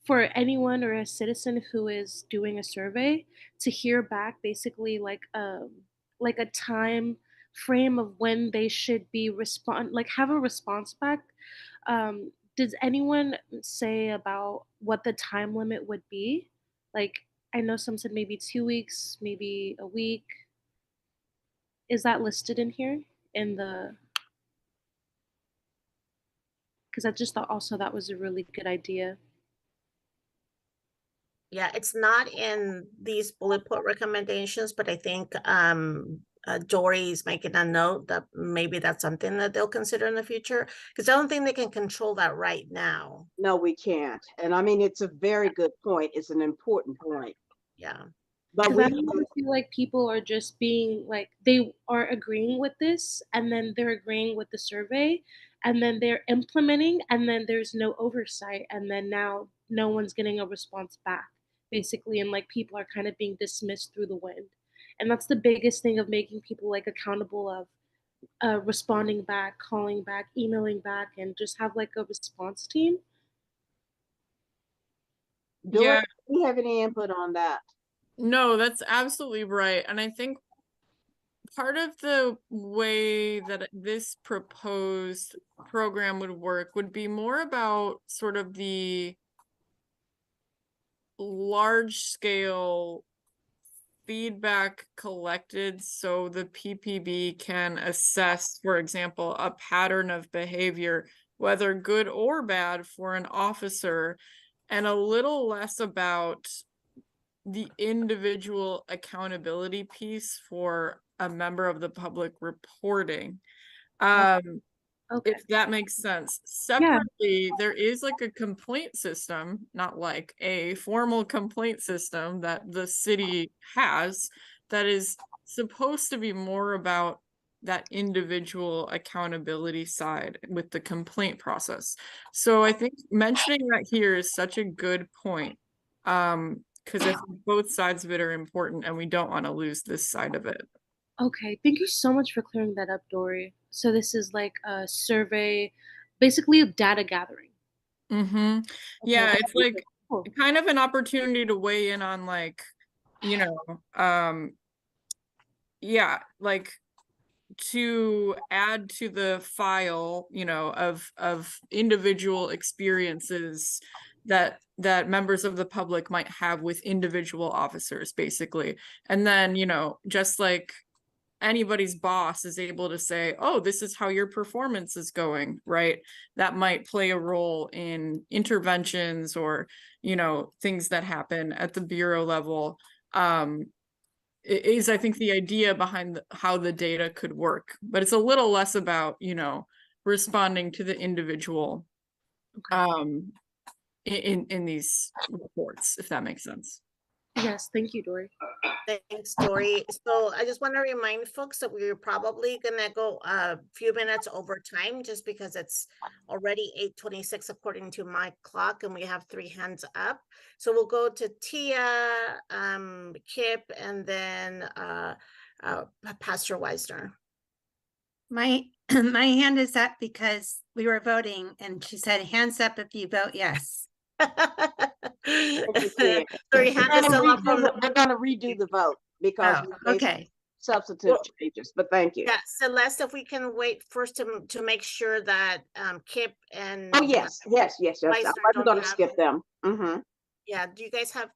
for anyone or a citizen who is doing a survey, to hear back basically like a time frame of when they should be like have a response back. Does anyone say about what the time limit would be? Like, I know some said maybe 2 weeks, maybe a week. Is that listed in here in the, because I just thought also that was a really good idea. Yeah, it's not in these bullet point recommendations, but I think Dory's making a note that maybe that's something that they'll consider in the future, because I don't think they can control that right now. No, we can't. And I mean, it's a very good point. It's an important point. Yeah. But I don't feel like people are just being like, they are agreeing with this, and then they're agreeing with the survey, and then they're implementing, and then there's no oversight, and then now no one's getting a response back, basically, and like people are kind of being dismissed through the wind. And that's the biggest thing of making people like accountable of responding back, calling back, emailing back, and just have like a response team. Dory, do you have any input on that? No, that's absolutely right. And I think part of the way that this proposed program would work would be more about sort of the large scale feedback collected so the PPB can assess, for example, a pattern of behavior, whether good or bad for an officer, and a little less about the individual accountability piece for a member of the public reporting. If that makes sense. Separately, there is like a complaint system, not like a formal complaint system that the city has, that is supposed to be more about that individual accountability side with the complaint process. So I think mentioning that here is such a good point. Because I think both sides of it are important and we don't want to lose this side of it. Okay, thank you so much for clearing that up, Dory. So this is like a survey, basically of data gathering. Mm-hmm. Yeah, it's like kind of an opportunity to weigh in on like, you know, yeah, like to add to the file, you know, of individual experiences that members of the public might have with individual officers, basically. And then, you know, just like anybody's boss is able to say, oh, this is how your performance is going, right? That might play a role in interventions or, you know, things that happen at the bureau level. Is I think the idea behind how the data could work, but it's a little less about, you know, responding to the individual in these reports, if that makes sense. Yes, thank you, Dory. Thanks, Dory. So I just want to remind folks that we're probably gonna go a few minutes over time just because it's already 8:26 according to my clock, and we have 3 hands up. So we'll go to Tia, Kip, and then Pastor Wisner. My my hand is up because we were voting and she said, hands up if you vote yes. We're gonna redo the vote because we made okay. substantive changes, but thank you. Yeah, Celeste, if we can wait first to make sure that Kip and Oh yes. I wasn't gonna skip them. Yeah, do you guys have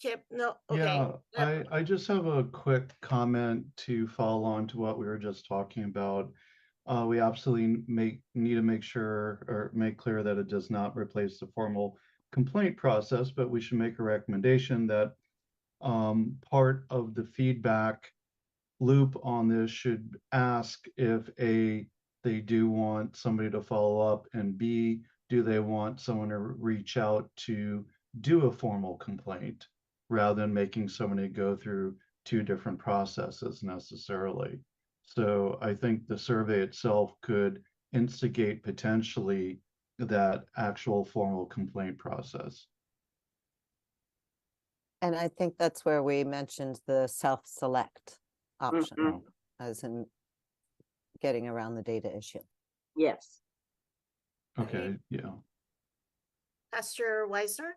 Kip? No, okay. Yeah, I just have a quick comment to follow on to what we were just talking about. We absolutely need to make sure or make clear that it does not replace the formal complaint process, but we should make a recommendation that part of the feedback loop on this should ask if A, they do want somebody to follow up, and B, do they want someone to reach out to do a formal complaint rather than making somebody go through 2 different processes necessarily. So I think the survey itself could instigate potentially that actual formal complaint process. And I think that's where we mentioned the self-select option as in getting around the data issue. Yes. Okay, yeah. Pastor Wisner?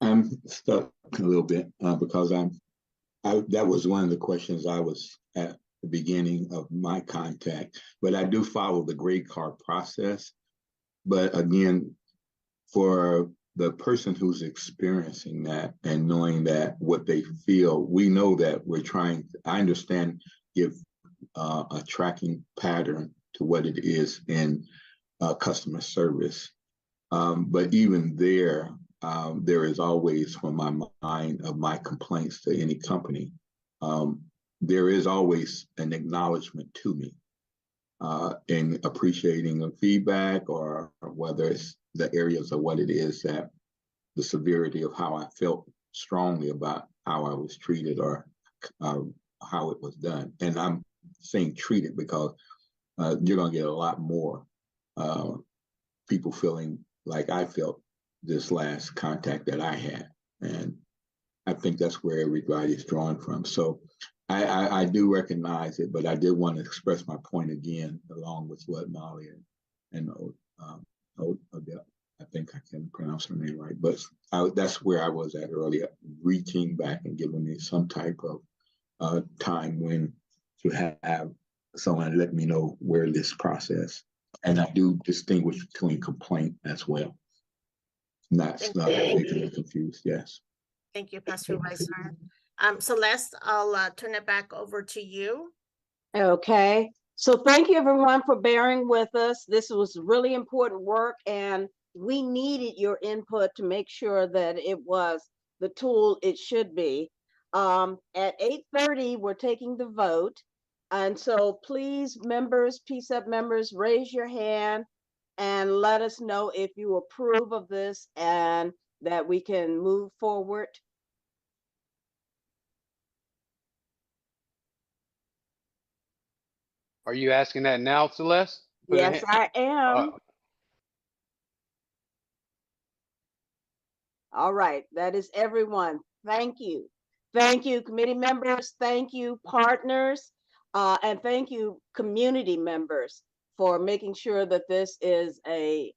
I'm stuck a little bit because that was one of the questions I was at the beginning of my contact, but I do follow the grade card process. But again, for the person who's experiencing that and knowing that what they feel, we know that we're trying, I understand, give a tracking pattern to what it is in customer service. But even there is always, from my mind of my complaints to any company, there is always an acknowledgement to me in appreciating the feedback, or whether it's the areas of what it is that the severity of how I felt strongly about how I was treated or how it was done. And I'm saying treated because you're going to get a lot more people feeling like I felt this last contact that I had. And I think that's where everybody's drawn from. So I do recognize it, but I did want to express my point again, along with what Molly and Odette, I think I can pronounce her name right, but that's where I was at earlier, reaching back and giving me some type of time when to have someone let me know where this process. And I do distinguish between complaint as well. Not making me confused, yes. Thank you, Pastor Wisner. Celeste, I'll turn it back over to you. Okay. So thank you everyone for bearing with us. This was really important work, and we needed your input to make sure that it was the tool it should be. At 8:30, we're taking the vote. And so please, members, PCCEP members, raise your hand and let us know if you approve of this and that we can move forward. Are you asking that now, Celeste? Yes, I am. All right, that is everyone. Thank you. Thank you, committee members. Thank you, partners. And thank you, community members, for making sure that this is a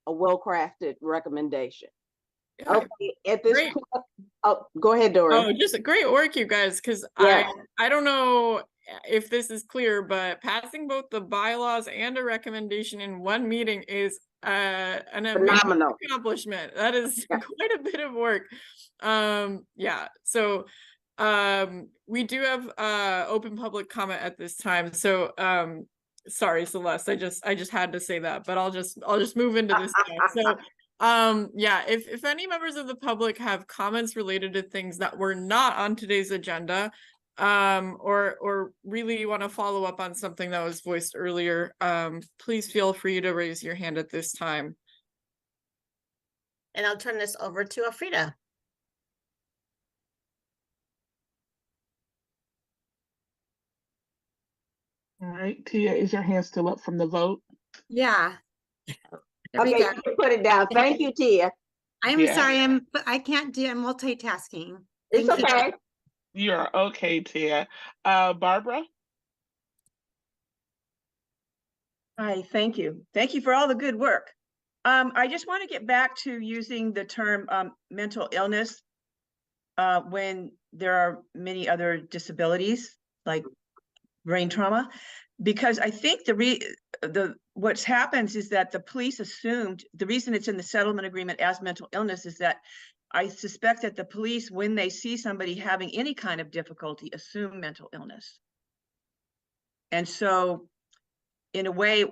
well-crafted recommendation. Okay, at this point, oh, go ahead, Dory. Oh, just great work, you guys, because yeah. I don't know if this is clear, but passing both the bylaws and a recommendation in one meeting is an amazing Phenomenal. accomplishment. That is quite a bit of work. Yeah, so we do have open public comment at this time. So sorry, Celeste, I just had to say that, but I'll just move into this now. So yeah, if any members of the public have comments related to things that were not on today's agenda, or really want to follow up on something that was voiced earlier, please feel free to raise your hand at this time. And I'll turn this over to Afrida. All right, Tia, is your hand still up from the vote? Yeah. There we Okay, go. you can put it down. Thank you, Tia. I'm Yeah. sorry, I can't do, I'm multitasking. It's Thank you. okay. You're okay, Tia. Barbara? Hi, thank you. Thank you for all the good work. I just want to get back to using the term mental illness when there are many other disabilities like brain trauma, because I think what happens is that the police assumed the reason it's in the settlement agreement as mental illness is that I suspect that the police, when they see somebody having any kind of difficulty, assume mental illness. And so in a way,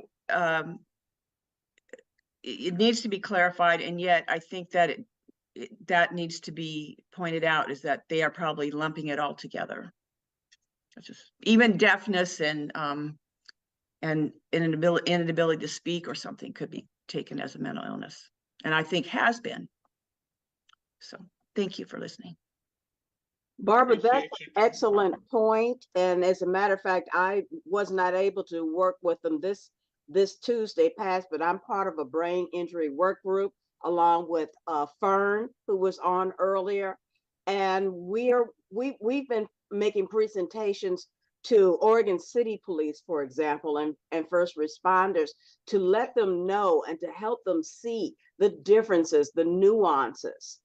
it needs to be clarified, and yet I think that that needs to be pointed out, is that they are probably lumping it all together. Just even deafness and inability to speak or something could be taken as a mental illness, and I think has been. So thank you for listening. Barbara, that's an excellent point. And as a matter of fact, I was not able to work with them this Tuesday past, but I'm part of a brain injury work group along with Fern, who was on earlier. And we've been making presentations to Oregon City Police, for example, and first responders, to let them know and to help them see the differences, the nuances.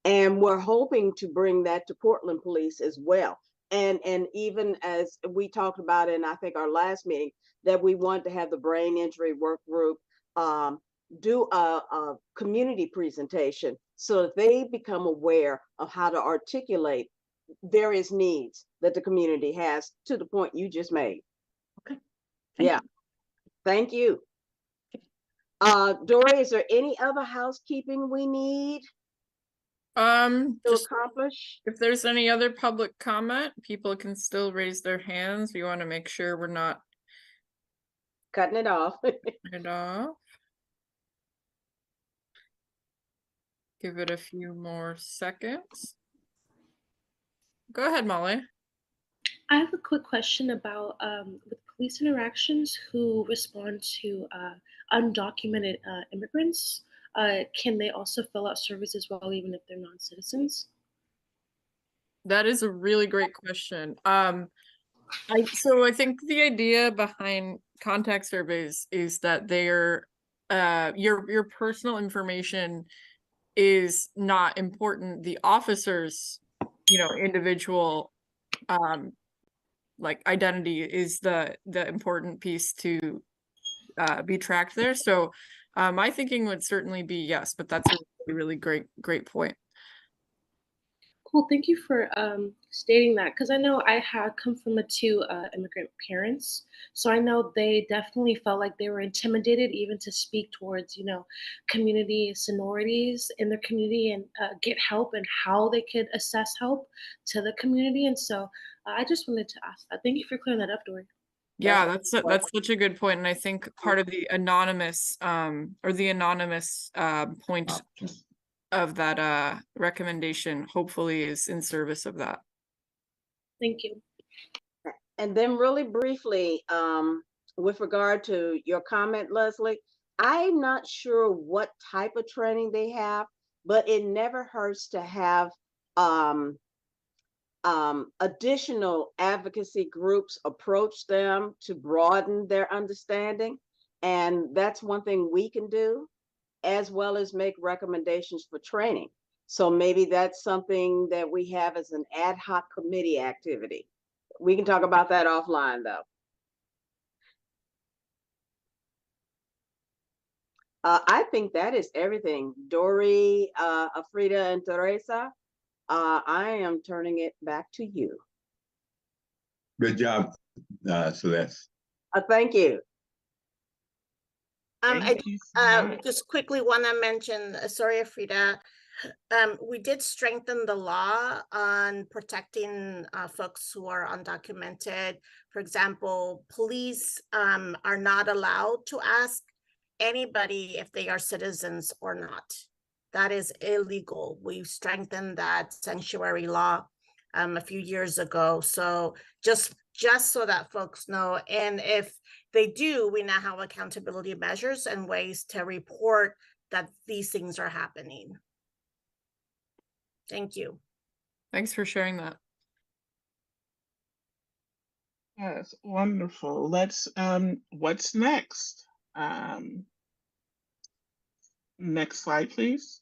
And we're hoping to bring that to Portland Police as well. And even as we talked about in, I think, our last meeting, that we want to have the brain injury work group do a community presentation so that they become aware of how to articulate various needs that the community has, to the point you just made. Okay. Thank you. Dory, is there any other housekeeping we need to accomplish? If there's any other public comment, people can still raise their hands. We want to make sure we're not cutting it off. Give it a few more seconds. Go ahead, Molly. I have a quick question about with police interactions who respond to undocumented immigrants. Can they also fill out surveys as well, even if they're non-citizens? That is a really great question. So I think the idea behind contact surveys is that they're your personal information is not important. The officer's, individual like identity is the important piece to be tracked there. So my thinking would certainly be yes, but that's a really great point. Cool, thank you for stating that, because I know I had come from two immigrant parents, so I know they definitely felt like they were intimidated even to speak towards, community sororities in their community and get help and how they could assess help to the community. And so I just wanted to ask that. Thank you for clearing that up, Dory. Yeah, that's such a good point, and I think part of the anonymous point of that recommendation hopefully is in service of that. Thank you. And then really briefly, with regard to your comment, Leslie, I'm not sure what type of training they have, but it never hurts to have additional advocacy groups approach them to broaden their understanding. And that's one thing we can do, as well as make recommendations for training. So maybe that's something that we have as an ad hoc committee activity, We can talk about that offline though. I think that is everything. Dory, Afrida, and Teresa, I am turning it back to you. Good job, Celeste. Thank you. Thank you so much. Just quickly want to mention, sorry, Frida, we did strengthen the law on protecting folks who are undocumented. For example, police are not allowed to ask anybody if they are citizens or not. That is illegal. We strengthened that sanctuary law a few years ago. So just so that folks know, and if they do, we now have accountability measures and ways to report that these things are happening. Thank you. Thanks for sharing that. Yes, wonderful. Let's what's next? Next slide, please.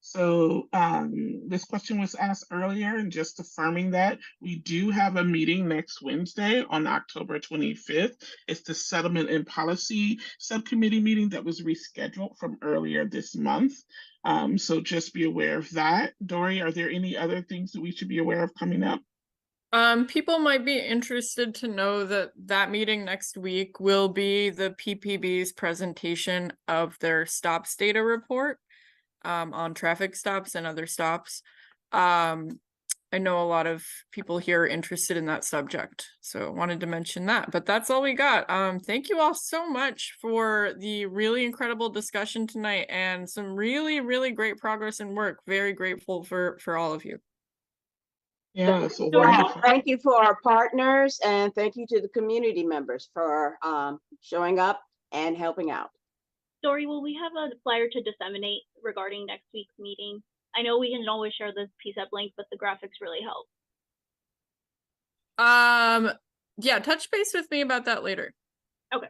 So this question was asked earlier, and just affirming that we do have a meeting next Wednesday on October 25th. It's the Settlement and Policy Subcommittee meeting that was rescheduled from earlier this month. So just be aware of that. Dory, are there any other things that we should be aware of coming up? People might be interested to know that that meeting next week will be the PPB's presentation of their stops data report on traffic stops and other stops. I know a lot of people here are interested in that subject, so I wanted to mention that, but that's all we got. Thank you all so much for the really incredible discussion tonight and some really, really great progress and work. Very grateful for all of you. Yeah, so wonderful. Thank you for our partners, and thank you to the community members for showing up and helping out. Dory, will we have a flyer to disseminate regarding next week's meeting? I know we can always share the PCCEP link, but the graphics really help. Yeah, touch base with me about that later. Okay.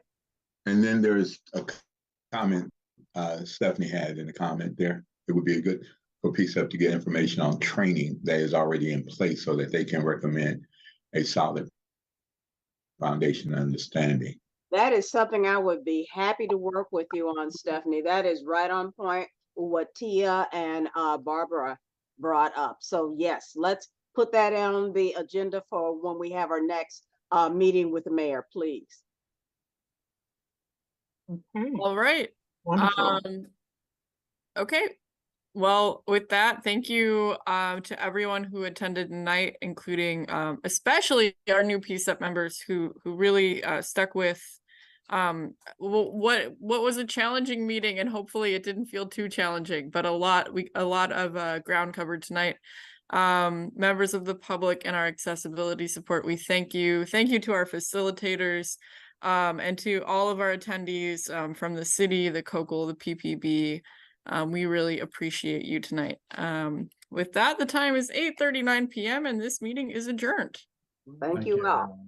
And then there's a comment Stephanie had in the comment there. It would be good for PCCEP to get information on training that is already in place so that they can recommend a solid foundation understanding. That is something I would be happy to work with you on, Stephanie. That is right on point with what Tia and Barbara brought up. So yes, let's put that on the agenda for when we have our next meeting with the mayor, please. Okay. All right. Wonderful. Okay. Well, with that, thank you to everyone who attended tonight, including especially our new PCCEP members who really stuck with what was a challenging meeting, and hopefully it didn't feel too challenging, but a lot of ground covered tonight. Members of the public and our accessibility support, we thank you. Thank you to our facilitators and to all of our attendees from the city, the COCL, the PPB. We really appreciate you tonight. With that, the time is 8:39 p.m. and this meeting is adjourned. Thank you all.